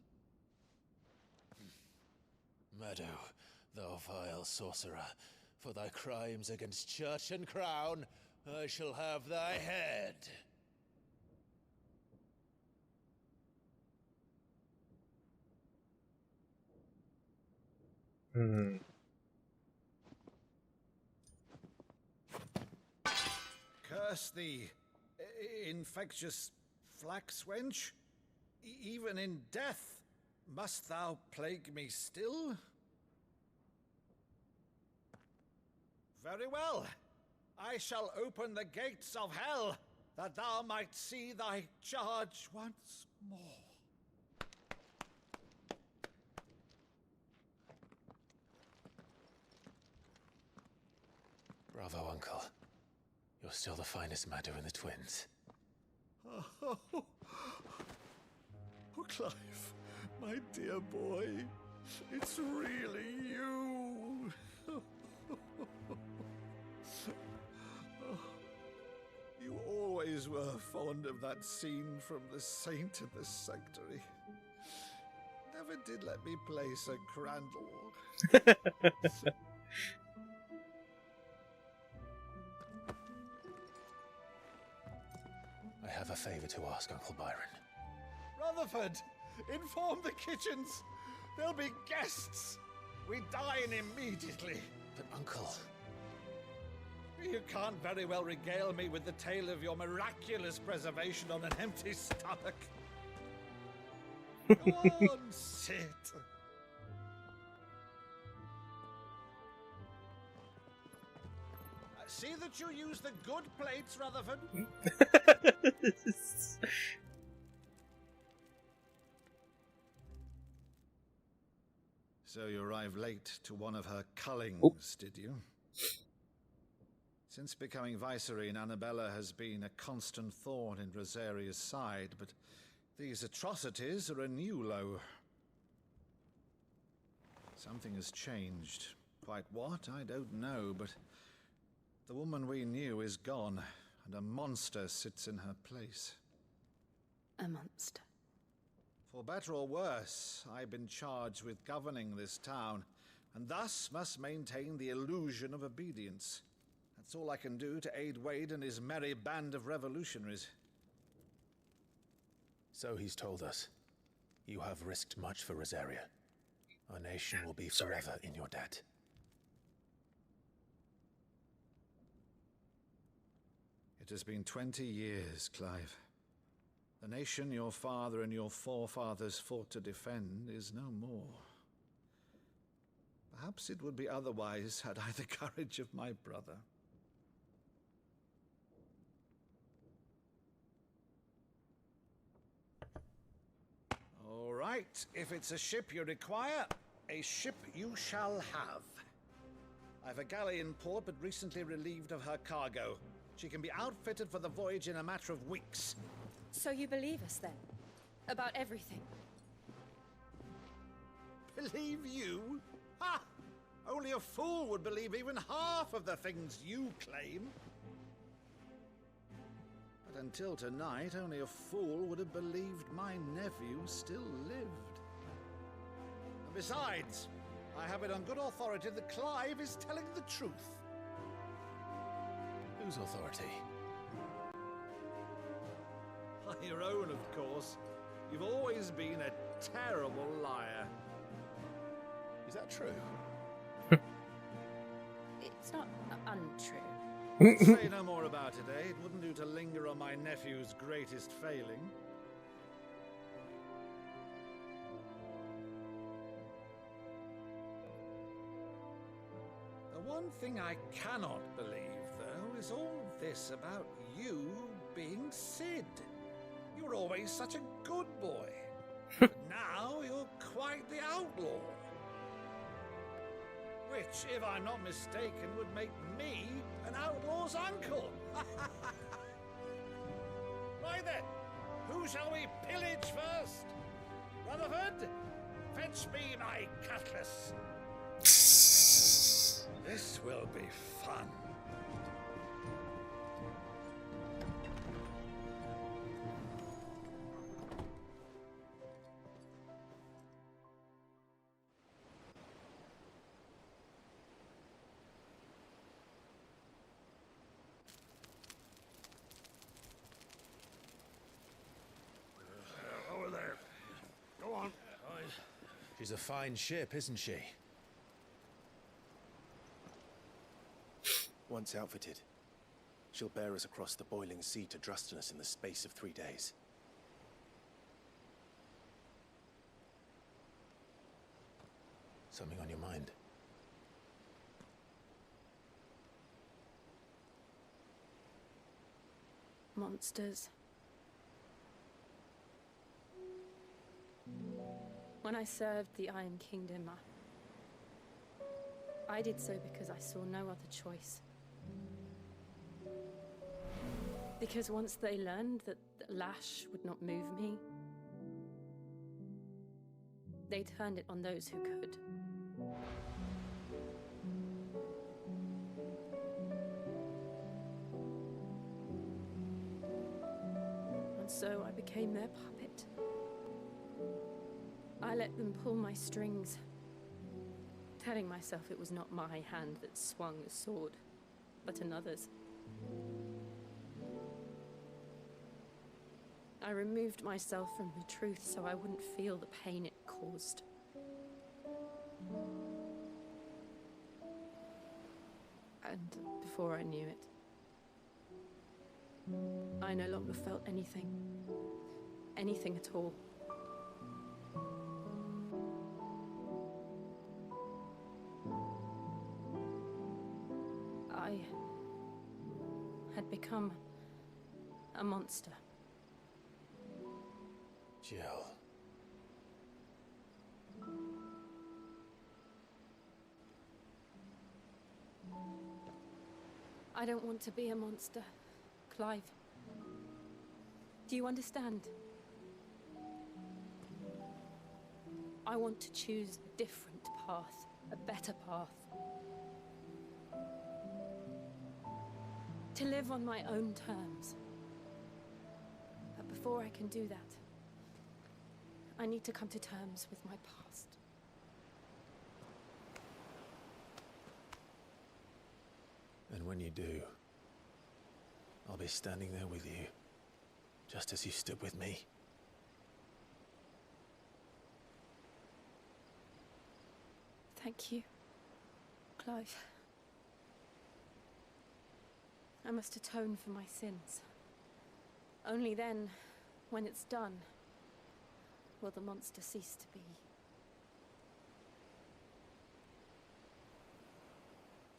Meadow, thou vile sorcerer, for thy crimes against church and crown, I shall have thy head. Hmm. Curse thee, infectious flax wench. Even in death, must thou plague me still? Very well. I shall open the gates of hell, that thou might see thy charge once more. Bravo, Uncle. You're still the finest Meadow in the twins. Oh, Clive, my dear boy, it's really you. You always were fond of that scene from The Saint and the Sanctuary. Never did let me play Sir Crandall. I have a favor to ask, Uncle Byron. Rutherford, inform the kitchens. There'll be guests. We dine immediately. But, Uncle... You can't very well regale me with the tale of your miraculous preservation on an empty stomach. Go on, sit. See that you use the good plates, Rutherford. So you arrived late to one of her cullings, did you? Since becoming Vicereine, Annabella has been a constant thorn in Rosaria's side, but these atrocities are a new low. Something has changed. Quite what, I don't know, but the woman we knew is gone, and a monster sits in her place. A monster? For better or worse, I've been charged with governing this town, and thus must maintain the illusion of obedience. That's all I can do to aid Wade and his merry band of revolutionaries. So he's told us. You have risked much for Rosaria. Our nation will be forever in your debt. It has been 20 years, Clive. The nation your father and your forefathers fought to defend is no more. Perhaps it would be otherwise had I the courage of my brother. All right, if it's a ship you require, a ship you shall have. I've a galley in port, but recently relieved of her cargo. She can be outfitted for the voyage in a matter of weeks. So you believe us, then? About everything? Believe you? Ha! Only a fool would believe even half of the things you claim. But until tonight, only a fool would have believed my nephew still lived. And besides, I have it on good authority that Clive is telling the truth. Whose authority? Your own, of course. You've always been a terrible liar. Is that true? not untrue. Say no more about it, eh? It wouldn't do to linger on my nephew's greatest failing. The one thing I cannot believe, though, is all this about you being Sid. You were always such a good boy. But now you're quite the outlaw. Which, if I'm not mistaken, would make me an outlaw's uncle. Right then, who shall we pillage first? Rutherford, fetch me my cutlass. This will be fun. Over there. Go on. She's a fine ship, isn't she? Once outfitted, she'll bear us across the boiling sea to Drustinus in the space of 3 days. Something on your mind? Monsters. When I served the Iron Kingdom, I did so because I saw no other choice. Because once they learned that the lash would not move me, they turned it on those who could. And so I became their puppet. I let them pull my strings, telling myself it was not my hand that swung a sword, but another's. I removed myself from the truth so I wouldn't feel the pain it caused. And before I knew it, I no longer felt anything. Anything at all. I had become a monster. Jill. I don't want to be a monster, Clive. Do you understand? I want to choose a different path, a better path. To live on my own terms. But before I can do that, I need to come to terms with my past. And when you do, I'll be standing there with you, just as you stood with me. Thank you, Clive. I must atone for my sins. Only then, when it's done, will the monster cease to be.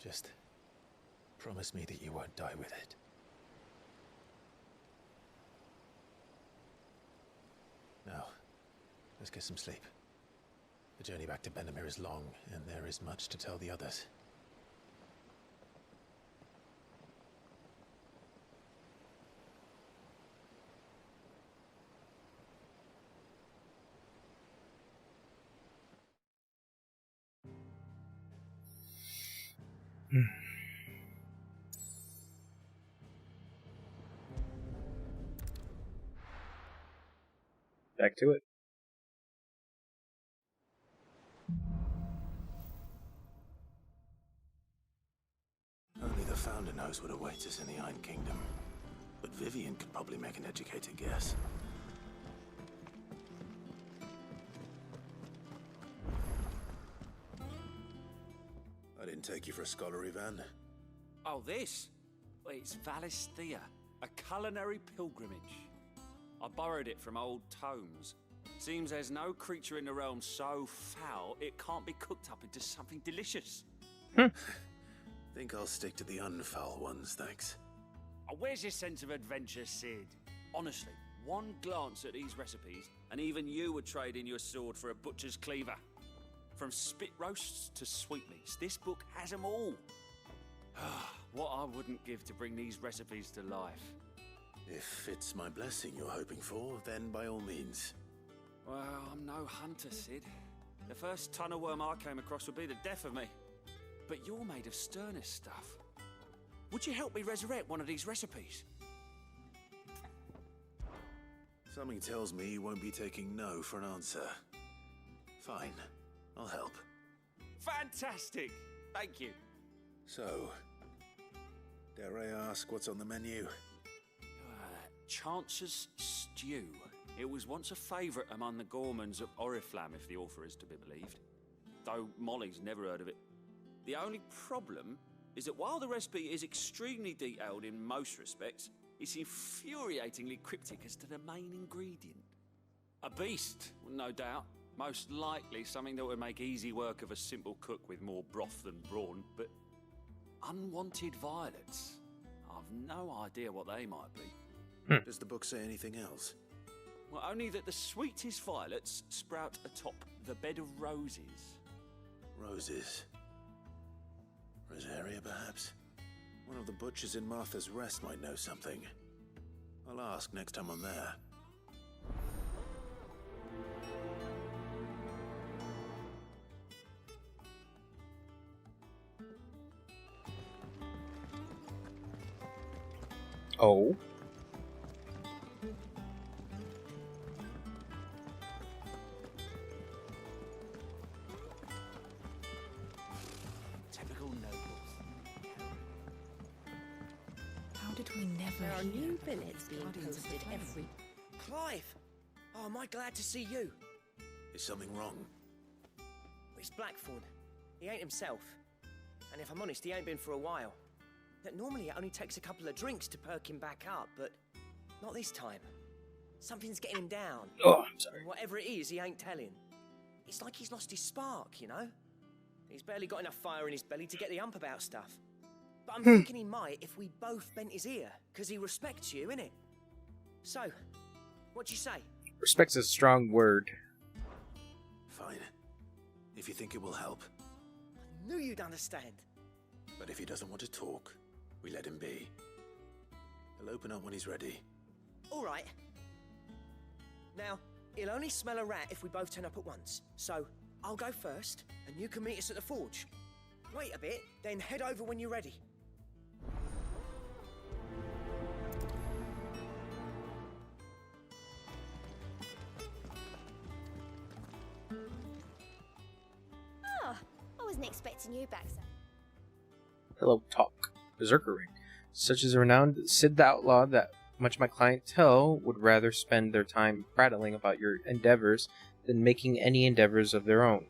Just promise me that you won't die with it. Now, let's get some sleep. The journey back to Benamir is long, and there is much to tell the others. Back to it. Only the Founder knows what awaits us in the Iron Kingdom. But Vivian could probably make an educated guess. I didn't take you for a scholar, Ivan. Oh, this? Well, it's Valisthea, a culinary pilgrimage. I borrowed it from old tomes. Seems there's no creature in the realm so foul it can't be cooked up into something delicious. Think I'll stick to the unfoul ones, thanks. Oh, where's your sense of adventure, Sid? Honestly, one glance at these recipes, and even you would trade in your sword for a butcher's cleaver. From spit roasts to sweetmeats, this book has them all. What I wouldn't give to bring these recipes to life. If it's my blessing you're hoping for, then by all means. Well, I'm no hunter, Sid. The first ton of worm I came across would be the death of me. But you're made of sterner stuff. Would you help me resurrect one of these recipes? Something tells me you won't be taking no for an answer. Fine, I'll help. Fantastic! Thank you. So, dare I ask what's on the menu? Chance's Stew. It was once a favourite among the gourmands of Oriflamme, if the author is to be believed. Though Molly's never heard of it. The only problem is that while the recipe is extremely detailed in most respects, it's infuriatingly cryptic as to the main ingredient. A beast, no doubt. Most likely something that would make easy work of a simple cook with more broth than brawn, but unwanted violets. I've no idea what they might be. Does the book say anything else? Well, only that the sweetest violets sprout atop the bed of roses. Roses. Rosaria, perhaps? One of the butchers in Martha's Rest might know something. I'll ask next time I'm there. Oh. Typical nobles. How did we never There are hear new of billets being Guardians of the posted Place? every... Clive! Oh, am I glad to see you? Is something wrong? It's Blackthorn. He ain't himself. And if I'm honest, he ain't been for a while. That normally it only takes a couple of drinks to perk him back up, but not this time. Something's getting him down. Oh, I'm sorry. And whatever it is, he ain't telling. It's like he's lost his spark, you know? He's barely got enough fire in his belly to get the ump about stuff. But I'm thinking he might if we both bent his ear, because he respects you, innit? So, what you say? Respect's a strong word. Fine. If you think it will help. I knew you'd understand. But if he doesn't want to talk, we let him be. He'll open up when he's ready. All right. Now, he'll only smell a rat if we both turn up at once. So, I'll go first, and you can meet us at the forge. Wait a bit, then head over when you're ready. Oh, I wasn't expecting you back, sir. Pillow talk. Berserker ring. Such as a renowned Sid the Outlaw that much of my clientele would rather spend their time prattling about your endeavors than making any endeavors of their own.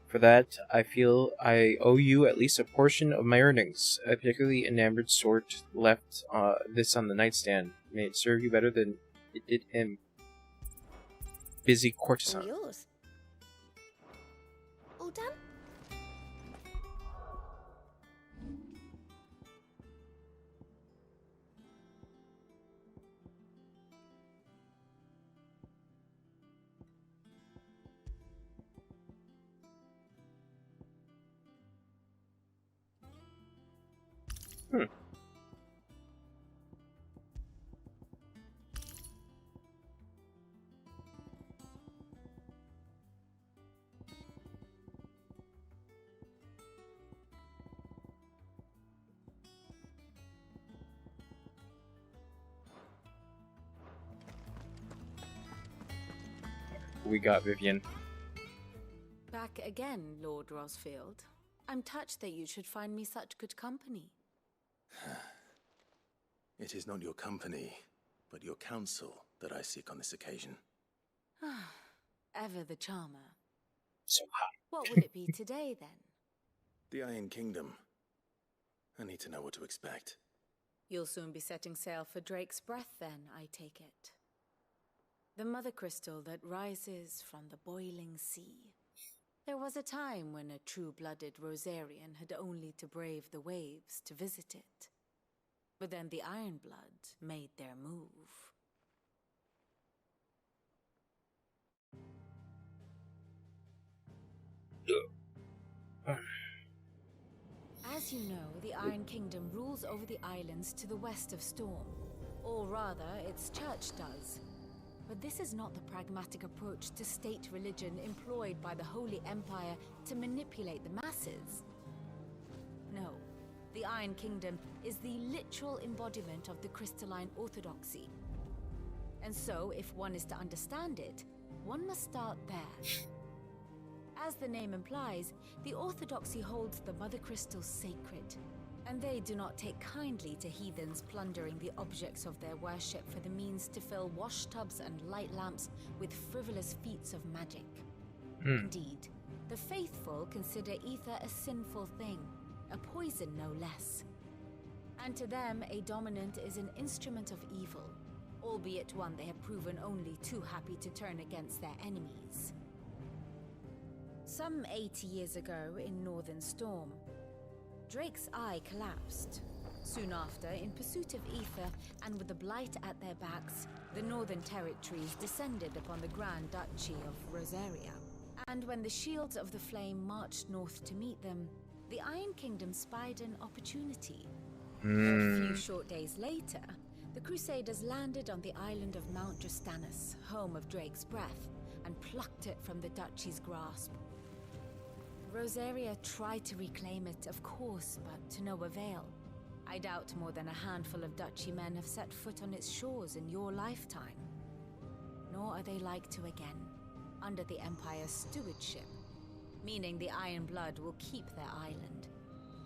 For that, I feel I owe you at least a portion of my earnings. A particularly enamored sort left this on the nightstand. May it serve you better than it did him. Busy courtesan. All yours. All done? We got Vivian. Back again, Lord Rosfield. I'm touched that you should find me such good company. It is not your company, but your counsel that I seek on this occasion. Ever the charmer. So hot. What would it be today, then? The Iron Kingdom. I need to know what to expect. You'll soon be setting sail for Drake's Breath then, I take it. The mother crystal that rises from the boiling sea. There was a time when a true-blooded Rosarian had only to brave the waves to visit it. But then the Ironblood made their move. As you know, the Iron Kingdom rules over the islands to the west of Storm. Or rather, its church does. But this is not the pragmatic approach to state religion employed by the Holy Empire to manipulate the masses. No, the Iron Kingdom is the literal embodiment of the crystalline orthodoxy. And so, if one is to understand it, one must start there. As the name implies, the orthodoxy holds the Mother Crystals sacred, and they do not take kindly to heathens plundering the objects of their worship for the means to fill washtubs and light lamps with frivolous feats of magic. Indeed, the faithful consider ether a sinful thing, a poison no less. And to them, a dominant is an instrument of evil, albeit one they have proven only too happy to turn against their enemies. Some 80 years ago in Northern Storm, Drake's eye collapsed. Soon after, in pursuit of ether and with the blight at their backs, the Northern Territories descended upon the Grand Duchy of Rosaria. And when the Shields of the Flame marched north to meet them, the Iron Kingdom spied an opportunity. A few short days later, the Crusaders landed on the island of Mount Drastanus, home of Drake's Breath, and plucked it from the Duchy's grasp. Rosaria tried to reclaim it, of course, but to no avail. I doubt more than a handful of Duchy men have set foot on its shores in your lifetime. Nor are they like to again, under the Empire's stewardship, meaning the Iron Blood will keep their island,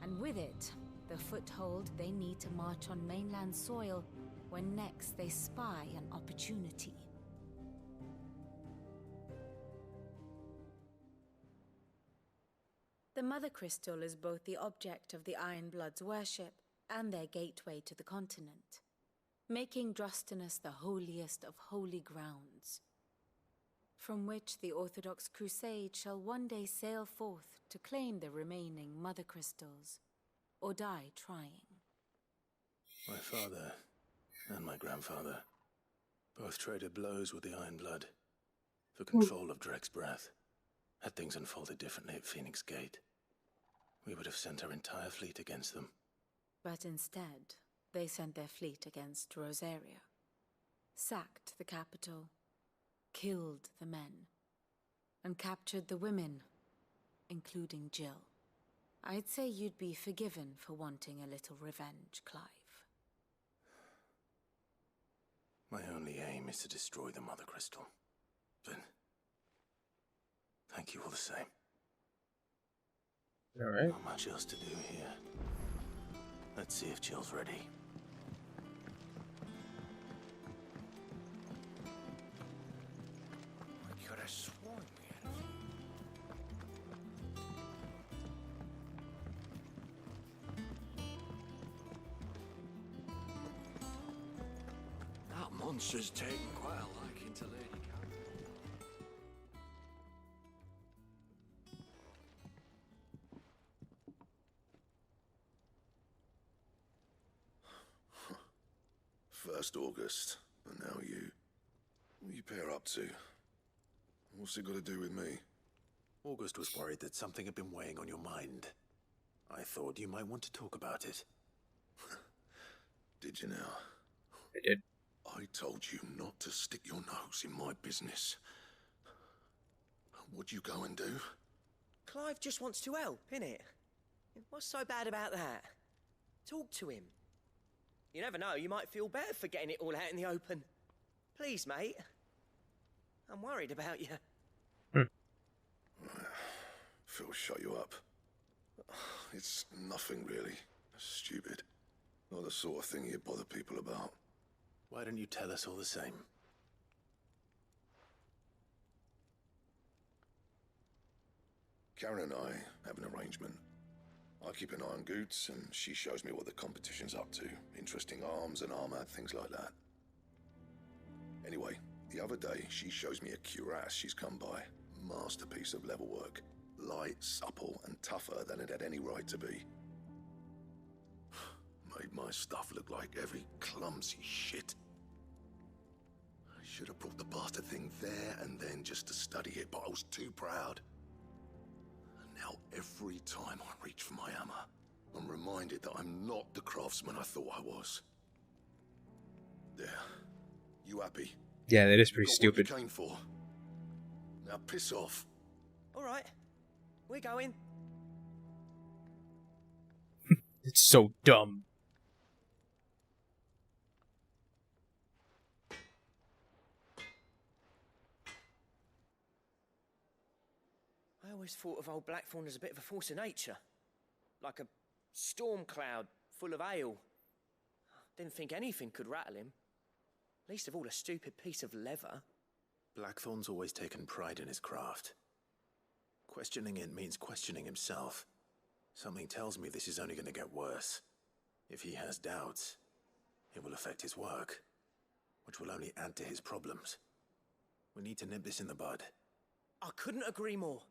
and with it, the foothold they need to march on mainland soil when next they spy an opportunity. The Mother Crystal is both the object of the Iron Blood's worship and their gateway to the continent, making Drastanus the holiest of holy grounds, from which the Orthodox Crusade shall one day sail forth to claim the remaining Mother Crystals, or die trying. My father and my grandfather both traded blows with the Iron Blood for control of Drake's Breath. Had things unfolded differently at Phoenix Gate, we would have sent our entire fleet against them. But instead, they sent their fleet against Rosaria, sacked the capital, killed the men, and captured the women, including Jill. I'd say you'd be forgiven for wanting a little revenge, Clive. My only aim is to destroy the Mother Crystal. But thank you all the same. All right. Not much else to do here. Let's see if Jill's ready. I could have sworn we had That monster's taken quite a liking to Lady Karen. First August, and now you. What are you pair up to? What's it got to do with me? August was worried that something had been weighing on your mind. I thought you might want to talk about it. Did you now? I did. I told you not to stick your nose in my business. What'd you go and do? Clive just wants to help, innit? What's so bad about that? Talk to him. You never know, you might feel better for getting it all out in the open. Please, mate. I'm worried about you. Phil, shut you up. It's nothing really. Stupid. Not the sort of thing you bother people about. Why don't you tell us all the same? Karen and I have an arrangement. I keep an eye on Goots, and she shows me what the competition's up to. Interesting arms and armor, things like that. Anyway, the other day, she shows me a cuirass she's come by. Masterpiece of level work. Light, supple, and tougher than it had any right to be. Made my stuff look like every clumsy shit. I should have brought the bastard thing there and then just to study it, but I was too proud. And now every time I reach for my hammer, I'm reminded that I'm not the craftsman I thought I was. There. You happy? Yeah, that is pretty Got stupid. what you came for. Now piss off. All right, we're going. It's so dumb. I always thought of old Blackthorn as a bit of a force of nature. Like a storm cloud full of ale. Didn't think anything could rattle him. Least of all a stupid piece of leather. Blackthorn's always taken pride in his craft. Questioning it means questioning himself. Something tells me this is only going to get worse. If he has doubts, it will affect his work, which will only add to his problems. We need to nip this in the bud. I couldn't agree more.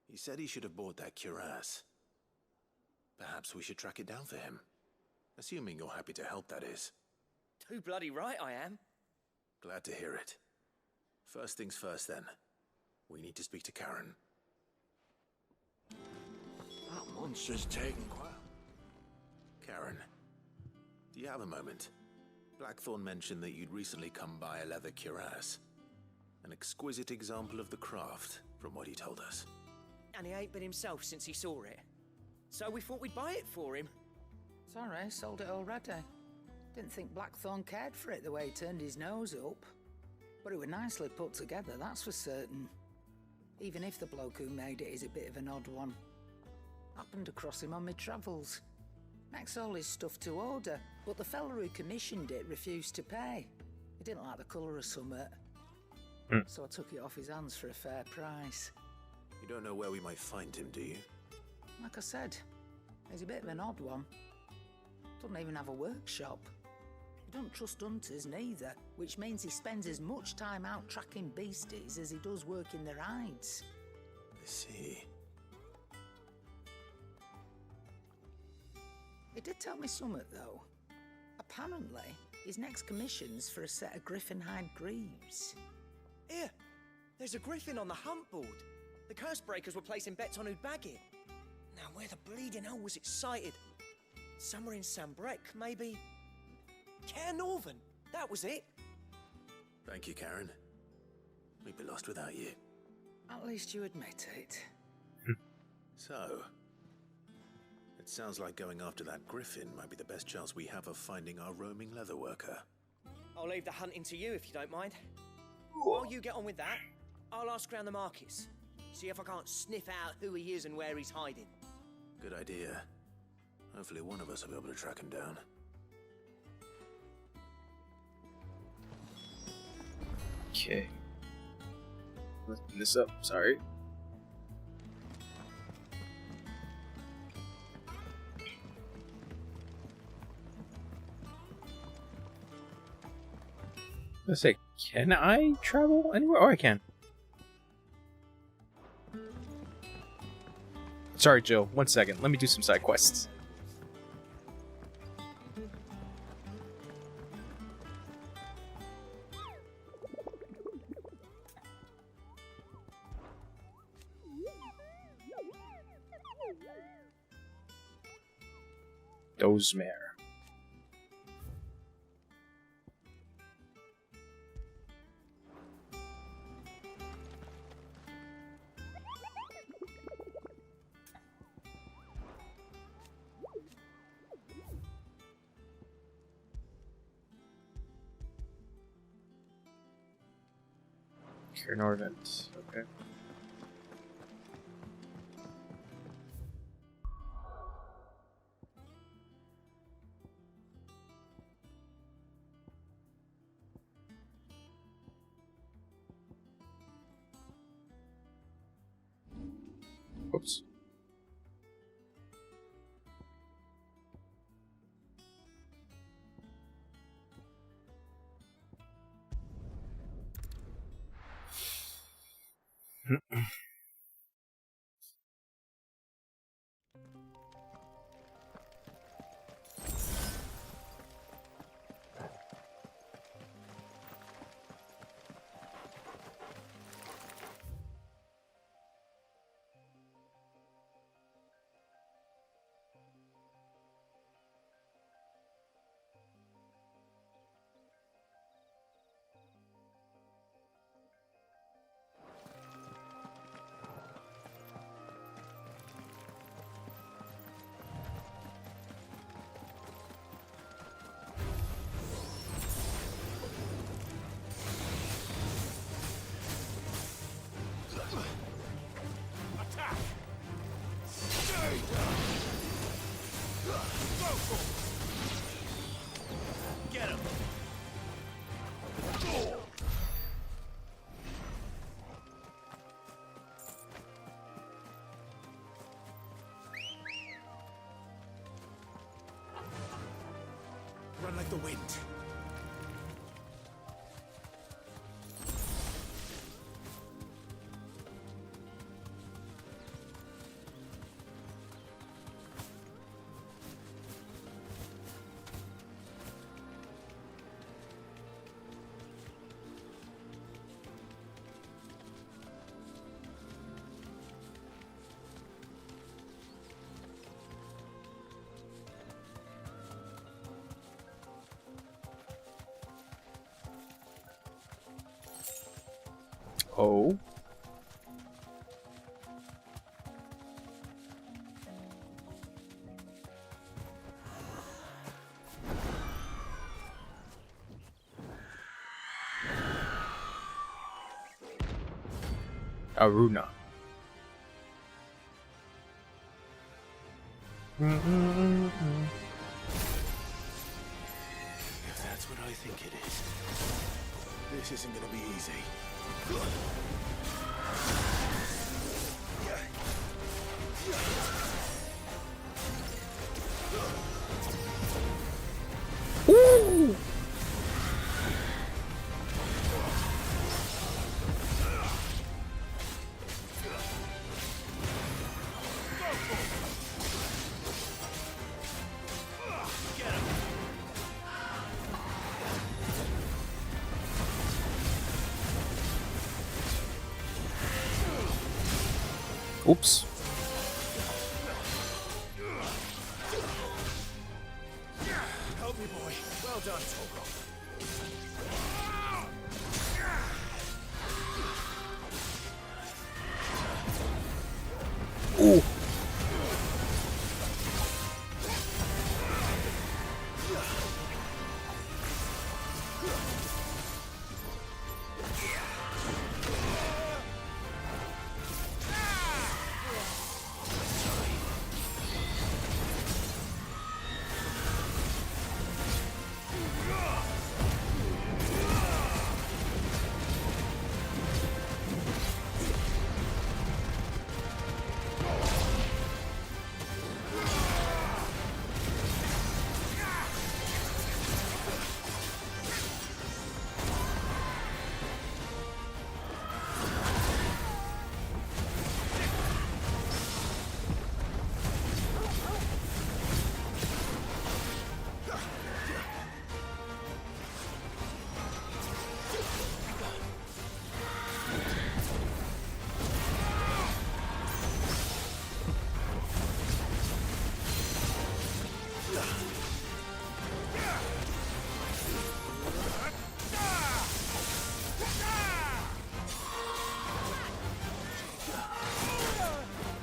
He said he should have bought that cuirass. Perhaps we should track it down for him. Assuming you're happy to help, that is. Too bloody right I am. Glad to hear it. First things first, then. We need to speak to Karen. That monster's taking quite... Karen, do you have a moment? Blackthorn mentioned that you'd recently come by a leather cuirass. An exquisite example of the craft, from what he told us. And he ain't been himself since he saw it. So we thought we'd buy it for him. Sorry, sold it already. Didn't think Blackthorn cared for it the way he turned his nose up. But it was nicely put together, that's for certain. Even if the bloke who made it is a bit of an odd one. Happened across him on my travels. Makes all his stuff to order, but the fella who commissioned it refused to pay. He didn't like the colour of summit. So I took it off his hands for a fair price. You don't know where we might find him, do you? Like I said, he's a bit of an odd one. Doesn't even have a workshop. He don't trust hunters neither, which means he spends as much time out tracking beasties as he does working their hides. I see. He did tell me something, though. Apparently, his next commission's for a set of griffin hide greaves. Here, there's a griffin on the hunt board. The curse breakers were placing bets on who'd bag it. Now, where the bleeding hell was it sighted? Somewhere in Sambrec, maybe? Care Northern, that was it. Thank you, Karen. We'd be lost without you. At least you admit it. So, it sounds like going after that griffin might be the best chance we have of finding our roaming leatherworker. I'll leave the hunting to you if you don't mind. While you get on with that, I'll ask around the markets. See if I can't sniff out who he is and where he's hiding. Good idea. Hopefully one of us will be able to track him down. Okay. Lifting this up, sorry. Let's say, can I travel anywhere? Oh, I can. Sorry, Jill. 1 second. Let me do some side quests. Dozemare. Norvent. Okay. Oops. Get him! Run like the wind. Oh. Aruna. If that's what I think it is, this isn't gonna be easy. Ooh. Oops. Help me, boy. Well done, Togo. Ooh.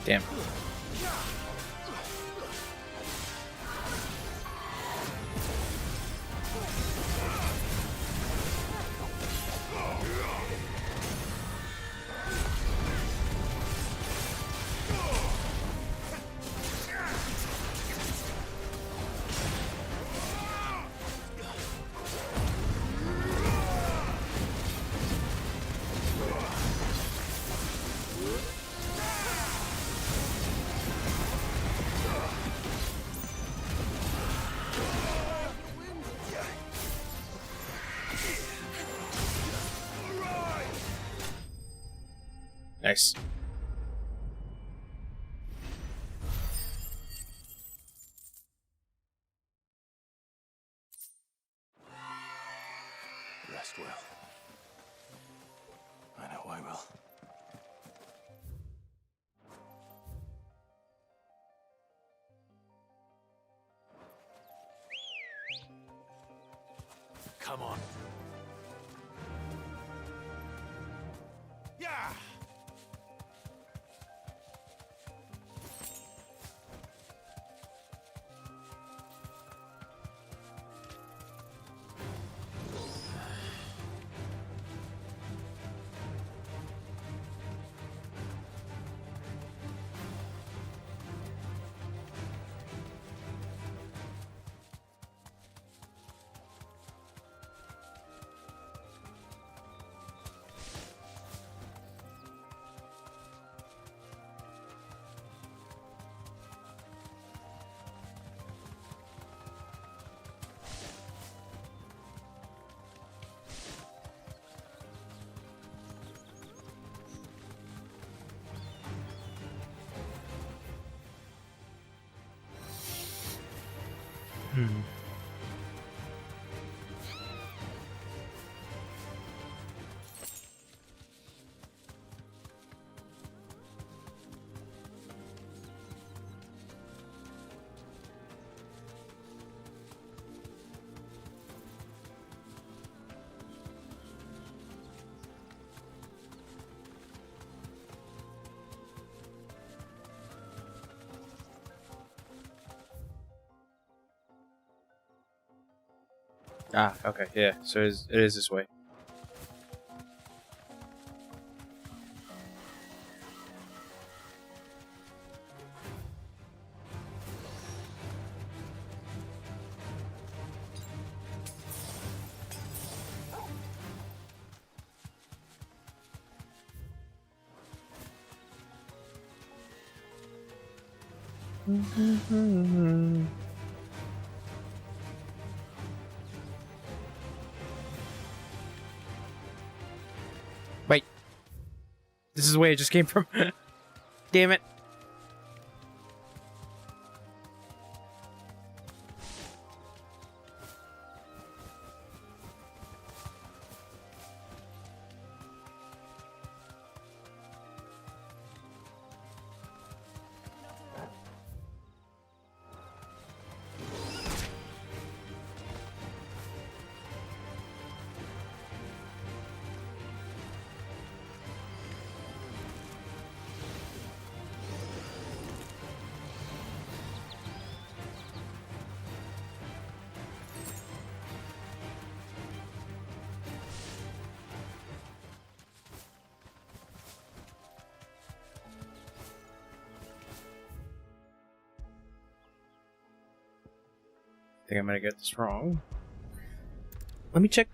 Damn. Nice. Rest well. I know I will. Come on. Yeah! Ah, okay, yeah. So it is this way. Wait. This is the way it just came from. Damn it. I think I'm gonna get this wrong. Let me check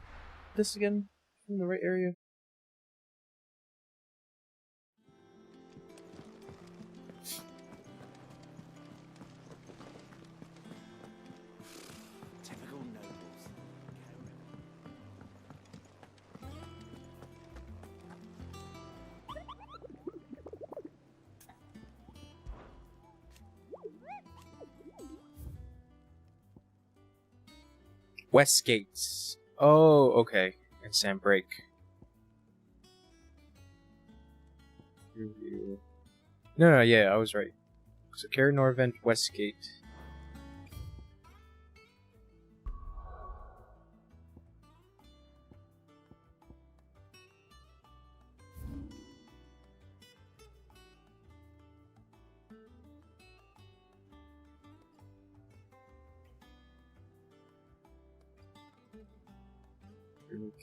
this again in the right area. Typical nobles. Westgates. Oh, okay. And Sandbreak. No, yeah, I was right. So Kaer Norvent, Westgate.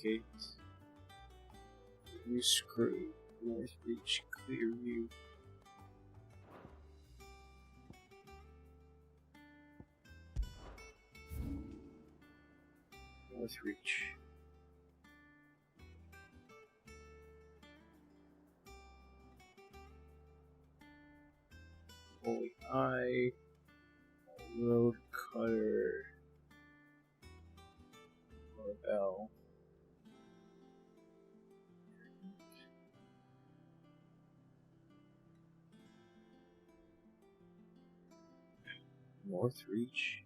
Gate. New Screw. North Reach. Clearview. North Reach. Holy Eye. Road Cutter. Bell. North Reach.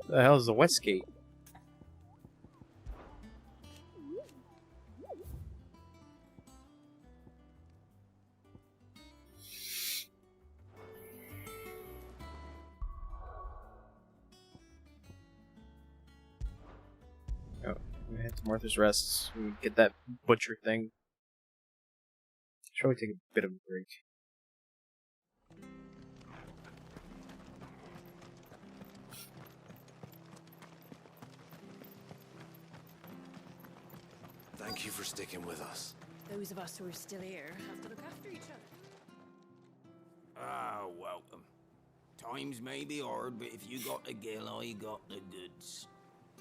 The hell is the West Gate? Oh, we head to Martha's Rest. We get that butcher thing. Should we take a bit of a break? Thank you for sticking with us. Those of us who are still here have to look after each other. Ah, welcome. Times may be hard, but if you got the gill, I got the goods.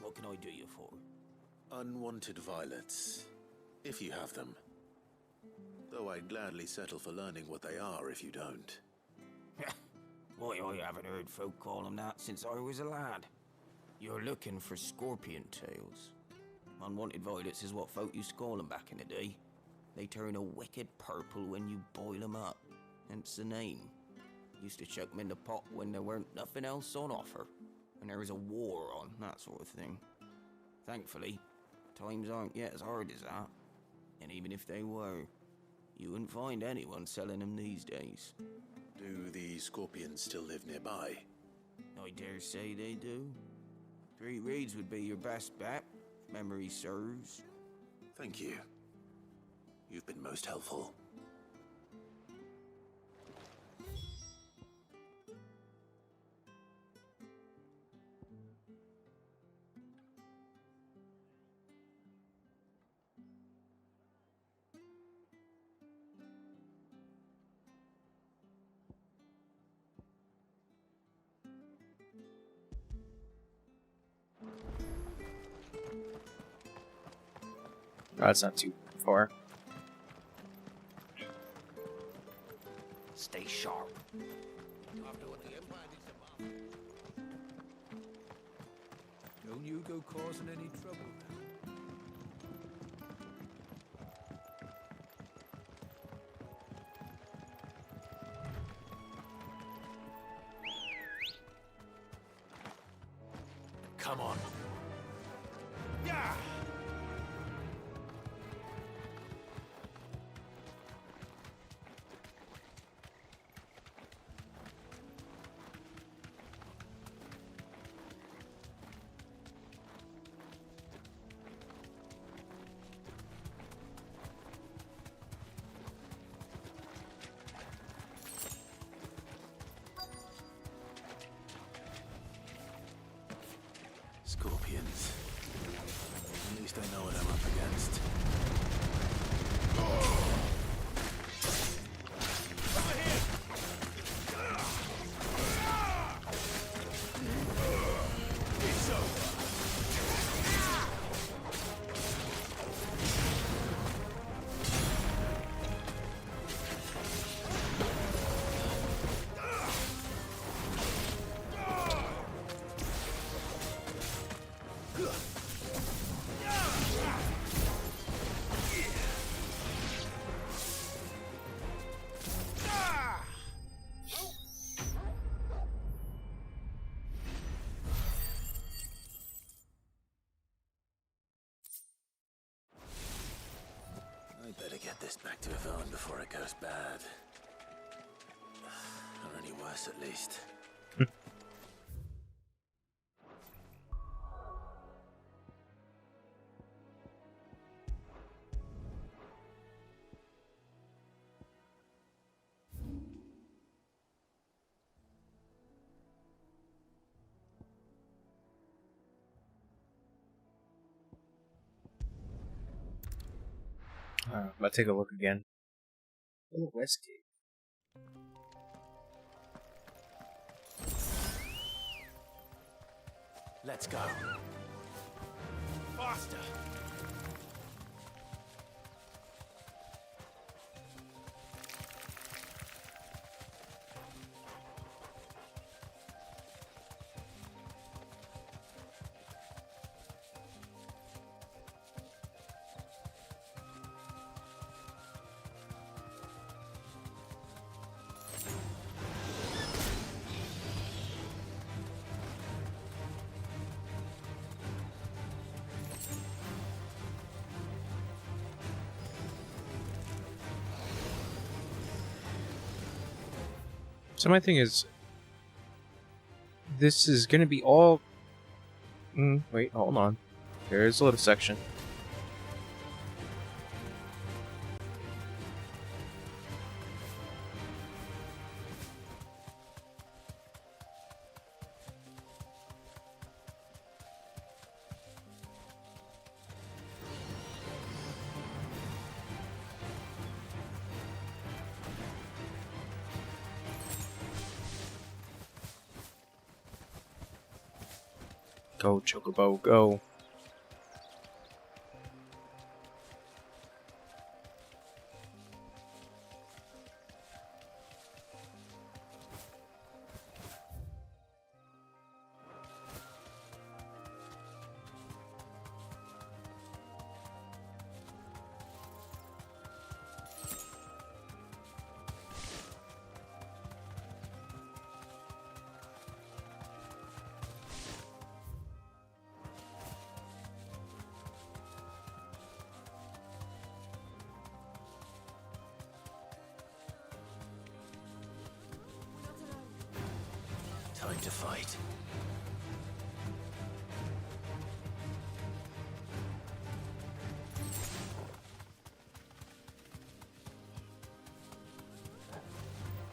What can I do you for? Unwanted violets, if you have them. Though I'd gladly settle for learning what they are if you don't. Why, I haven't heard folk call them that since I was a lad. You're looking for scorpion tails. Unwanted violets is what folk used to call them back in the day. They turn a wicked purple when you boil them up. Hence the name. Used to chuck them in the pot when there weren't nothing else on offer. When there was a war on, that sort of thing. Thankfully, times aren't yet as hard as that. And even if they were, you wouldn't find anyone selling them these days. Do the scorpions still live nearby? I dare say they do. 3 Reeds would be your best bet, if memory serves. Thank you. You've been most helpful. Oh, that's not too far. Stay sharp. Don't you go causing any trouble now. Come on. Yeah! Scorpions. At least I know what I'm up against. I better get this back to Yvonne before it goes bad. Or any worse, at least. I'll take a look again. Oh, West Gate. Let's go. Faster! So my thing is, this is gonna be all... wait, hold on. There's a little section. Go, Chocobo, go. Time to fight.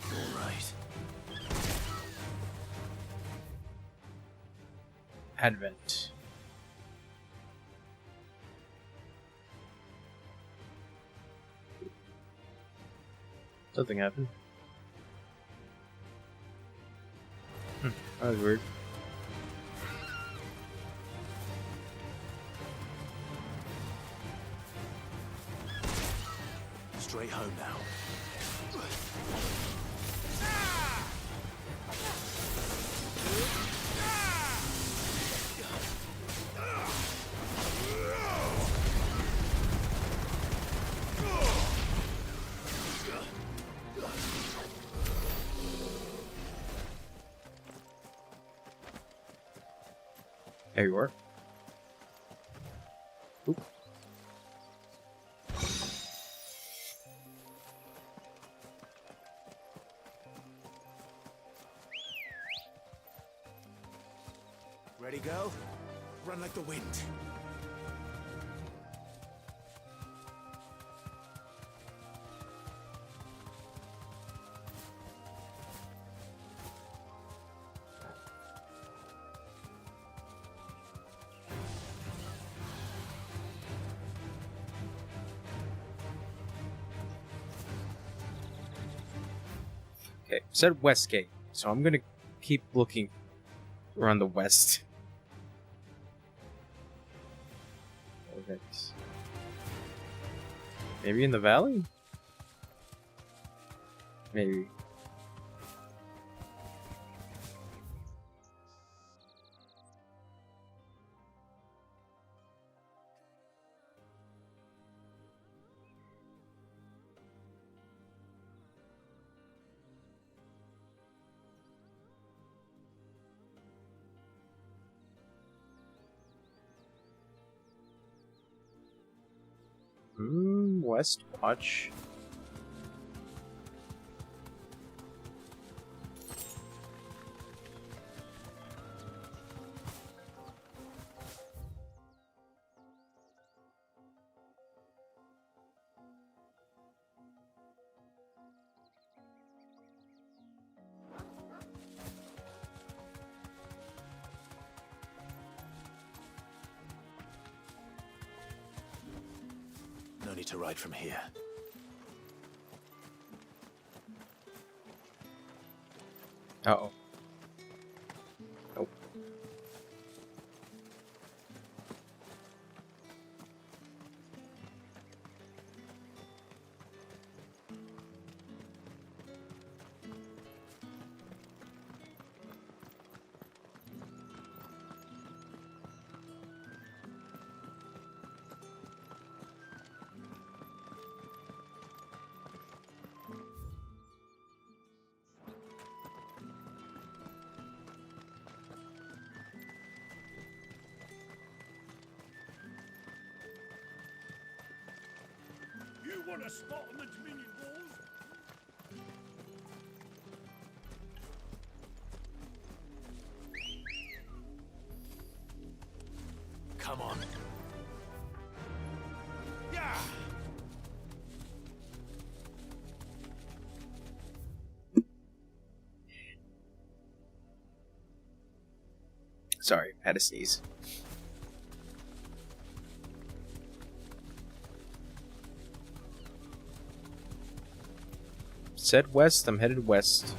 All right. Advent. Something happened. That was weird. Straight home now. There you are. Oop. Ready, go? Run like the wind. Okay, said Westgate, so I'm gonna keep looking around the west. Okay. Maybe in the valley? Maybe. West Watch. No need to ride from here. Uh-oh. Nope. You want a spot on the Dominion walls? come on. Yeah. Sorry, had to sneeze. Said west, I'm headed west.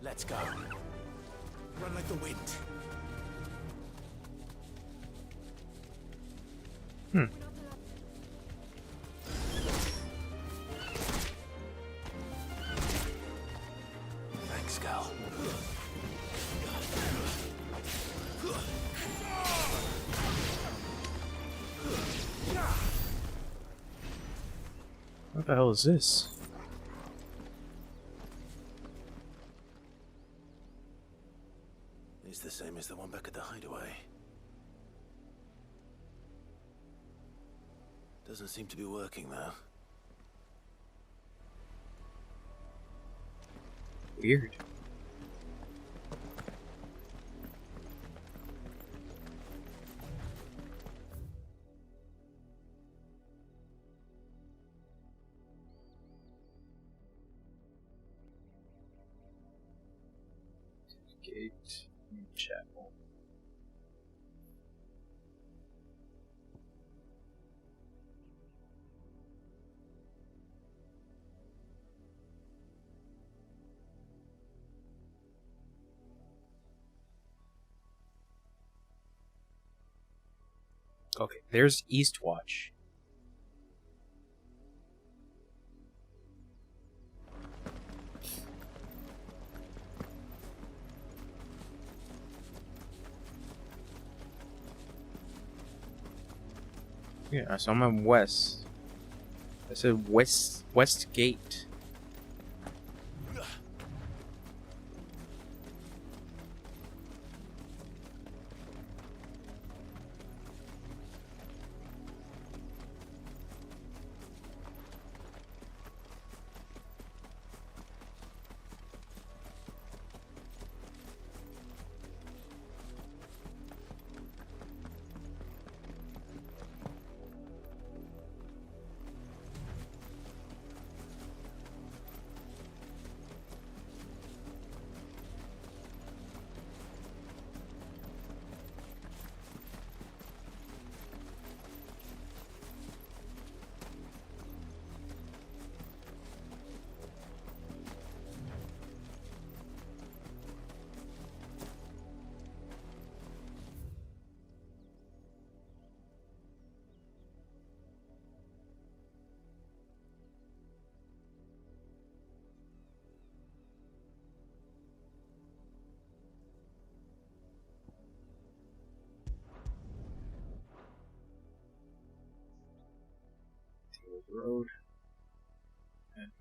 Let's go. Run like the wind. Thanks, Gal. What the hell is this? It's the same as the one back at the hideaway. Doesn't seem to be working, though. Weird. Gate chapel. Okay, there's Eastwatch. Yeah, so I'm on west. I said west gate. road. And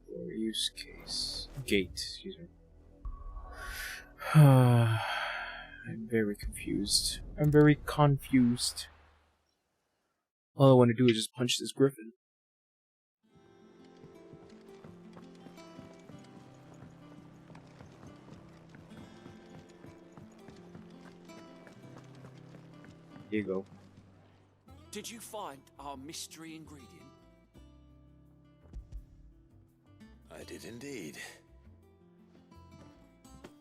for use case gate. Excuse me. I'm very confused. I'm very confused. All I want to do is just punch this griffin. Here you go. Did you find our mystery ingredient? I did indeed.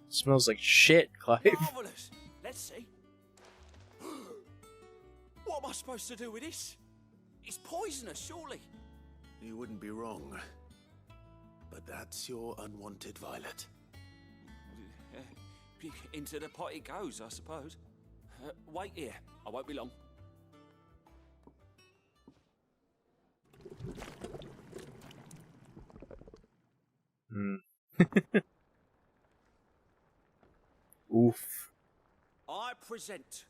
Smells like shit, Clive. Marvelous. Let's see. What am I supposed to do with this? It's poisonous, surely. You wouldn't be wrong. But that's your unwanted violet. Into the pot it goes, I suppose. Wait here. I won't be long. Oof. I present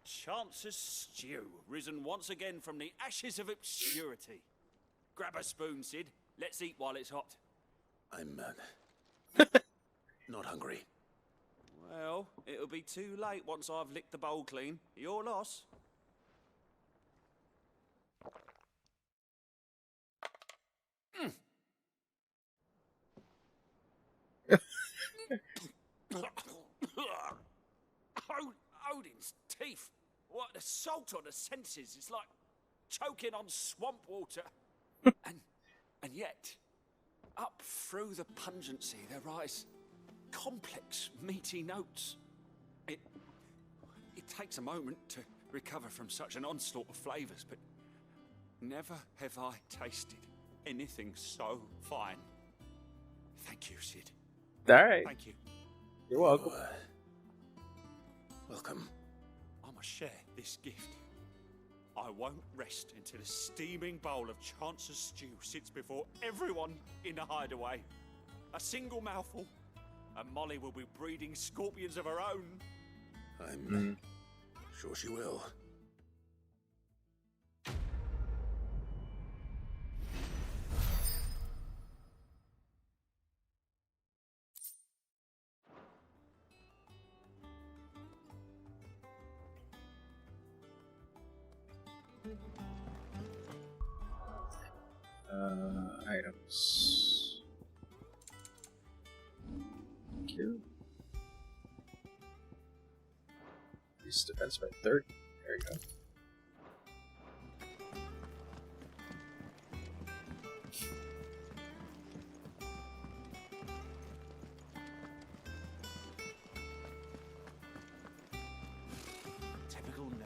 Chance's Stew, risen once again from the ashes of obscurity. Grab a spoon, Sid. Let's eat while it's hot. I'm not hungry. Well, it'll be too late once I've licked the bowl clean. Your loss. Odin's teeth. What the salt on the senses. It's like choking on swamp water. and yet, up through the pungency there rise complex, meaty notes. It takes a moment to recover from such an onslaught of flavours, but never have I tasted anything so fine. Thank you, Sid. Alright. Thank you. You're welcome. Welcome. I must share this gift. I won't rest until a steaming bowl of Chance's Stew sits before everyone in the hideaway. A single mouthful, and Molly will be breeding scorpions of her own. I'm sure she will. Items. Thank you. Increase defense by 30. There you go. Typical nobles.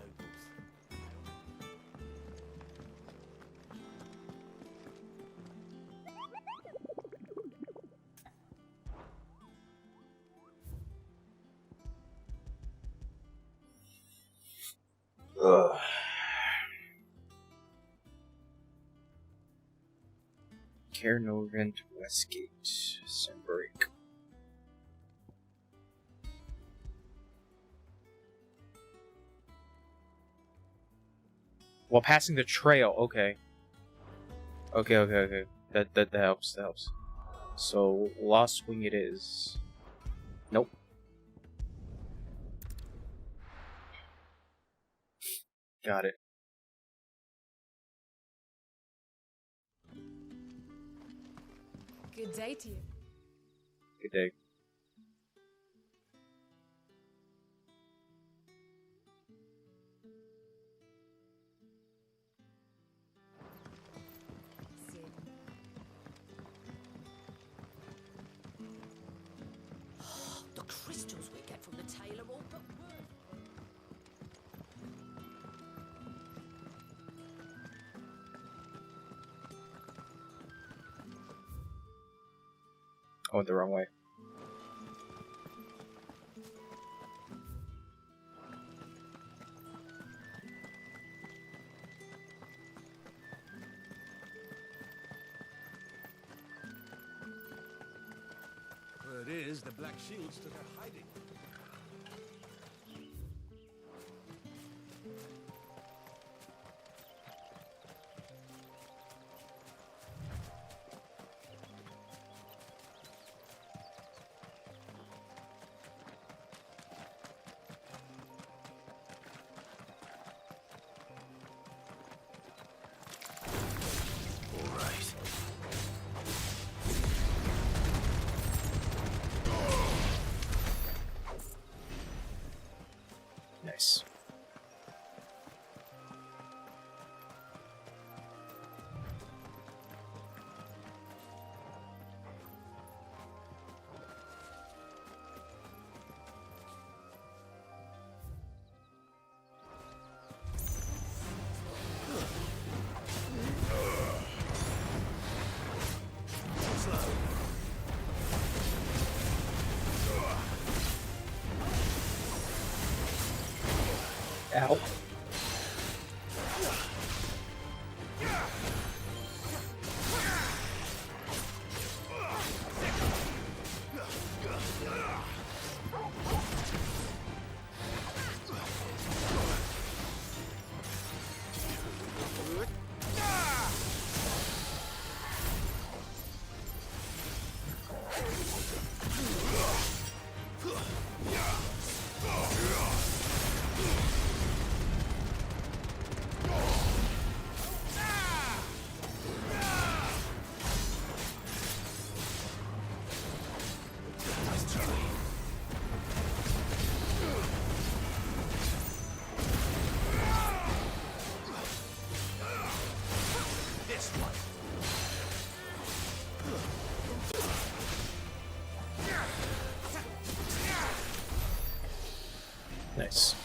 Ugh. Cairnovent, Westgate, Sunbreak. While passing the trail, okay. Okay. That helps, that helps. So, Lost Wing it is. Nope. Got it. Good day to you. Good day. The crystals we get from the tail are all but worth. I went the wrong way. Word is the Black Shield's to their hiding. Ow. Nice.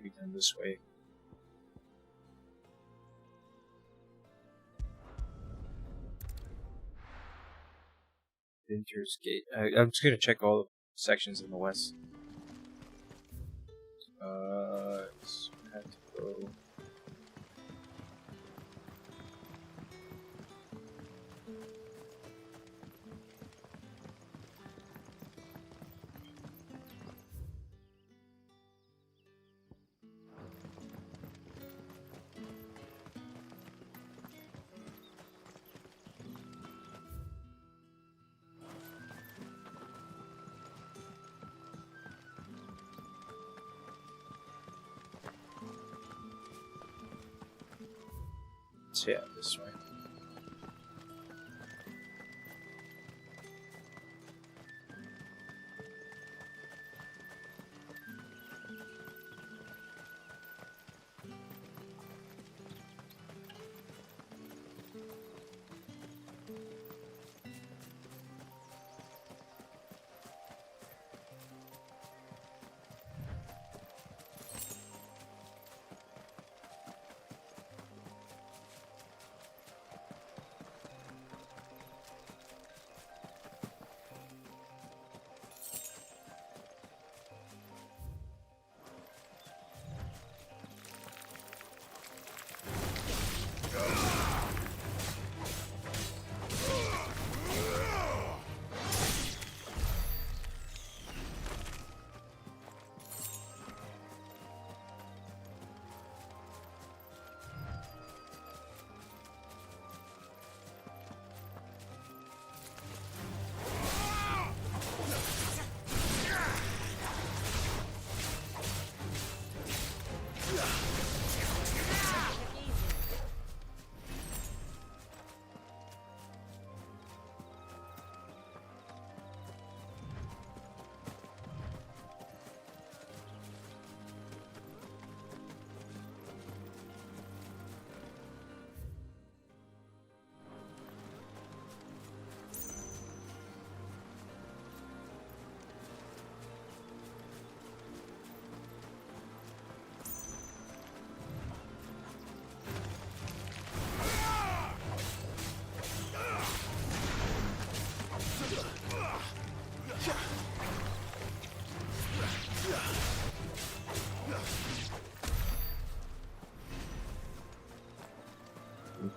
Maybe done this way. Venture's Gate. I'm just gonna check all the sections in the west. So I have to go. So yeah, this way.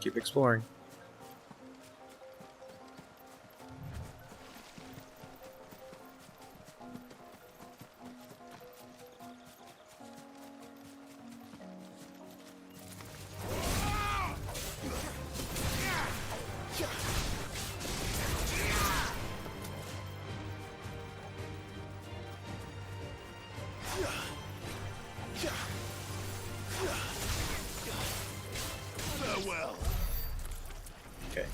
Keep exploring. Farewell. Okay.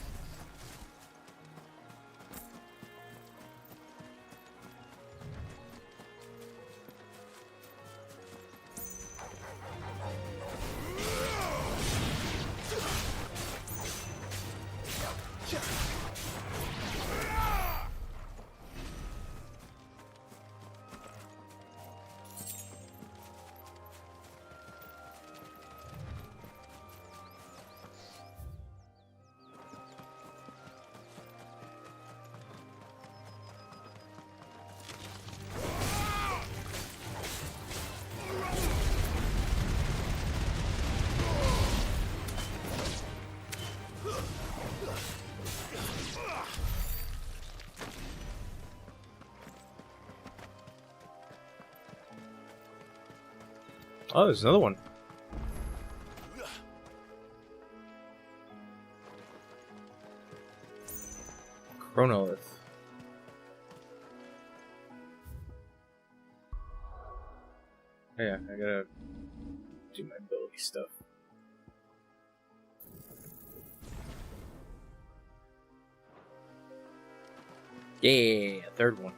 Oh, there's another one. Chronolith. Yeah, I gotta do my ability stuff. Yeah, third one.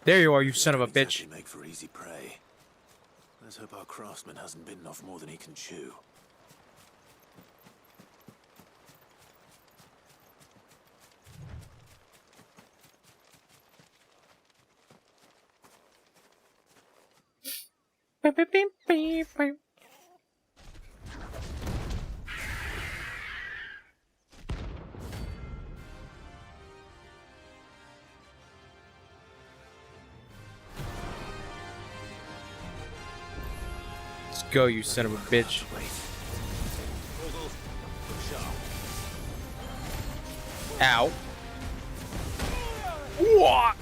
There you are, you son of a bitch. Exactly make for easy prey. Let's hope our craftsman hasn't bitten off more than he can chew. Let's go, you son of a bitch. Ow. What?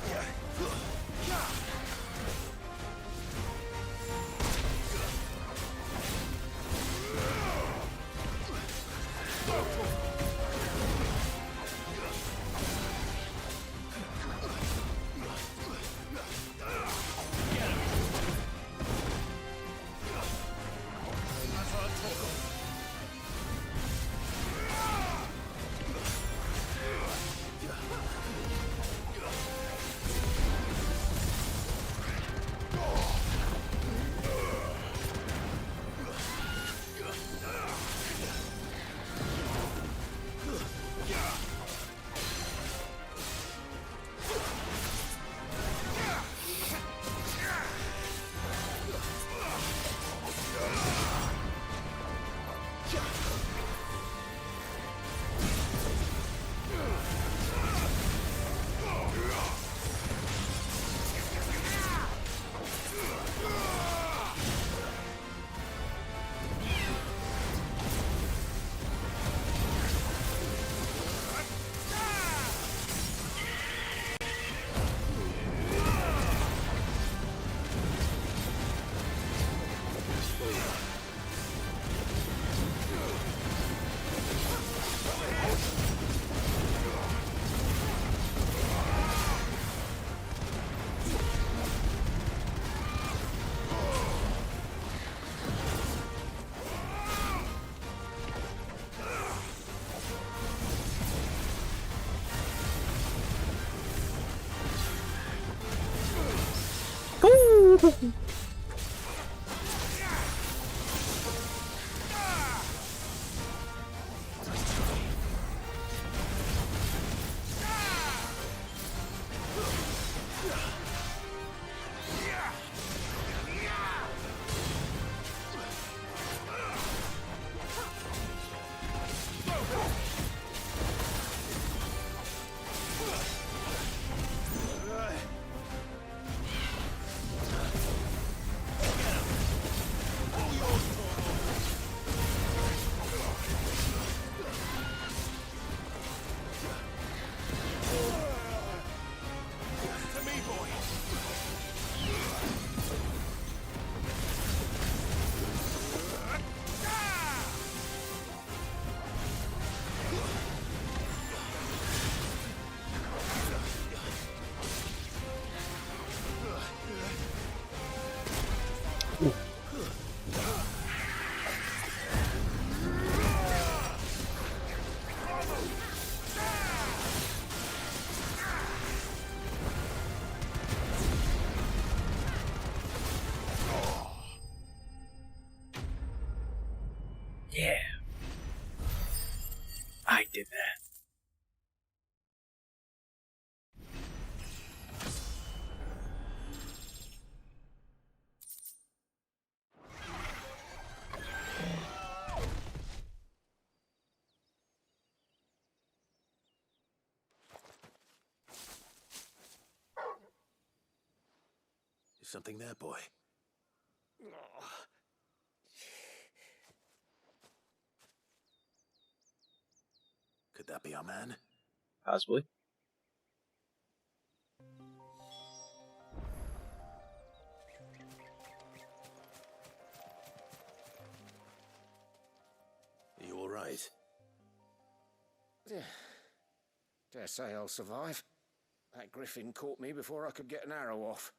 Yeah. I did that. Is something there, boy? Could that be our man? Possibly. Are you all right? Dare say I'll survive. That griffin caught me before I could get an arrow off.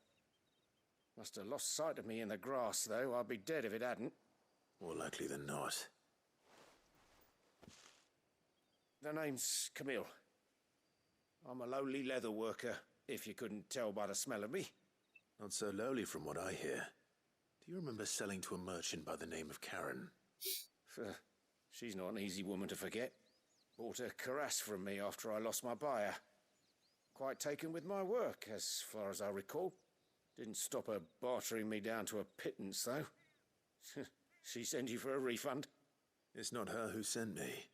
Must have lost sight of me in the grass, though. I'd be dead if it hadn't. More likely than not. The name's Camille. I'm a lowly leather worker, if you couldn't tell by the smell of me. Not so lowly from what I hear. Do you remember selling to a merchant by the name of Karen? She's not an easy woman to forget. Bought a cuirass from me after I lost my buyer. Quite taken with my work, as far as I recall. Didn't stop her bartering me down to a pittance, though. She sent you for a refund? It's not her who sent me.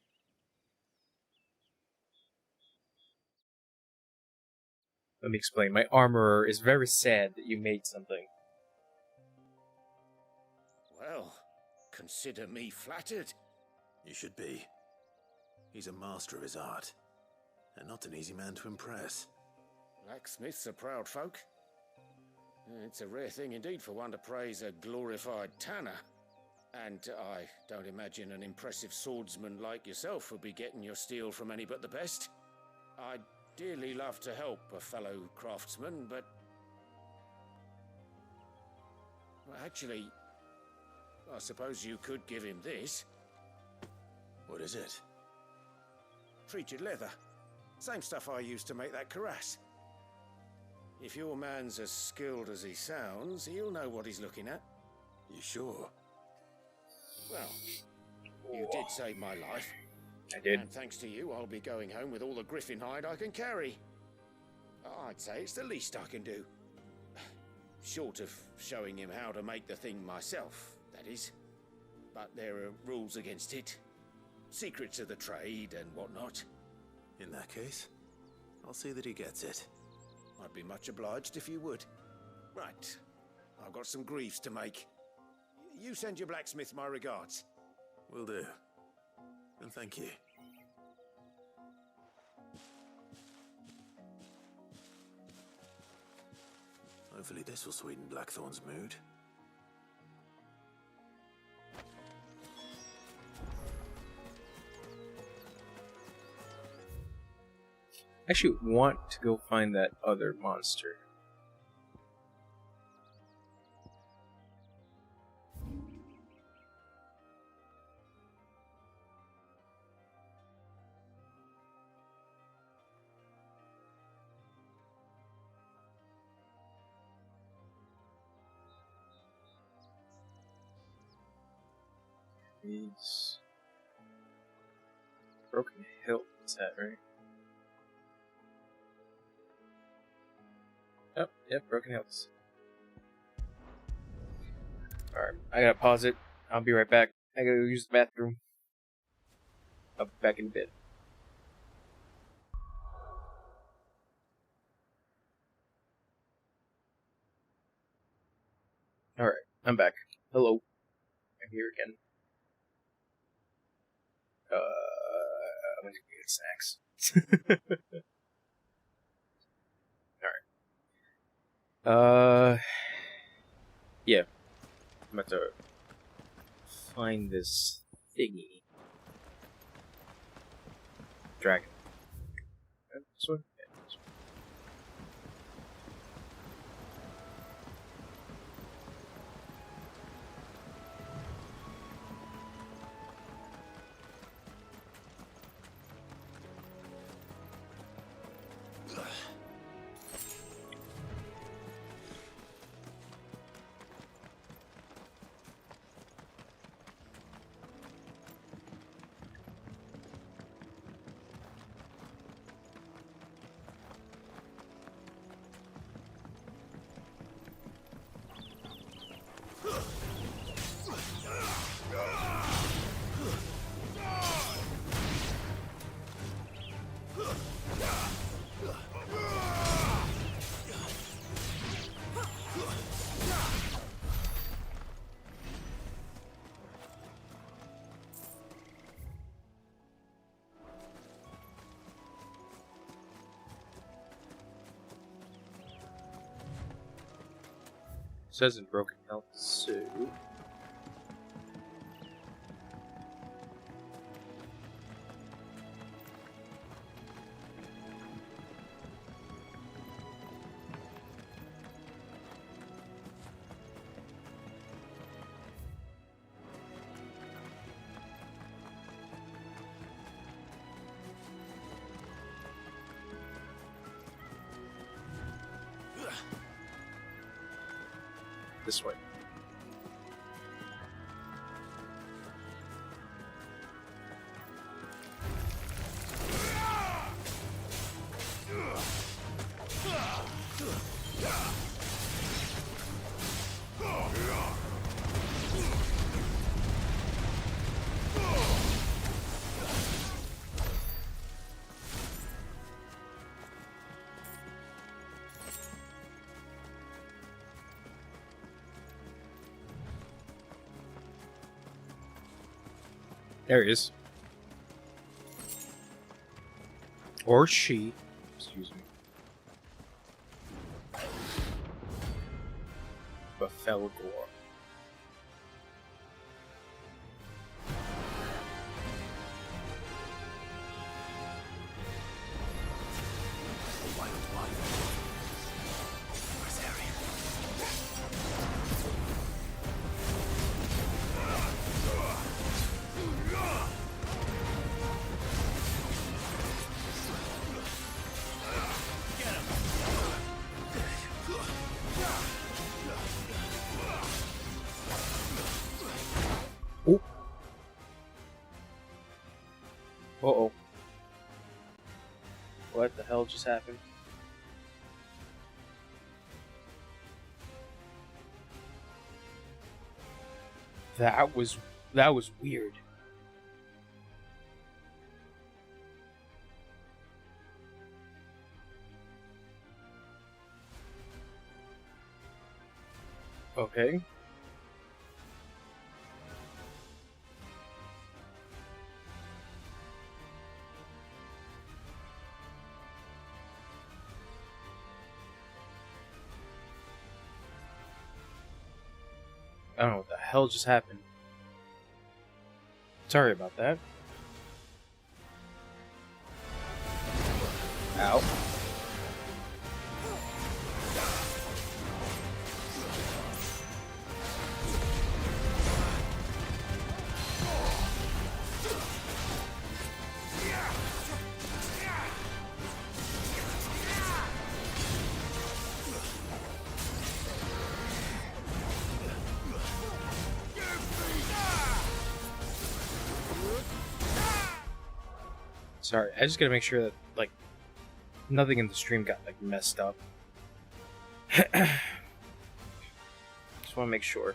Let me explain. My armorer is very sad that you made something. Well, consider me flattered. You should be. He's a master of his art, and not an easy man to impress. Blacksmiths are proud folk. It's a rare thing indeed for one to praise a glorified tanner. And I don't imagine an impressive swordsman like yourself would be getting your steel from any but the best. I'd dearly love to help a fellow craftsman, but... Well, actually, I suppose you could give him this. What is it? Treated leather. Same stuff I used to make that cuirass. If your man's as skilled as he sounds, he'll know what he's looking at. You sure? Well, you did save my life. I did. And thanks to you, I'll be going home with all the griffin hide I can carry. I'd say it's the least I can do. Short of showing him how to make the thing myself, that is. But there are rules against it. Secrets of the trade and whatnot. In that case, I'll see that he gets it. I'd be much obliged if you would. Right. I've got some greaves to make. You send your blacksmith my regards. Will do. And thank you. Hopefully this will sweeten Blackthorn's mood. I actually want to go find that other monster. Is Broken Hill, is that right? Oh, yep, Broken Hills. Alright, I gotta pause it. I'll be right back. I gotta go use the bathroom. I'll be back in a bit. Alright, I'm back. Hello. I'm here again. I'm gonna get snacks. Alright. Yeah. I'm about to find this thingy. Dragon. This one? Yeah, this one. says in Broken Health, so... This way. There he is. Or she. Excuse me. Befell Gore. Uh-oh. What the hell just happened? That was weird. Okay. I don't know what the hell just happened. Sorry about that. Ow. Sorry, I just gotta make sure that, like, nothing in the stream got, like, messed up. Just wanna make sure.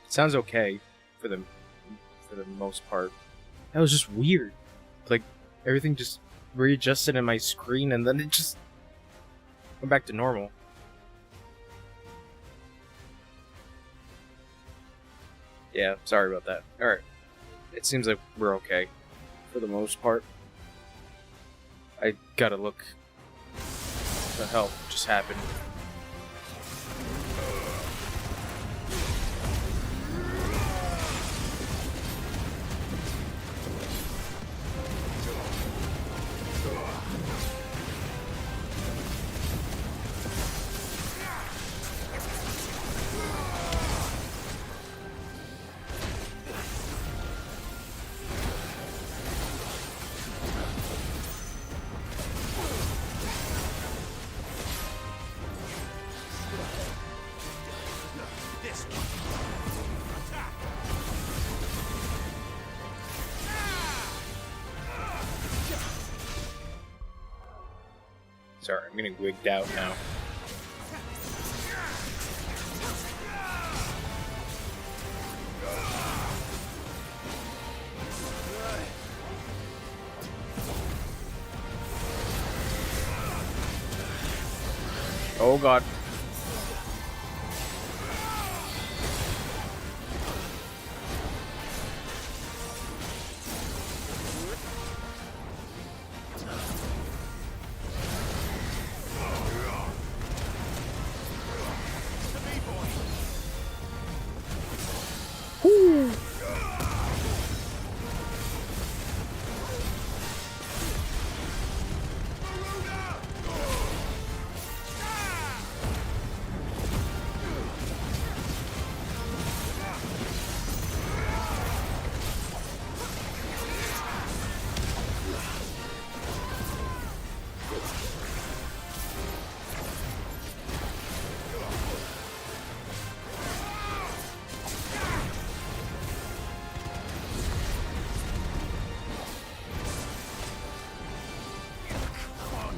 Sounds okay for the most part. That was just weird. Like, everything just readjusted in my screen and then it just went back to normal. Yeah, sorry about that. Alright. It seems like we're okay for the most part. I gotta look. What the hell just happened? Sorry, I'm getting wigged out now. Oh god.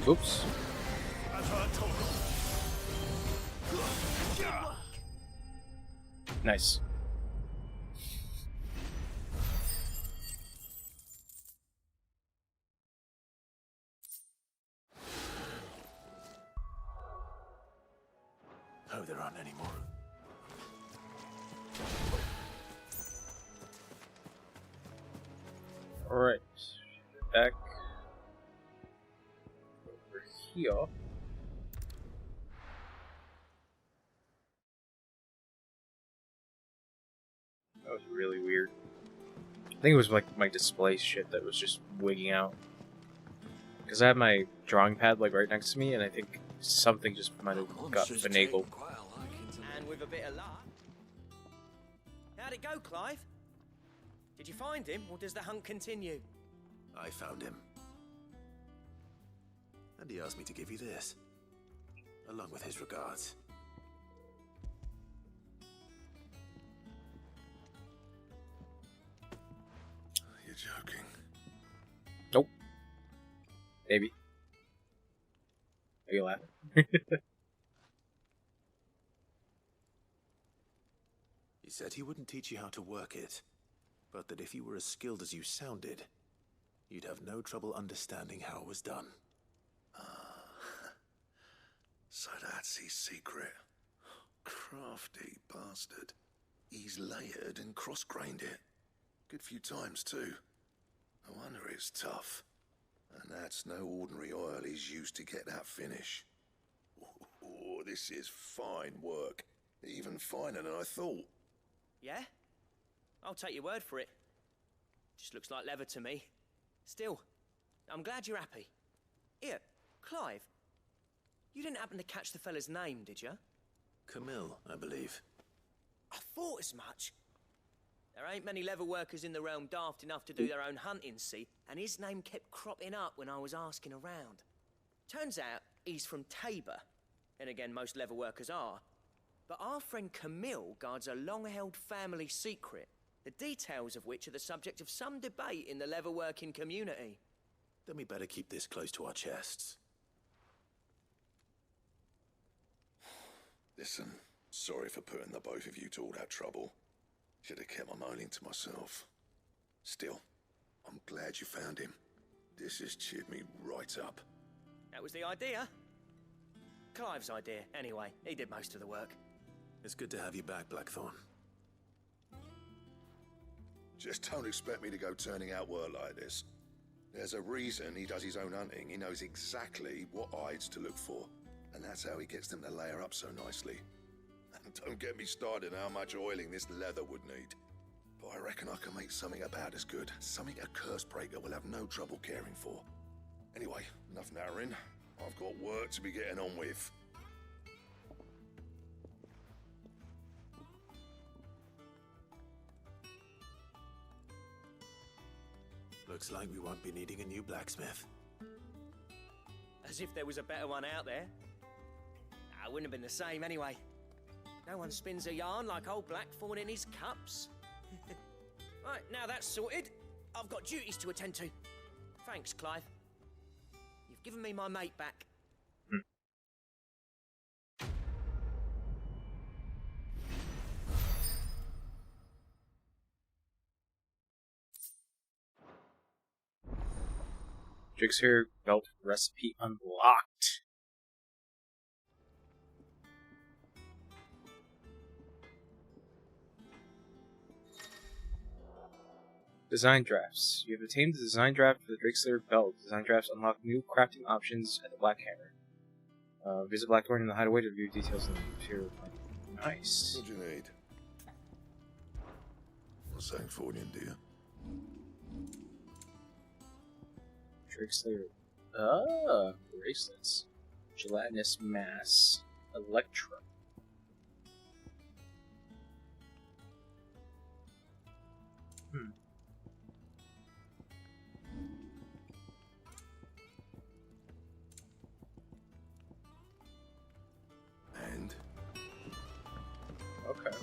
Oops. Nice. Oh, there aren't any more. Alright. Back over here. That was really weird. I think it was like my display shit that was just wigging out. Because I had my drawing pad like right next to me, and I think something just might have got finagled. And with a bit of luck. How'd it go, Clive? Did you find him, or does the hunt continue? I found him. And he asked me to give you this, along with his regards. You're joking. Nope. Maybe. Are you laughing? He said he wouldn't teach you how to work it, but that if you were as skilled as you sounded, you'd have no trouble understanding how it was done. So that's his secret. Crafty bastard. He's layered and cross-grained it. Good few times, too. No wonder it's tough. And that's no ordinary oil he's used to get that finish. Oh, this is fine work. Even finer than I thought. Yeah? I'll take your word for it. Just looks like leather to me. Still, I'm glad you're happy. Here, Clive. You didn't happen to catch the fella's name, did you? Camille, I believe. I thought as much. There ain't many leather workers in the realm daft enough to do their own hunting, see? And his name kept cropping up when I was asking around. Turns out he's from Tabor. And again, most leather workers are. But our friend Camille guards a long-held family secret, the details of which are the subject of some debate in the leather-working community. Then we better keep this close to our chests. Listen, sorry for putting the both of you to all that trouble. Should have kept my moaning to myself. Still, I'm glad you found him. This has cheered me right up. That was the idea. Clive's idea, anyway. He did most of the work. It's good to have you back, Blackthorn. Just don't expect me to go turning out work like this. There's a reason he does his own hunting. He knows exactly what hides to look for. And that's how he gets them to layer up so nicely. And don't get me started on how much oiling this leather would need. But I reckon I can make something about as good. Something a Cursebreaker will have no trouble caring for. Anyway, enough narrowing. I've got work to be getting on with. Looks like we won't be needing a new blacksmith. As if there was a better one out there. It wouldn't have been the same anyway. No one spins a yarn like old Blackthorn in his cups. Right, now that's sorted, I've got duties to attend to. Thanks, Clive. You've given me my mate back. Jigsaw belt recipe unlocked. Design drafts. You have obtained the design draft for the Drakeslayer belt. Design drafts unlock new crafting options at the Black Hammer. Visit Blackthorn in the Hideaway to review details in the material plan. Nice. What do you need? What's that for you, dear? Drakeslayer. Bracelets. Gelatinous mass. Electrum. And? Okay.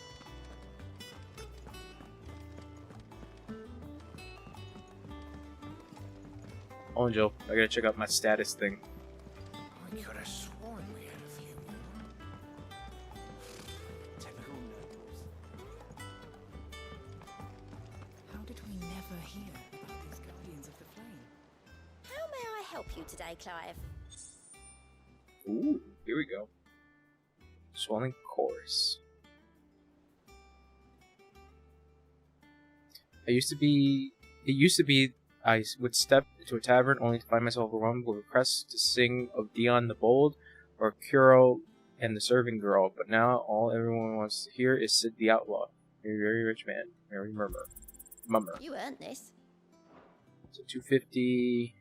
Oh, Jill, I gotta check out my status thing. I could have sworn we had a few more. Typical nobles. How did we never hear about these Guardians of the Flame? How may I help you today, Clive? Ooh, here we go. Swelling chorus. It used to be I would step into a tavern only to find myself overwhelmed with requests to sing of Dion the Bold or Kuro and the Serving Girl, but now all everyone wants to hear is Sid the Outlaw. You're a very rich man. Merry Mummer. You earned this. So 250,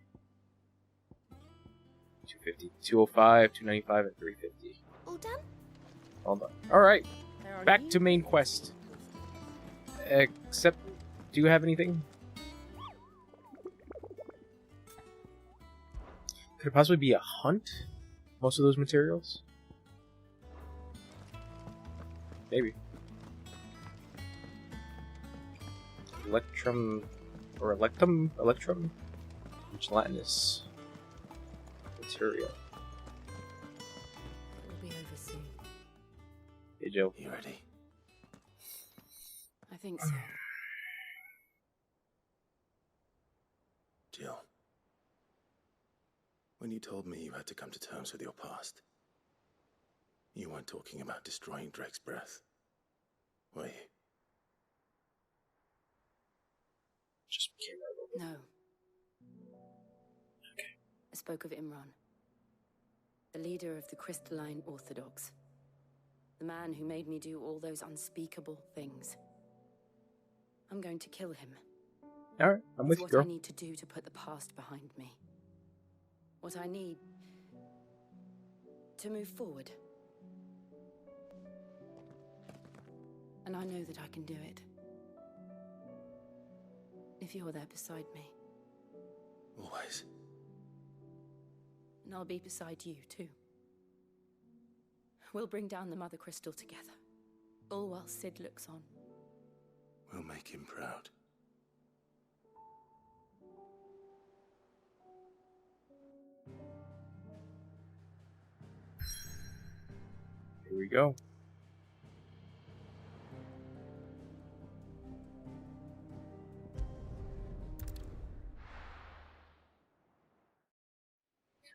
205, 295, and 350. All done? Hold on. Alright. Back to main quest. Except, do you have anything? Could it possibly be a hunt? Most of those materials? Maybe. Electrum or Electum? Gelatinous material. It'll be over soon. Hey, Joe. You ready? I think so. Jill. When you told me you had to come to terms with your past, you weren't talking about destroying Drake's breath, were you? Just became a No. Okay. I spoke of Imran, the leader of the Crystalline Orthodox, the man who made me do all those unspeakable things. I'm going to kill him. Alright, I'm with you, girl. What I need to do to put the past behind me. What I need to move forward. And I know that I can do it. If you're there beside me. Always. And I'll be beside you, too. We'll bring down the Mother Crystal together. All while Sid looks on. We'll make him proud. Here we go.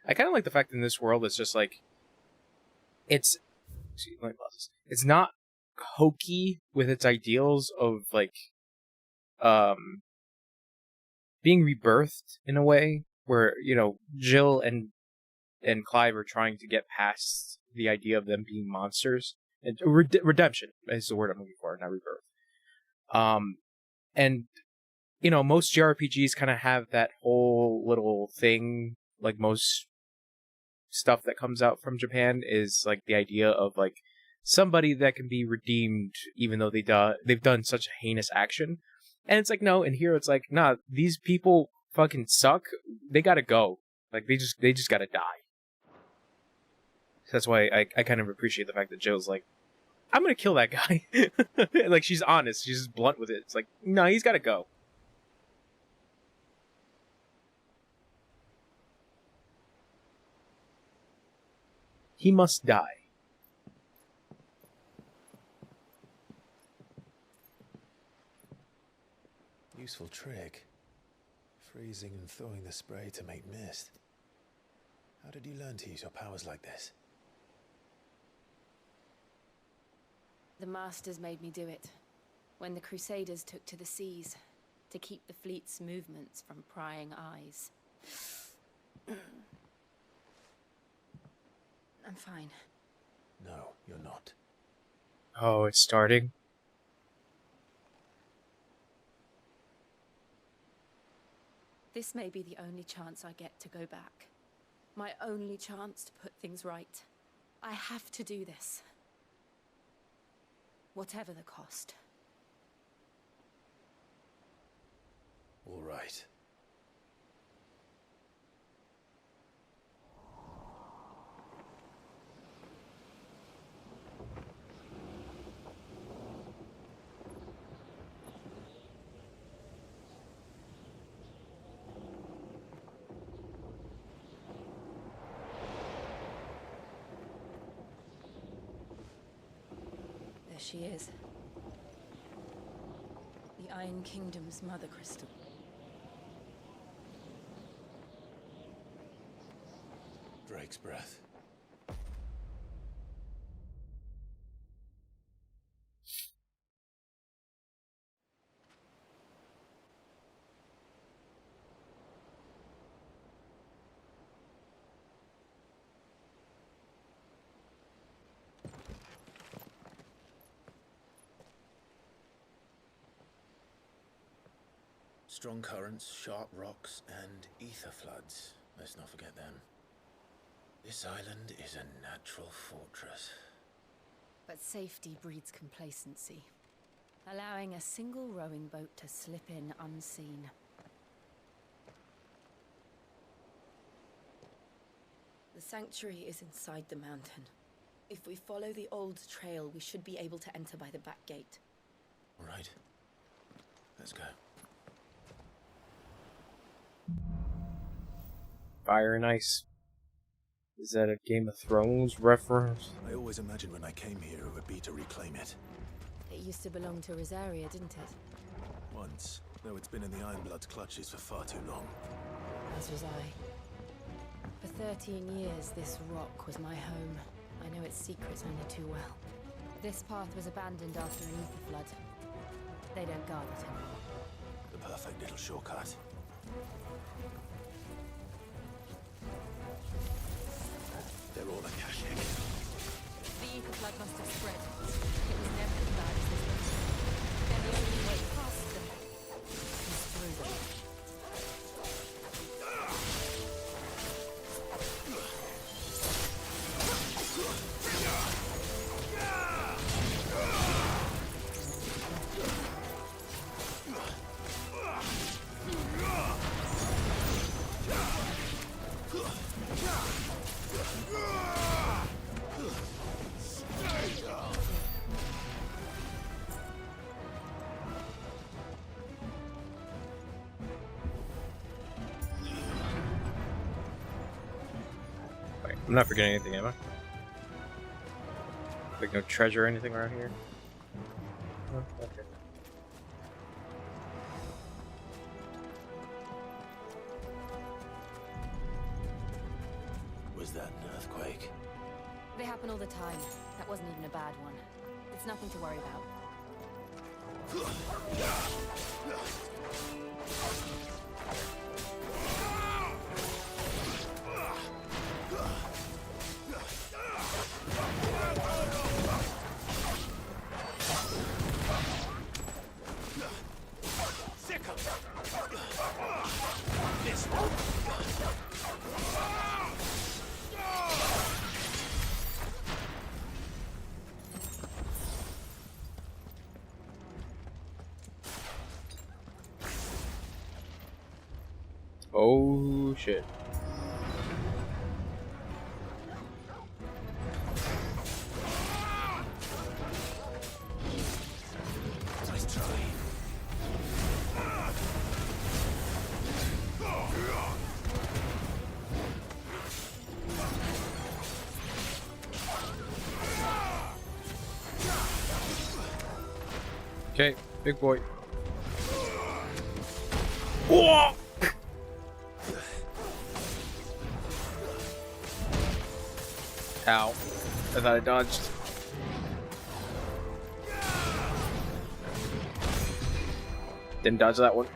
I kind of like the fact that in this world it's just like it's not hokey with its ideals of like being rebirthed in a way where, you know, Jill and Clive are trying to get past the idea of them being monsters. And redemption is the word I'm looking for, not rebirth. And you know, most JRPGs kind of have that whole little thing, like most stuff that comes out from Japan is like the idea of like somebody that can be redeemed even though they've done such a heinous action. And it's like, no, and here it's like, nah, these people fucking suck. They gotta go. Like they just gotta die. That's why I kind of appreciate the fact that Jill's like, I'm gonna kill that guy. Like she's honest, she's just blunt with it. It's like, no, he's gotta go. He must die. Useful trick. Freezing and thawing the spray to make mist. How did you learn to use your powers like this? The Masters made me do it when the Crusaders took to the seas to to keep the fleet's movements from prying eyes. I'm fine. No, you're not. Oh, it's starting. This may be the only chance I get to go back. My only chance to put things right. I have to do this. Whatever the cost. All right. There she is. The Iron Kingdom's mother crystal. Drake's breath. Strong currents, sharp rocks, and ether floods. Let's not forget them. This island is a natural fortress. But safety breeds complacency, allowing a single rowing boat to slip in unseen. The sanctuary is inside the mountain. If we follow the old trail, we should be able to enter by the back gate. All right. Let's go. Fire and Ice. Is that a Game of Thrones reference? I always imagined when I came here it would be to reclaim it. It used to belong to Rosaria, didn't it? Once, though it's been in the Ironblood's clutches for far too long. As was I. For 13 years, this rock was my home. I know its secrets only too well. This path was abandoned after an ether flood. They don't guard it anymore. The perfect little shortcut. They're all a Akashic. The ether flood must have spread. It was never as bad as this one. Then the only way past them is through them. I'm not forgetting anything, am I? Like no treasure or anything around here? Oh, okay. Was that an earthquake? They happen all the time. That wasn't even a bad one. It's nothing to worry about. Oh shit. Nice try. Okay, big boy. Whoa! Ow. I thought I dodged. Didn't dodge that one.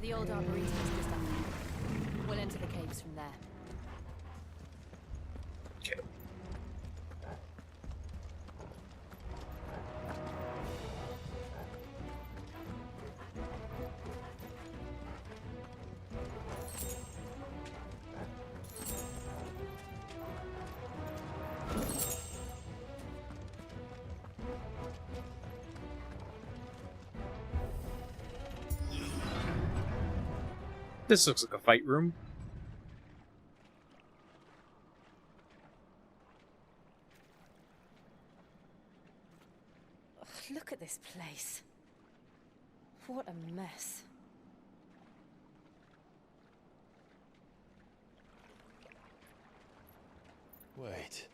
The old arboretum is just up there. We'll enter the caves from there. Okay. This looks like a fight room. Look at this place. What a mess. Wait.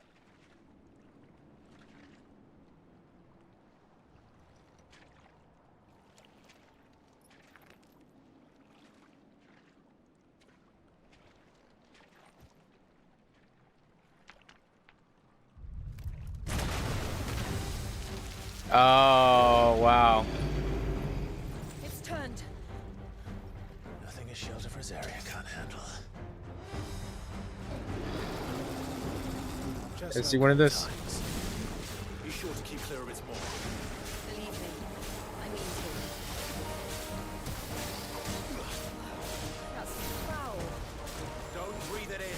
Oh, wow. It's turned. Nothing a shelter for Zarya can't handle. Let's see one of this. Be sure to keep clear of its maw. Believe me, I mean to. That's foul. Don't breathe it in.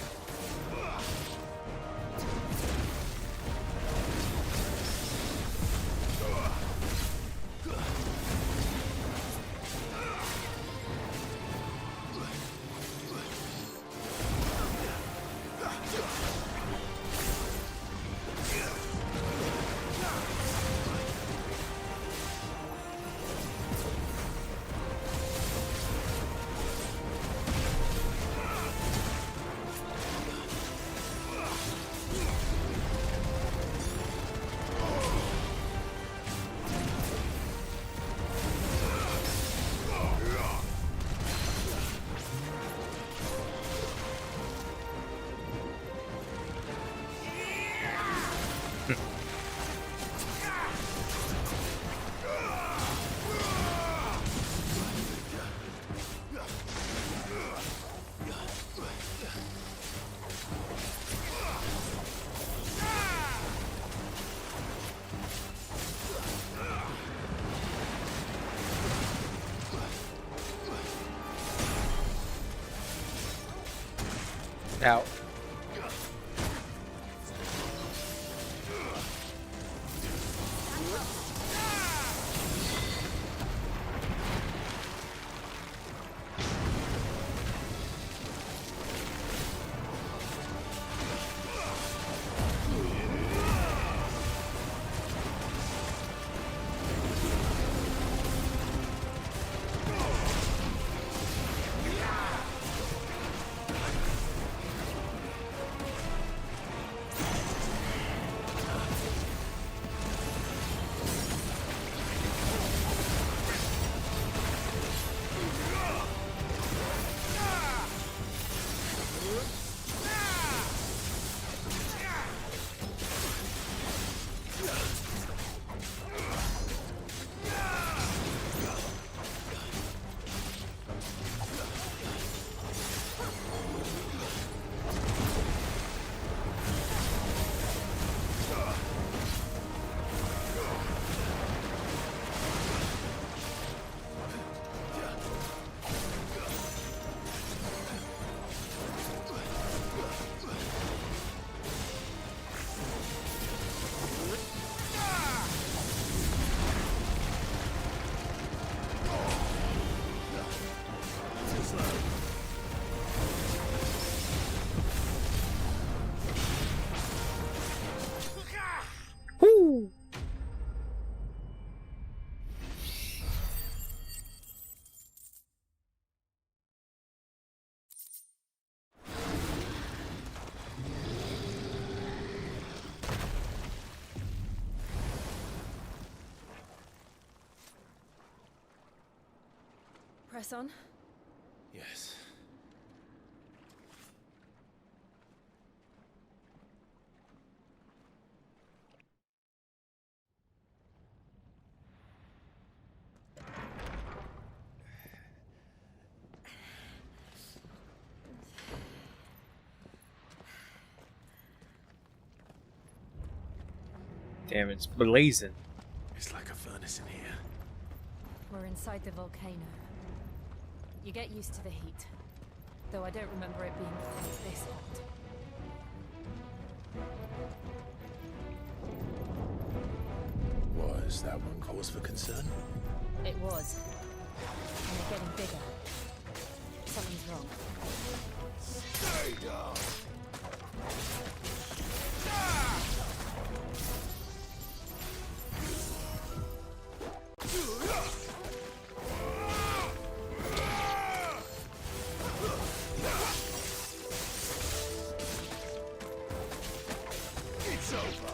Out. Press on. Yes. Damn, it's blazing. It's like a furnace in here. We're inside the volcano. You get used to the heat, though I don't remember it being quite this hot. Was that one cause for concern? It was. And they're getting bigger. Something's wrong. Stay down! It's over.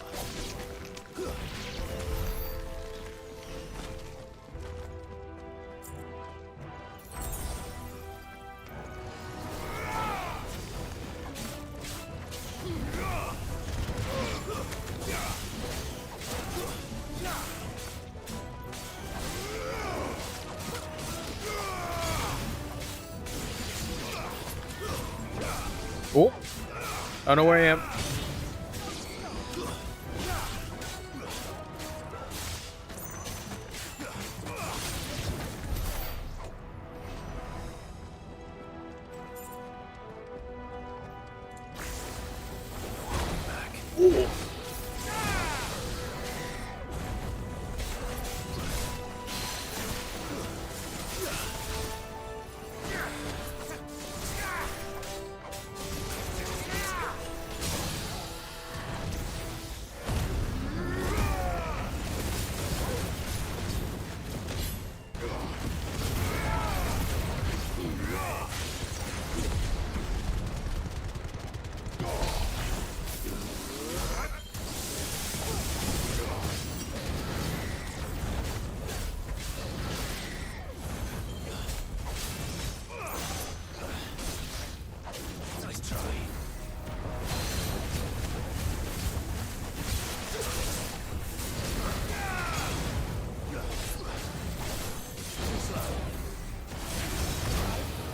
Oh, I don't know where I am.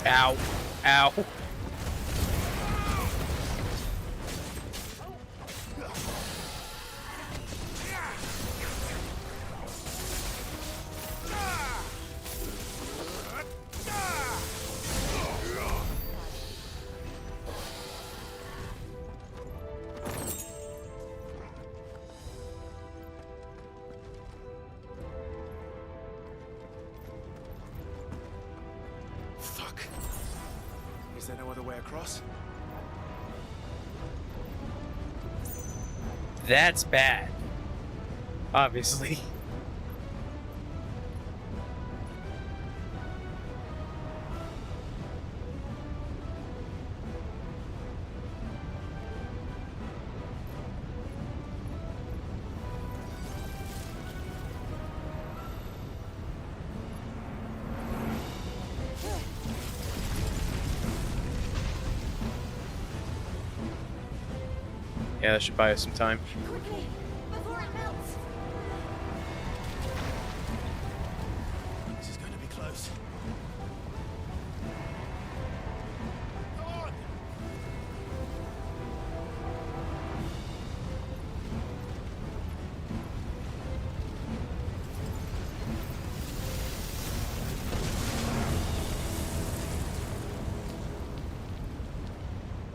Ow. Ow. Fuck. Is there no other way across? That's bad. Obviously. Yeah, that should buy us some time. Quickly, before it melts. This is going to be close.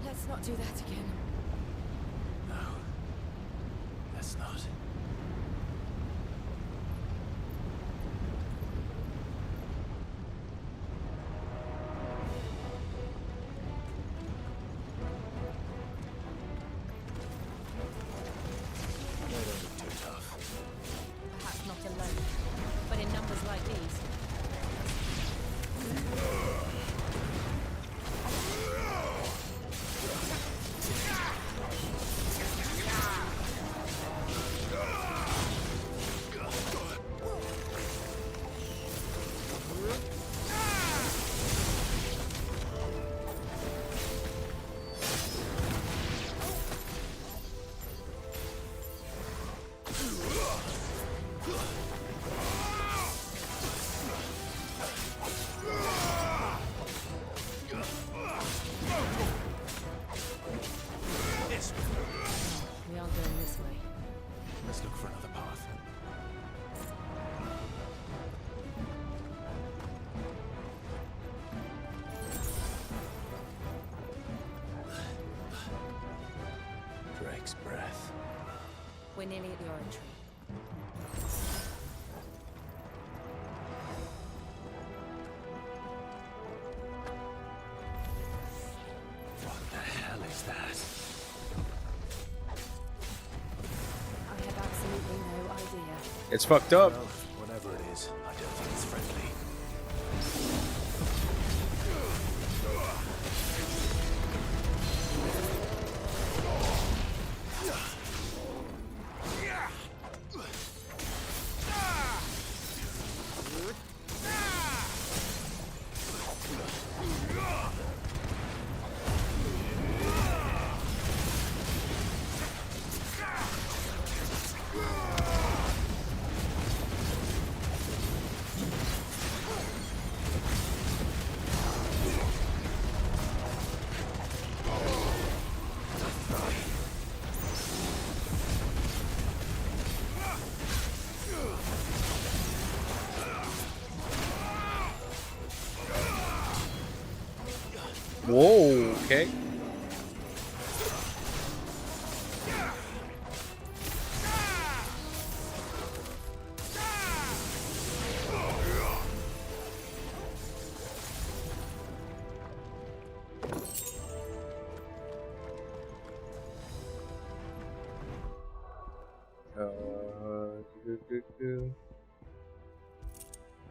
Let's not do that again. No. Let's not. They don't look too tough. Perhaps not alone, but in numbers like these. Let's look for another path. Drake's breath. We're nearly at the Orangery. What the hell is that? I have absolutely no idea. It's fucked up. Well, whatever it is, I don't think it's friendly. Whoa, okay.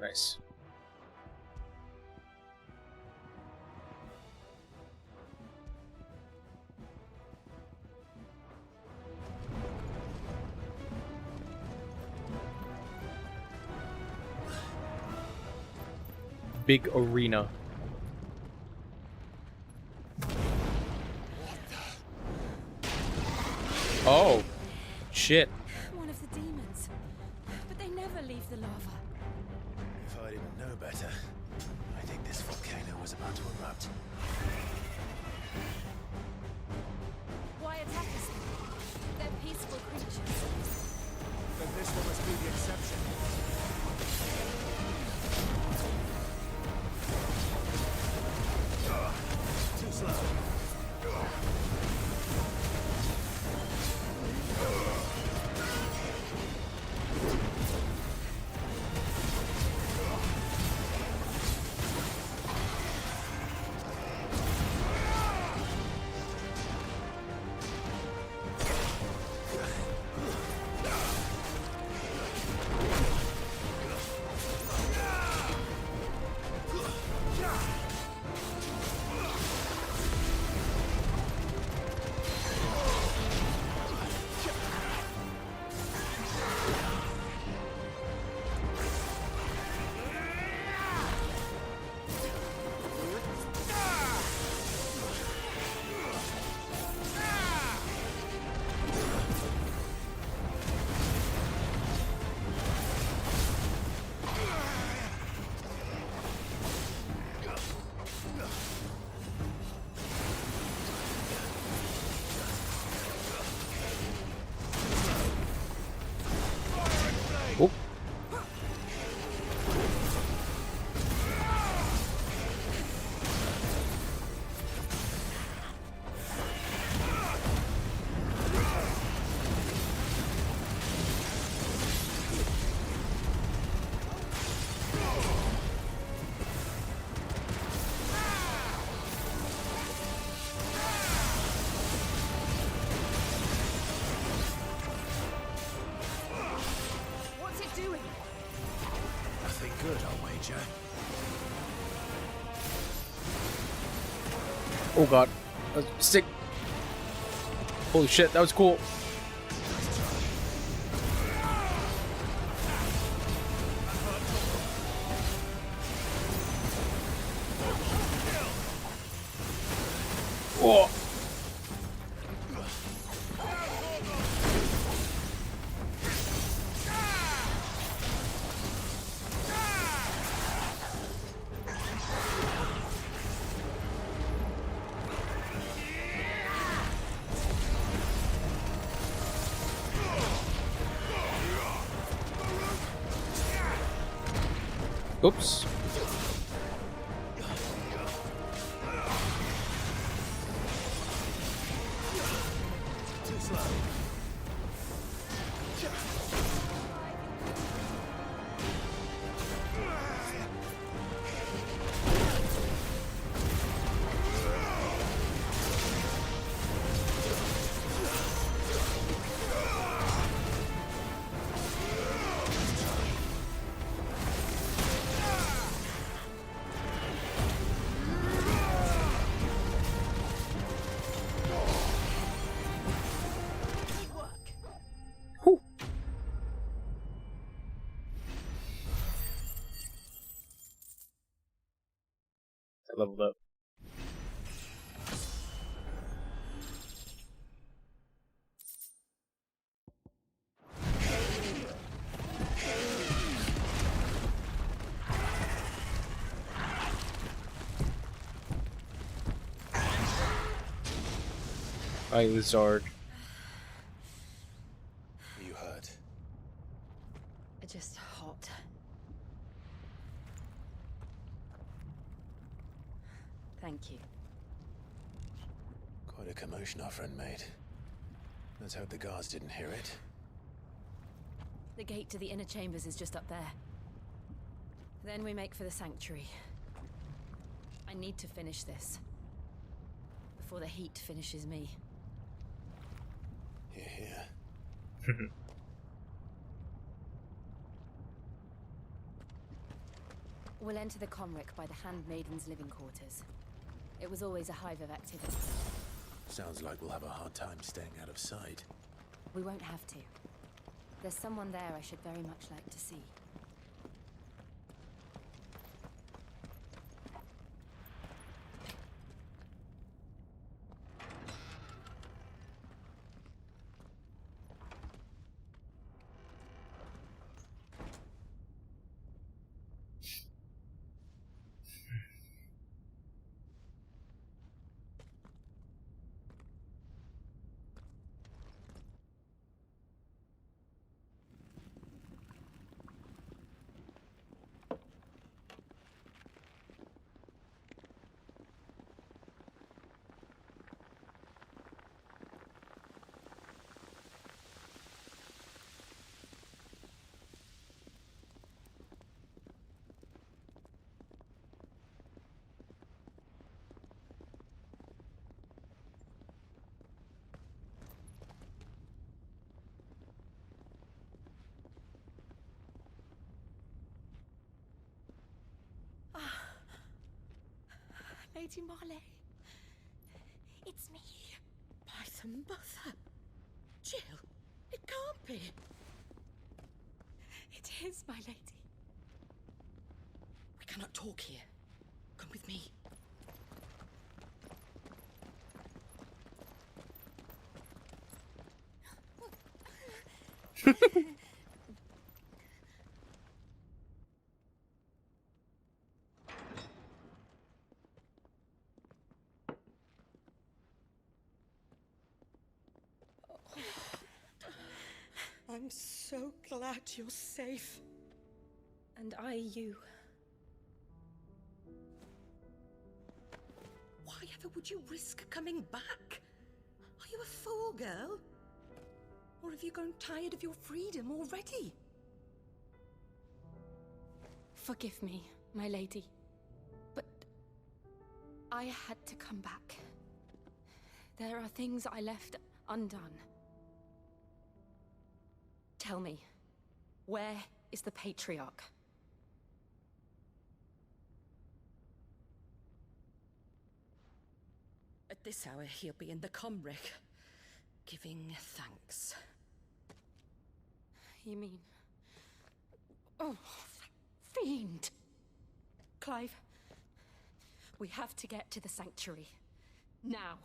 Nice. Big arena. Oh, shit. One of the demons. But they never leave the lava. If I didn't know better, I think this volcano was about to erupt. Why attack us? They're peaceful creatures. Then this one must be the exception. Too slow. Oh. What's it doing? Nothing good, I'll wager. Oh god. Stick. Holy shit, that was cool. Oh. Oops. Too slow. I leveled up. I Lizard. Are you hurt? Just hot. Thank you. Quite a commotion our friend made. Let's hope the guards didn't hear it. The gate to the inner chambers is just up there. Then we make for the sanctuary. I need to finish this. Before the heat finishes me. Hear, hear. We'll enter the Comric by the Handmaiden's living quarters. It was always a hive of activity. Sounds like we'll have a hard time staying out of sight. We won't have to. There's someone there I should very much like to see. Lady Marley. It's me. By some mother. Jill, it can't be. It is, my lady. We cannot talk here. Come with me. I'm so glad you're safe. And I you. Why ever would you risk coming back? Are you a fool, girl? Or have you grown tired of your freedom already? Forgive me, my lady. But I had to come back. There are things I left undone. Tell me, where is the Patriarch? At this hour, he'll be in the Comric, giving thanks. You mean... Oh, that fiend! Clive, we have to get to the sanctuary. Now.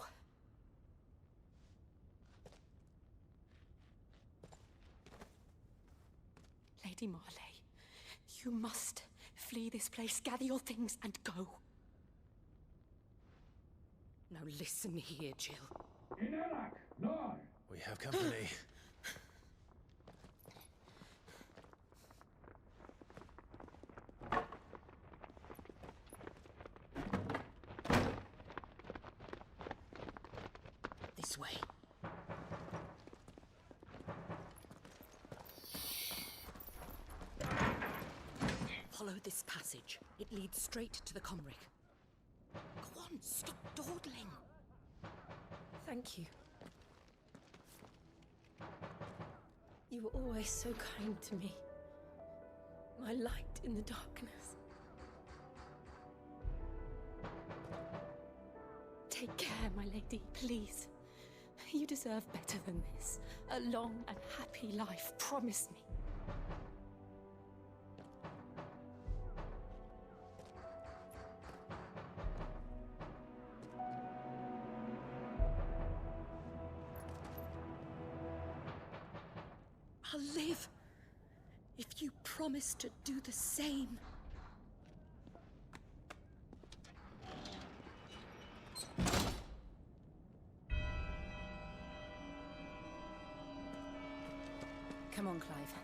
Lady Marley, you must flee this place, gather your things, and go. Now listen here, Jill. We have company. Follow this passage. It leads straight to the Comric. Go on, stop dawdling. Thank you. You were always so kind to me. My light in the darkness. Take care, my lady, please. You deserve better than this. A long and happy life, promise me. I'll live if you promise to do the same. Come on, Clive.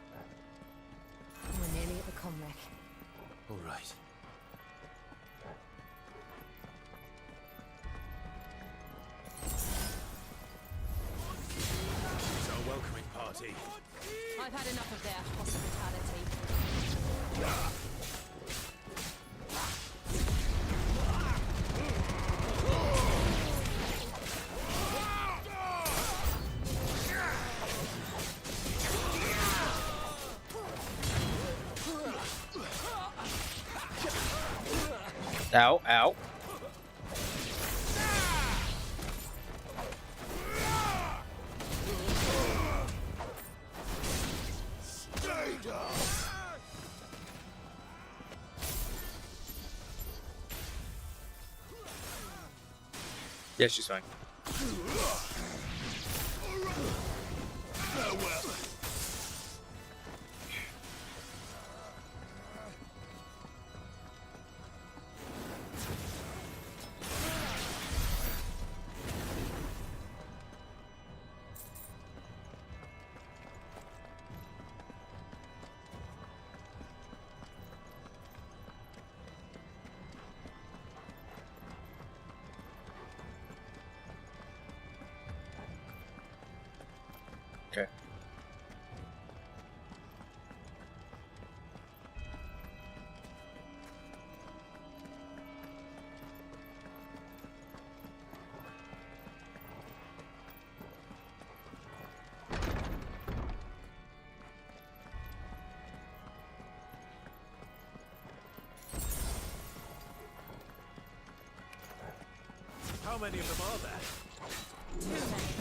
We're nearly at the Comrec. All right. It's our welcoming party. I've had enough of their hospitality. Ow, ow. Yeah, she's fine. Okay. How many of them are there? Too many.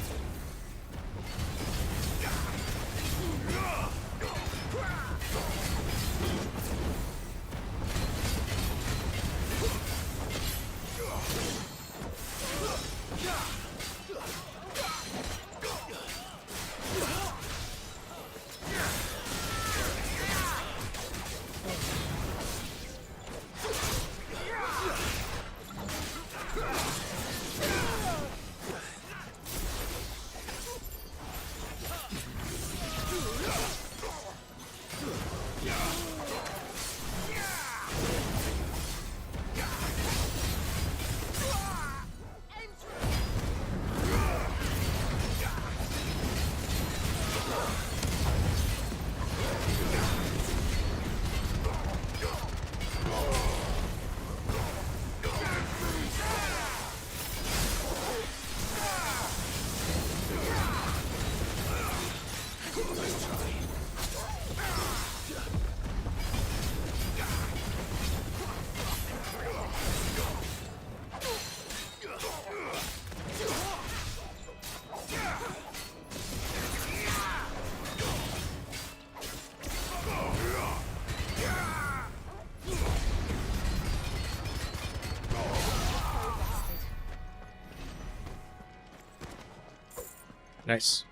Nice.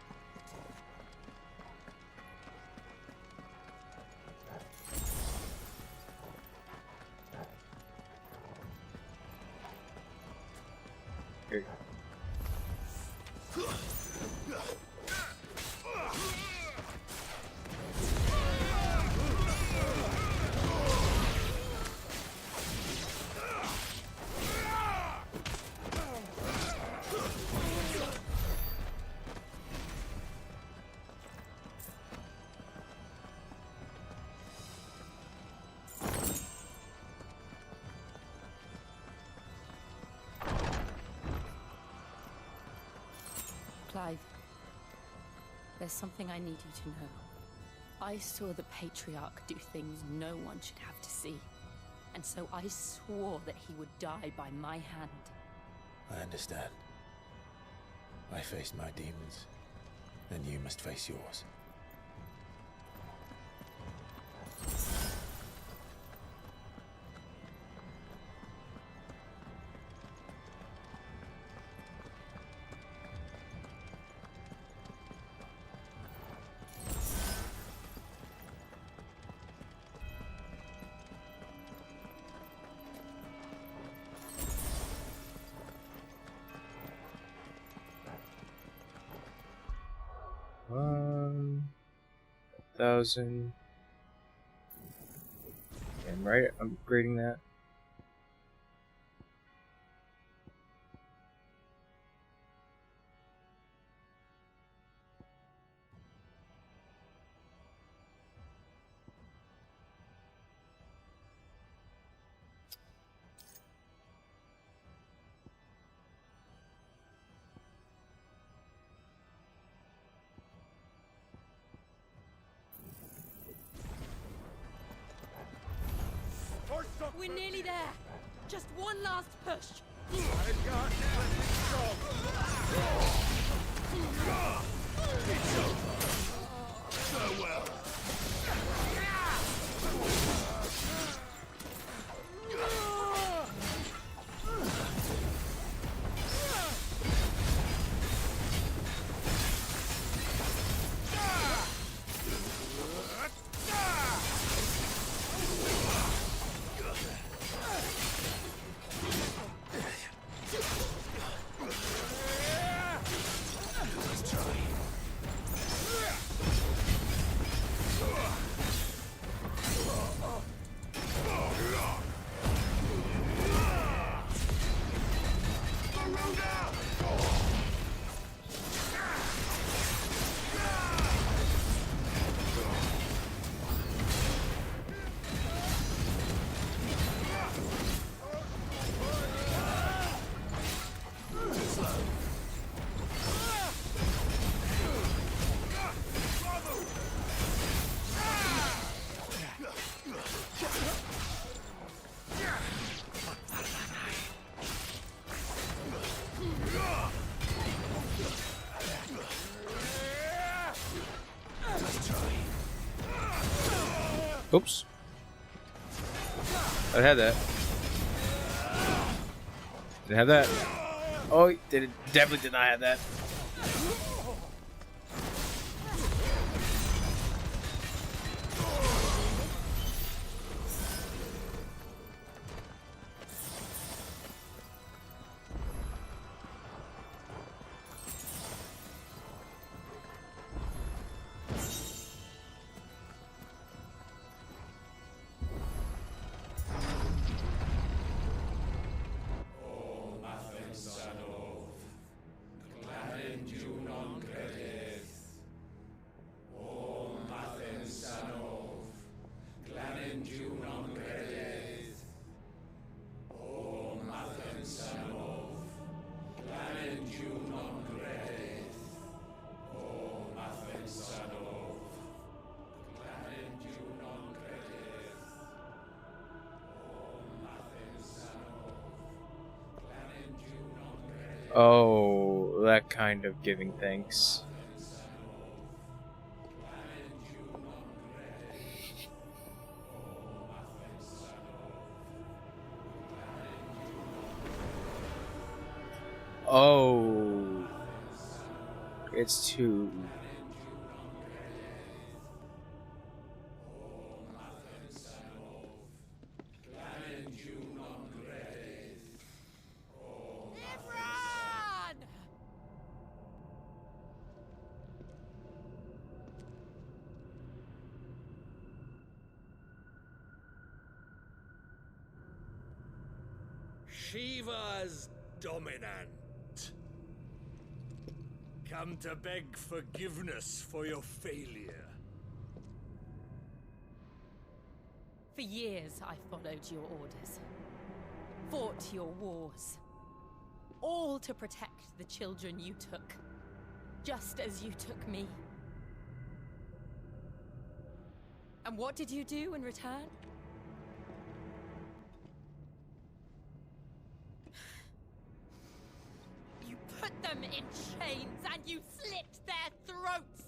Here you go. Clive, there's something I need you to know. I saw the Patriarch do things no one should have to see. And so I swore that he would die by my hand. I understand. I faced my demons, and you must face yours. $1,000. I'm right. I'm upgrading that. We're nearly there. Just one last push. Farewell. Oops. I had that. Didn't have that. Oh, definitely did not have that. Oh, that kind of giving thanks. Oh, it's two. Shiva's dominant. Come to beg forgiveness for your failure. For years, I followed your orders. Fought your wars. All to protect the children you took. just as you took me. And what did you do in return? You put them in chains and you slit their throats!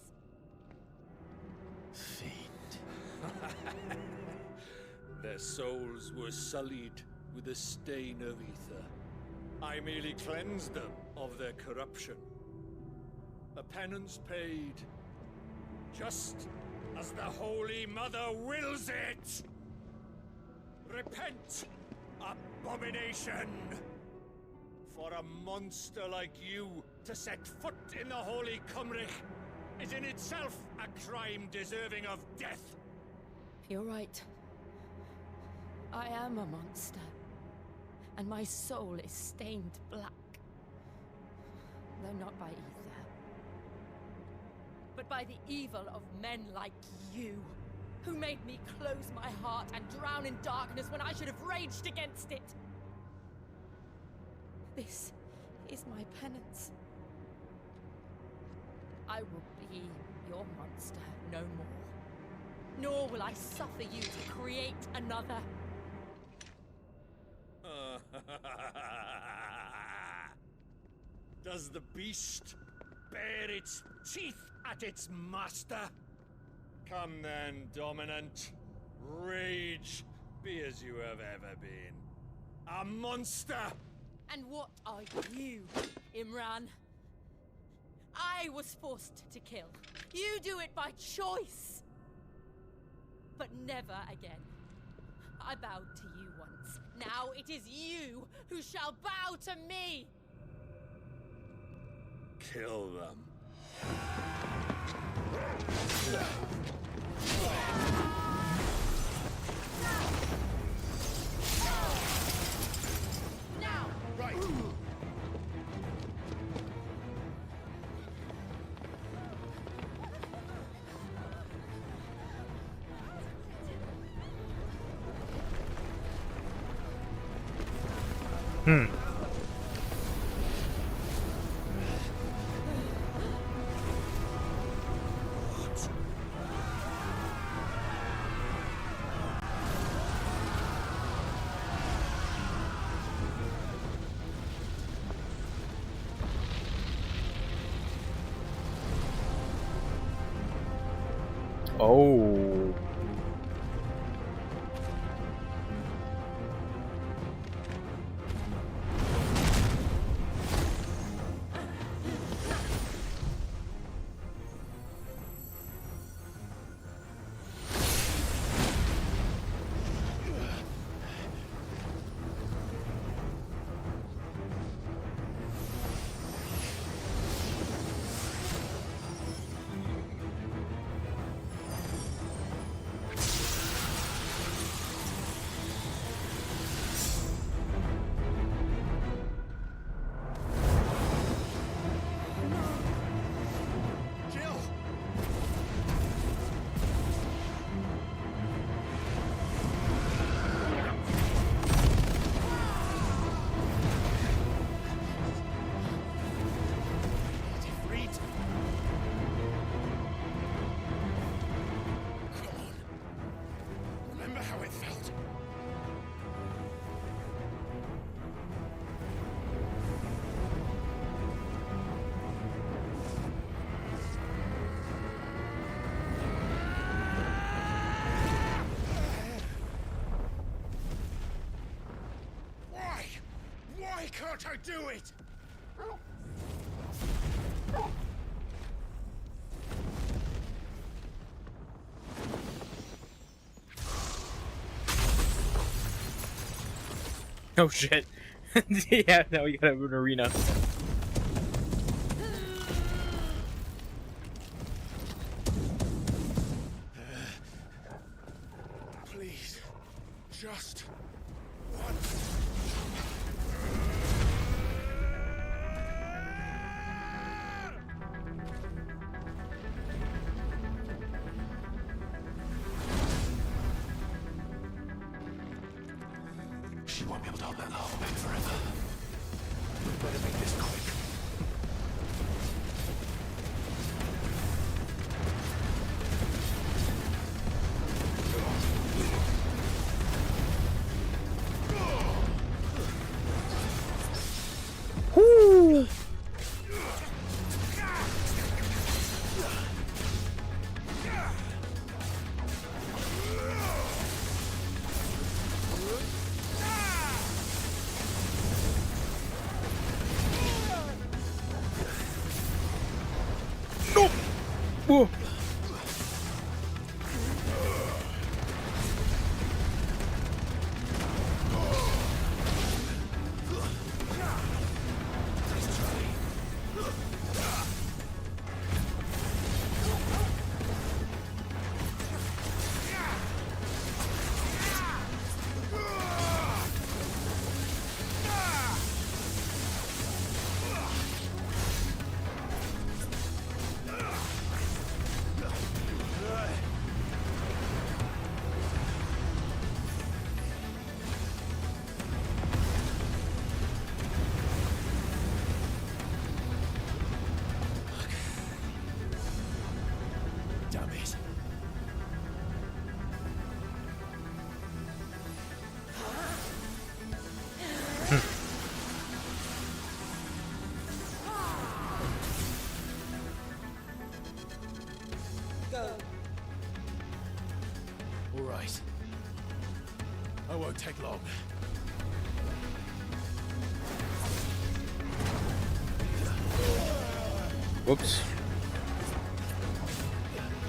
Their souls were sullied with a stain of ether. I merely cleansed them of their corruption. A penance paid, just as the Holy Mother wills it! Repent, abomination! For a monster like you to set foot in the Holy Cymric is in itself a crime deserving of death. You're right. I am a monster. And my soul is stained black. Though not by ether. But by the evil of men like you, who made me close my heart and drown in darkness when I should have raged against it. This is my penance. I will be your monster no more. Nor will I suffer you to create another. Does the beast bare its teeth at its master? Come then, Dominant. Rage, be as you have ever been. A monster! And what are you, Imran? I was forced to kill. You do it by choice. But never again. I bowed to you once. Now it is you who shall bow to me! Kill them. Now! Right! Oh. Why can't I do it? Oh shit. Yeah, now we gotta have an arena. Please, just one. She won't be able to hold that lava back forever. We better make this quick. Whoa. Damn it. Go. All right. I won't take long. Whoops.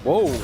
Whoa.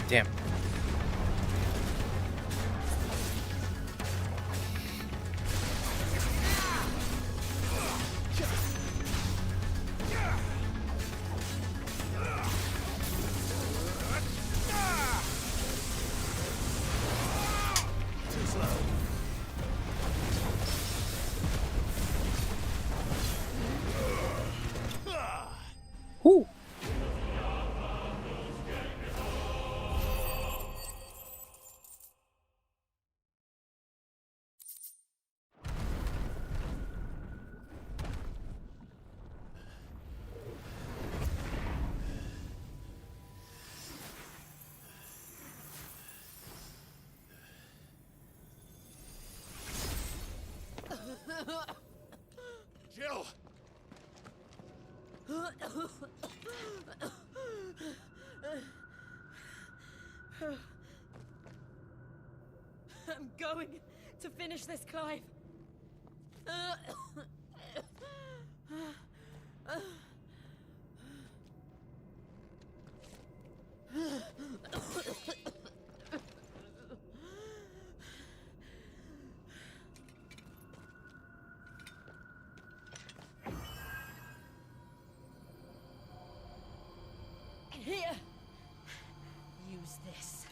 Damn. Too slow. Whew. Jill! I'm going to finish this, Clive. Here. Use this.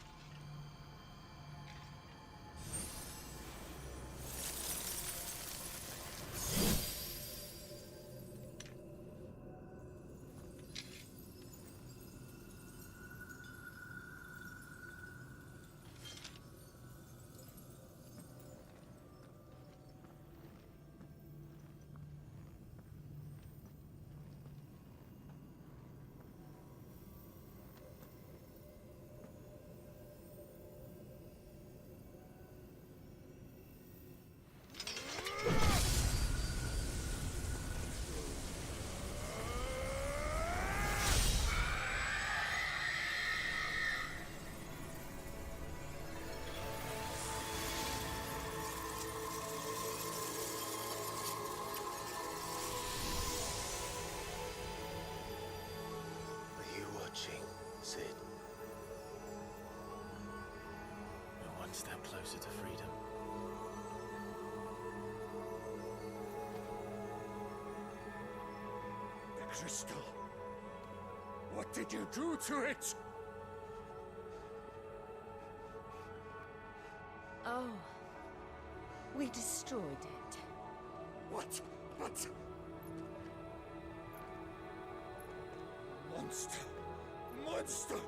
closer to freedom. The crystal. What did you do to it? Oh. We destroyed it. What? But... Monster! Monster!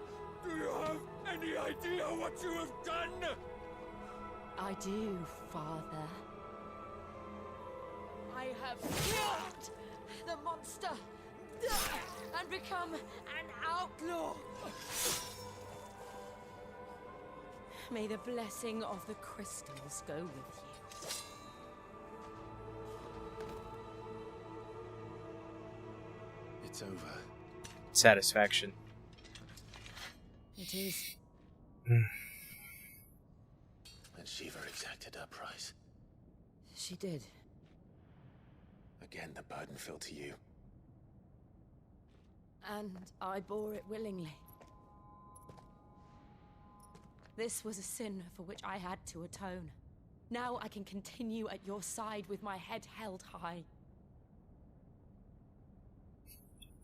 Do you have any idea what you have done? I do, Father. I have killed the monster and become an outlaw. May the blessing of the crystals go with you. It's over. Satisfaction. It is. And Shiva exacted her price. She did. Again, the burden fell to you. And I bore it willingly. This was a sin for which I had to atone. Now I can continue at your side with my head held high.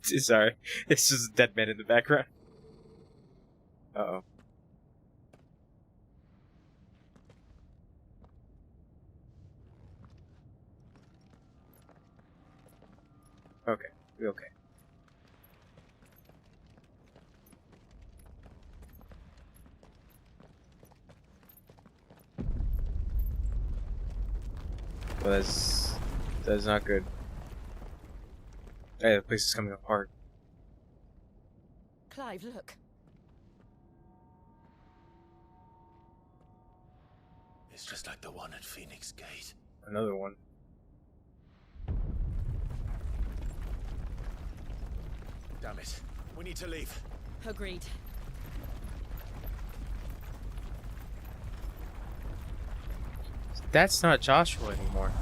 Sorry, it's just a dead man in the background. Uh-oh. Okay, we're okay. Well, that's not good. Hey, the place is coming apart. Clive, look. It's just like the one at Phoenix Gate. Another one. Damn it. We need to leave. Agreed. That's not Joshua anymore.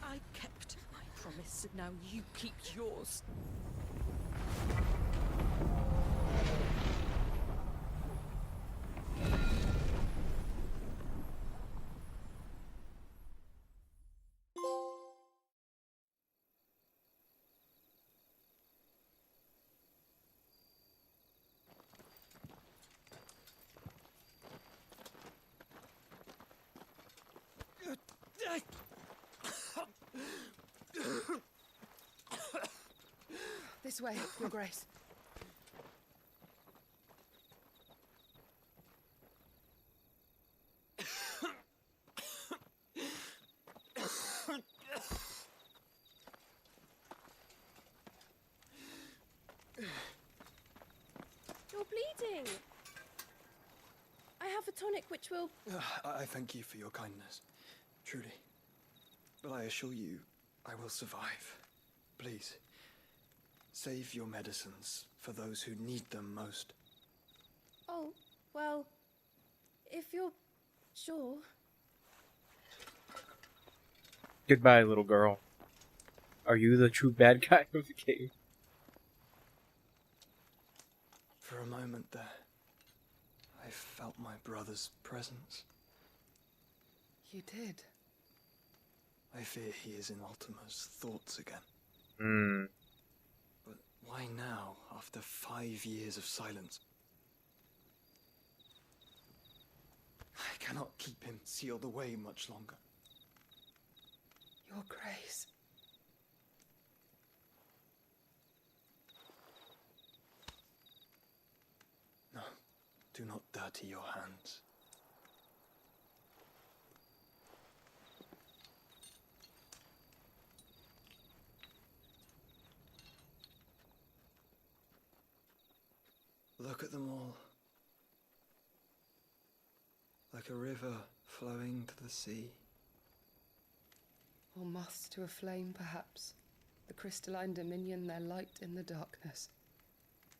I kept my promise, and now you keep yours. This way, Your Grace. You're bleeding. I have a tonic which will... I thank you for your kindness, truly. But I assure you, I will survive. Please, save your medicines for those who need them most. Oh, well, if you're sure. Goodbye, little girl. Are you the true bad guy of the game? For a moment there, I felt my brother's presence. You did? I fear he is in Ultima's thoughts again. Hmm. But why now, after 5 years of silence? I cannot keep him sealed away much longer. Your Grace. No, do not dirty your hands. Look at them all. like a river flowing to the sea. Or moths to a flame, perhaps. The crystalline dominion their light in the darkness.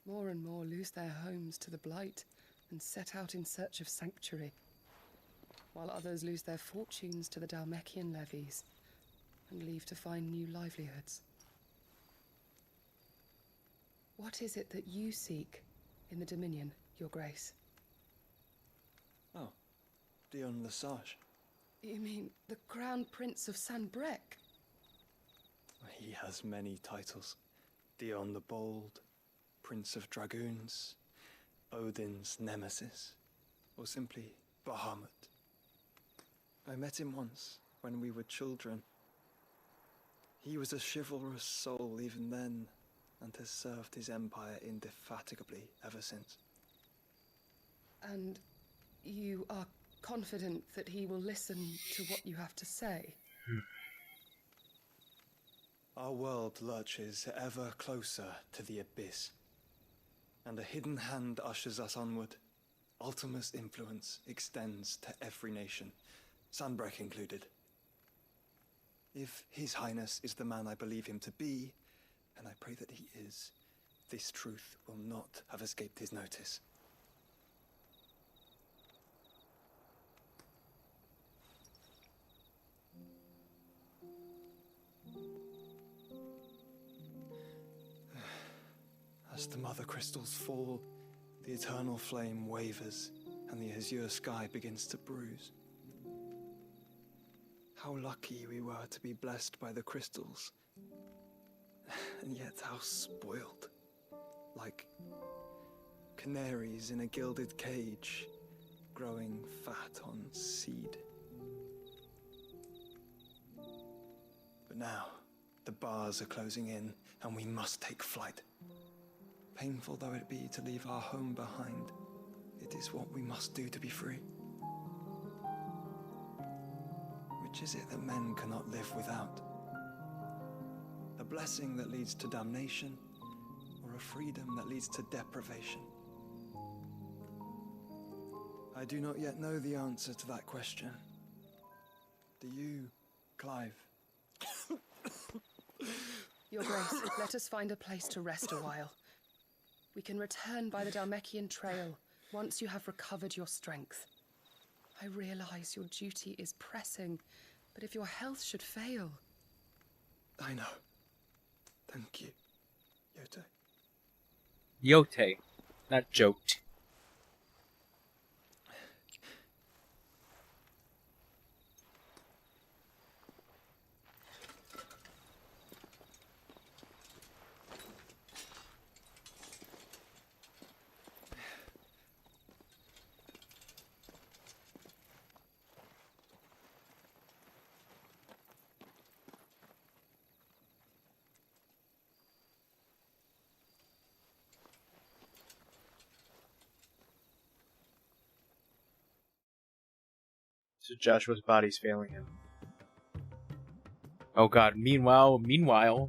More and more lose their homes to the blight and set out in search of sanctuary, while others lose their fortunes to the Dhalmekian levies and leave to find new livelihoods. What is it that you seek in the Dominion, Your Grace? Oh, Dion Lesage. You mean the Crown Prince of Sanbreque? He has many titles. Dion the Bold, Prince of Dragoons, Odin's Nemesis, or simply Bahamut. I met him once, when we were children. He was a chivalrous soul even then, and has served his empire indefatigably ever since. And you are confident that he will listen to what you have to say? Our world lurches ever closer to the abyss, and a hidden hand ushers us onward. Ultima's influence extends to every nation, Sanbreque included. If His Highness is the man I believe him to be, and I pray that he is, this truth will not have escaped his notice. As the mother crystals fall, the eternal flame wavers, and the azure sky begins to bruise. How lucky we were to be blessed by the crystals, and yet how spoiled. Like canaries in a gilded cage, growing fat on seed. But now, the bars are closing in, and we must take flight. Painful though it be to leave our home behind, it is what we must do to be free. Which is it that men cannot live without? A blessing that leads to damnation, or a freedom that leads to deprivation? I do not yet know the answer to that question. Do you, Clive? Your Grace, let us find a place to rest a while. We can return by the Dhalmekian trail once you have recovered your strength. I realize your duty is pressing, but if your health should fail... I know. Thank you, Yote. Yote, not joked. So Joshua's body's failing him. Oh god, meanwhile... The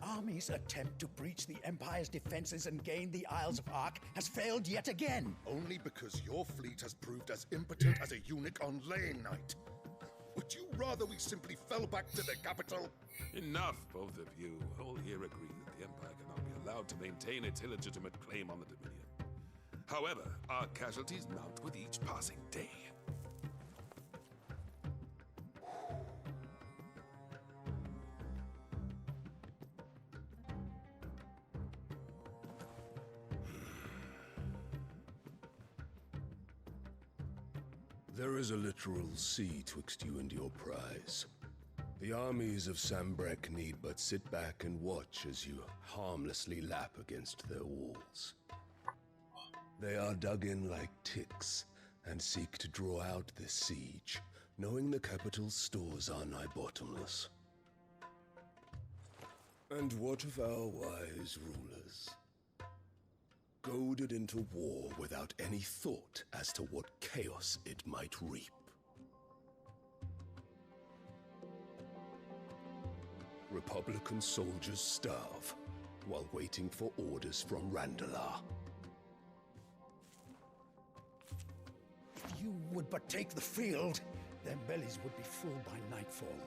army's attempt to breach the Empire's defenses and gain the Isles of Ark has failed yet again. Only because your fleet has proved as impotent as a eunuch on laying night. Would you rather we simply fell back to the capital? Enough, both of you. All here agree that the Empire cannot be allowed to maintain its illegitimate claim on the Dominion. However, our casualties mount with each passing day. There is a literal sea twixt you and your prize. The armies of Sanbreque need but sit back and watch as you harmlessly lap against their walls. They are dug in like ticks and seek to draw out this siege, knowing the capital's stores are nigh bottomless. And what of our wise rulers? Goaded into war without any thought as to what chaos it might reap. Republican soldiers starve, while waiting for orders from Randalar. If you would but take the field, their bellies would be full by nightfall.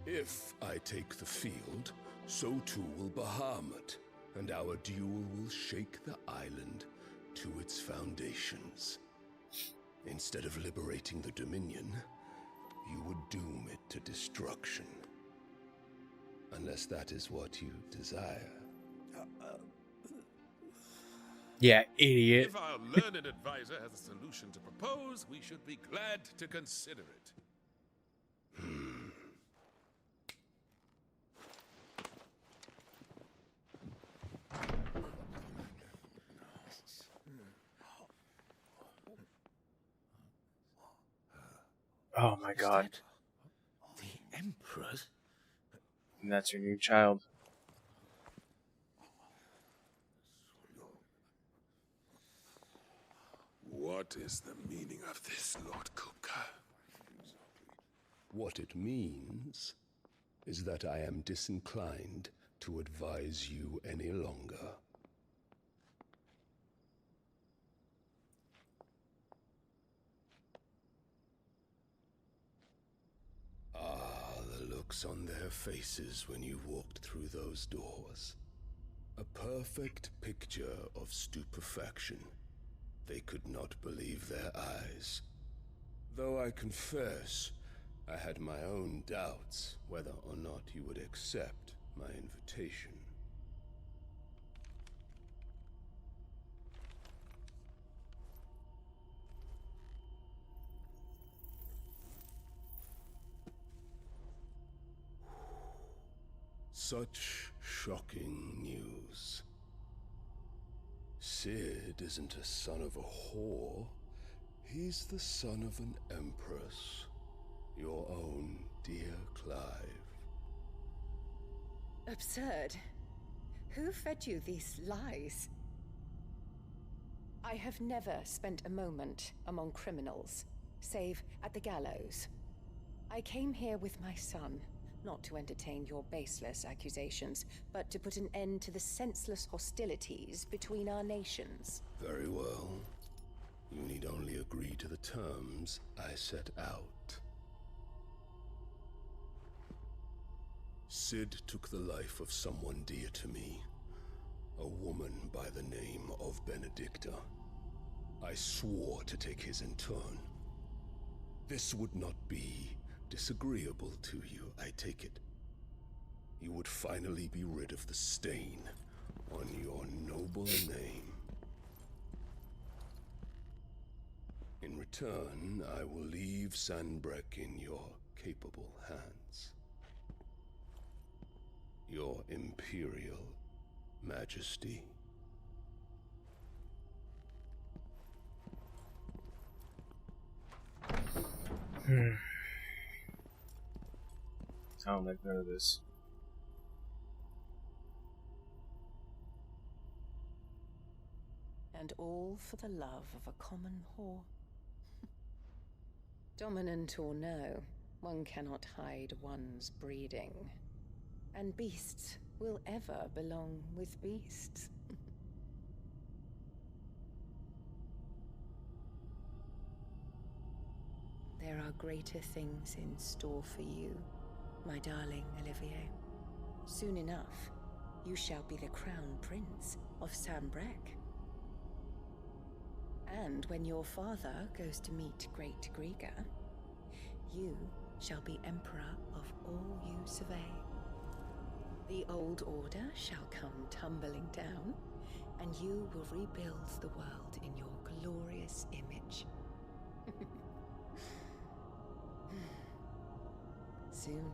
If I take the field, so too will Bahamut, and our duel will shake the island to its foundations. Instead of liberating the Dominion, you would doom it to destruction. Unless that is what you desire. Yeah, idiot. If our learned advisor has a solution to propose, we should be glad to consider it. Oh my god. The Emperor's? And that's your new child. What is the meaning of this, Lord Kupka? What it means is that I am disinclined to advise you any longer. Ah, the looks on their faces when you walked through those doors. A perfect picture of stupefaction. They could not believe their eyes. Though I confess, I had my own doubts whether or not you would accept my invitation. Such shocking news. Sid isn't a son of a whore. He's the son of an empress. Your own dear Clive. Absurd. Who fed you these lies? I have never spent a moment among criminals, save at the gallows. I came here with my son, not to entertain your baseless accusations, but to put an end to the senseless hostilities between our nations. Very well. You need only agree to the terms I set out. Sid took the life of someone dear to me, a woman by the name of Benedicta. I swore to take his in turn. This would not be disagreeable to you, I take it. You would finally be rid of the stain on your noble name. In return, I will leave Sanbreque in your capable hands. Your Imperial Majesty. I don't like none of this. And all for the love of a common whore. Dominant or no, one cannot hide one's breeding. And beasts will ever belong with beasts. There are greater things in store for you, my darling Olivier. Soon enough, you shall be the crown prince of Sanbreque. And when your father goes to meet Great Griga, you shall be emperor of all you survey. The old order shall come tumbling down, and you will rebuild the world in your glorious image. Soon.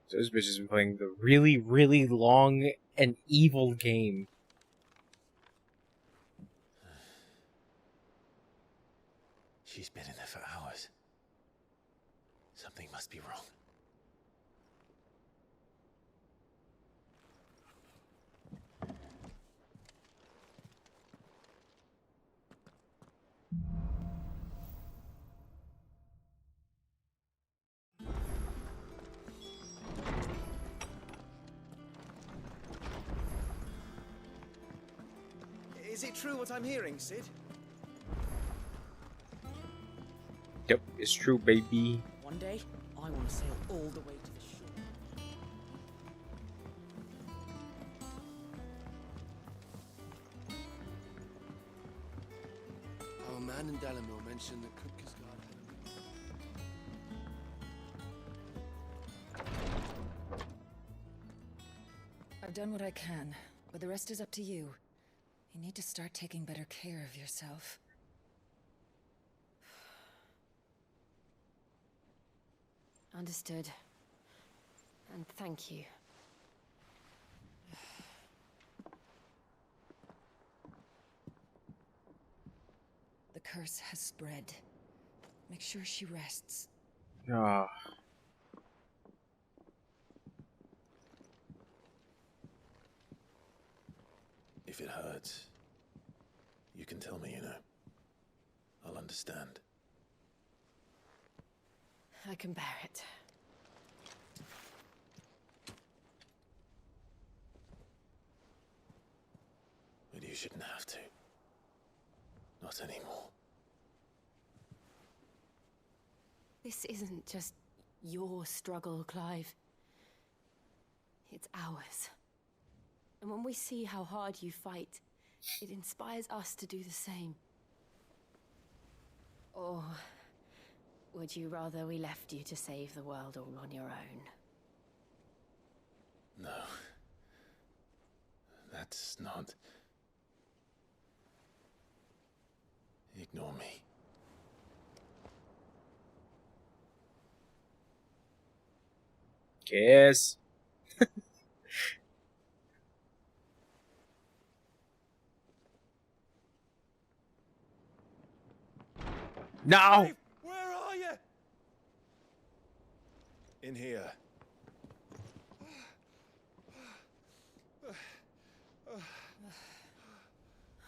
So this bitch has been playing the really, really long and evil game. She's been in there for hours. Something must be wrong. Is it true what I'm hearing, Sid? Yep, it's true, baby. One day, I want to sail all the way to the shore. Our man in Dalamore mentioned that Kupka's guard I've done what I can, but the rest is up to you. You need to start taking better care of yourself. Understood. And thank you. The curse has spread. Make sure she rests. Ah. If it hurts, you can tell me, you know. I'll understand. I can bear it. But you shouldn't have to. Not anymore. This isn't just your struggle, Clive. It's ours. And when we see how hard you fight, it inspires us to do the same. Or would you rather we left you to save the world all on your own? No. That's not... Ignore me. Yes. No! Where are you? In here.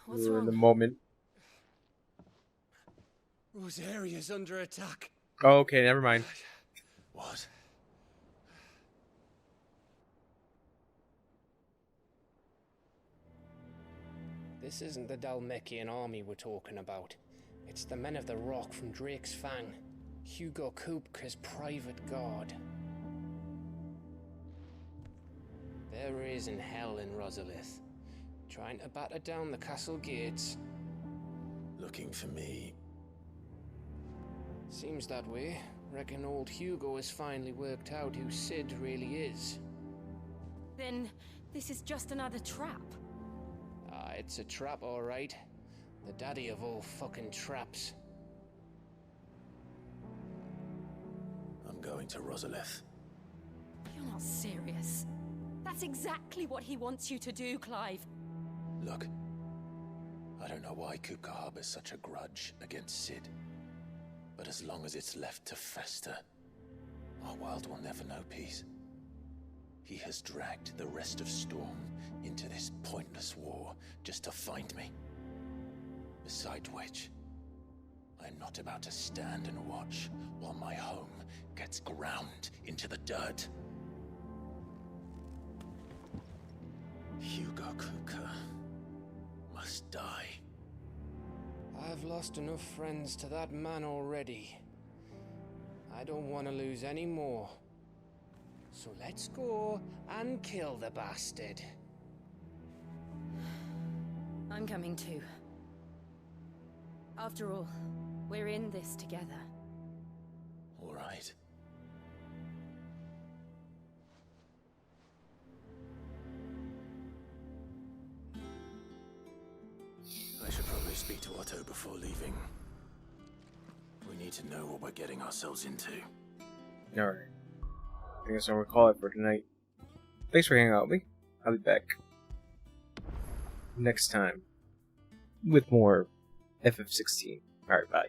What's We were in the wrong? moment. Rosaria's under attack. Oh, okay, never mind. What? This isn't the Dalmekian army we're talking about. It's the men of the Rock from Drake's Fang. Hugo Kupka's private guard. There is in hell in Rosalith, trying to batter down the castle gates. Looking for me. Seems that way. Reckon old Hugo has finally worked out who Sid really is. Then this is just another trap. Ah, it's a trap, all right. The daddy of all fucking traps. I'm going to Rosalith. You're not serious. That's exactly what he wants you to do, Clive. Look. I don't know why Kupka harbors such a grudge against Sid. But as long as it's left to fester, our world will never know peace. He has dragged the rest of Storm into this pointless war just to find me. Besides which, I'm not about to stand and watch while my home gets ground into the dirt. Hugo Kupka must die. I've lost enough friends to that man already. I don't want to lose any more. So let's go and kill the bastard. I'm coming too. After all, we're in this together. All right. I should probably speak to Otto before leaving. We need to know what we're getting ourselves into. Alright. I guess I'll call it for tonight. Thanks for hanging out with me. I'll be back next time with more FF16. Alright, bye.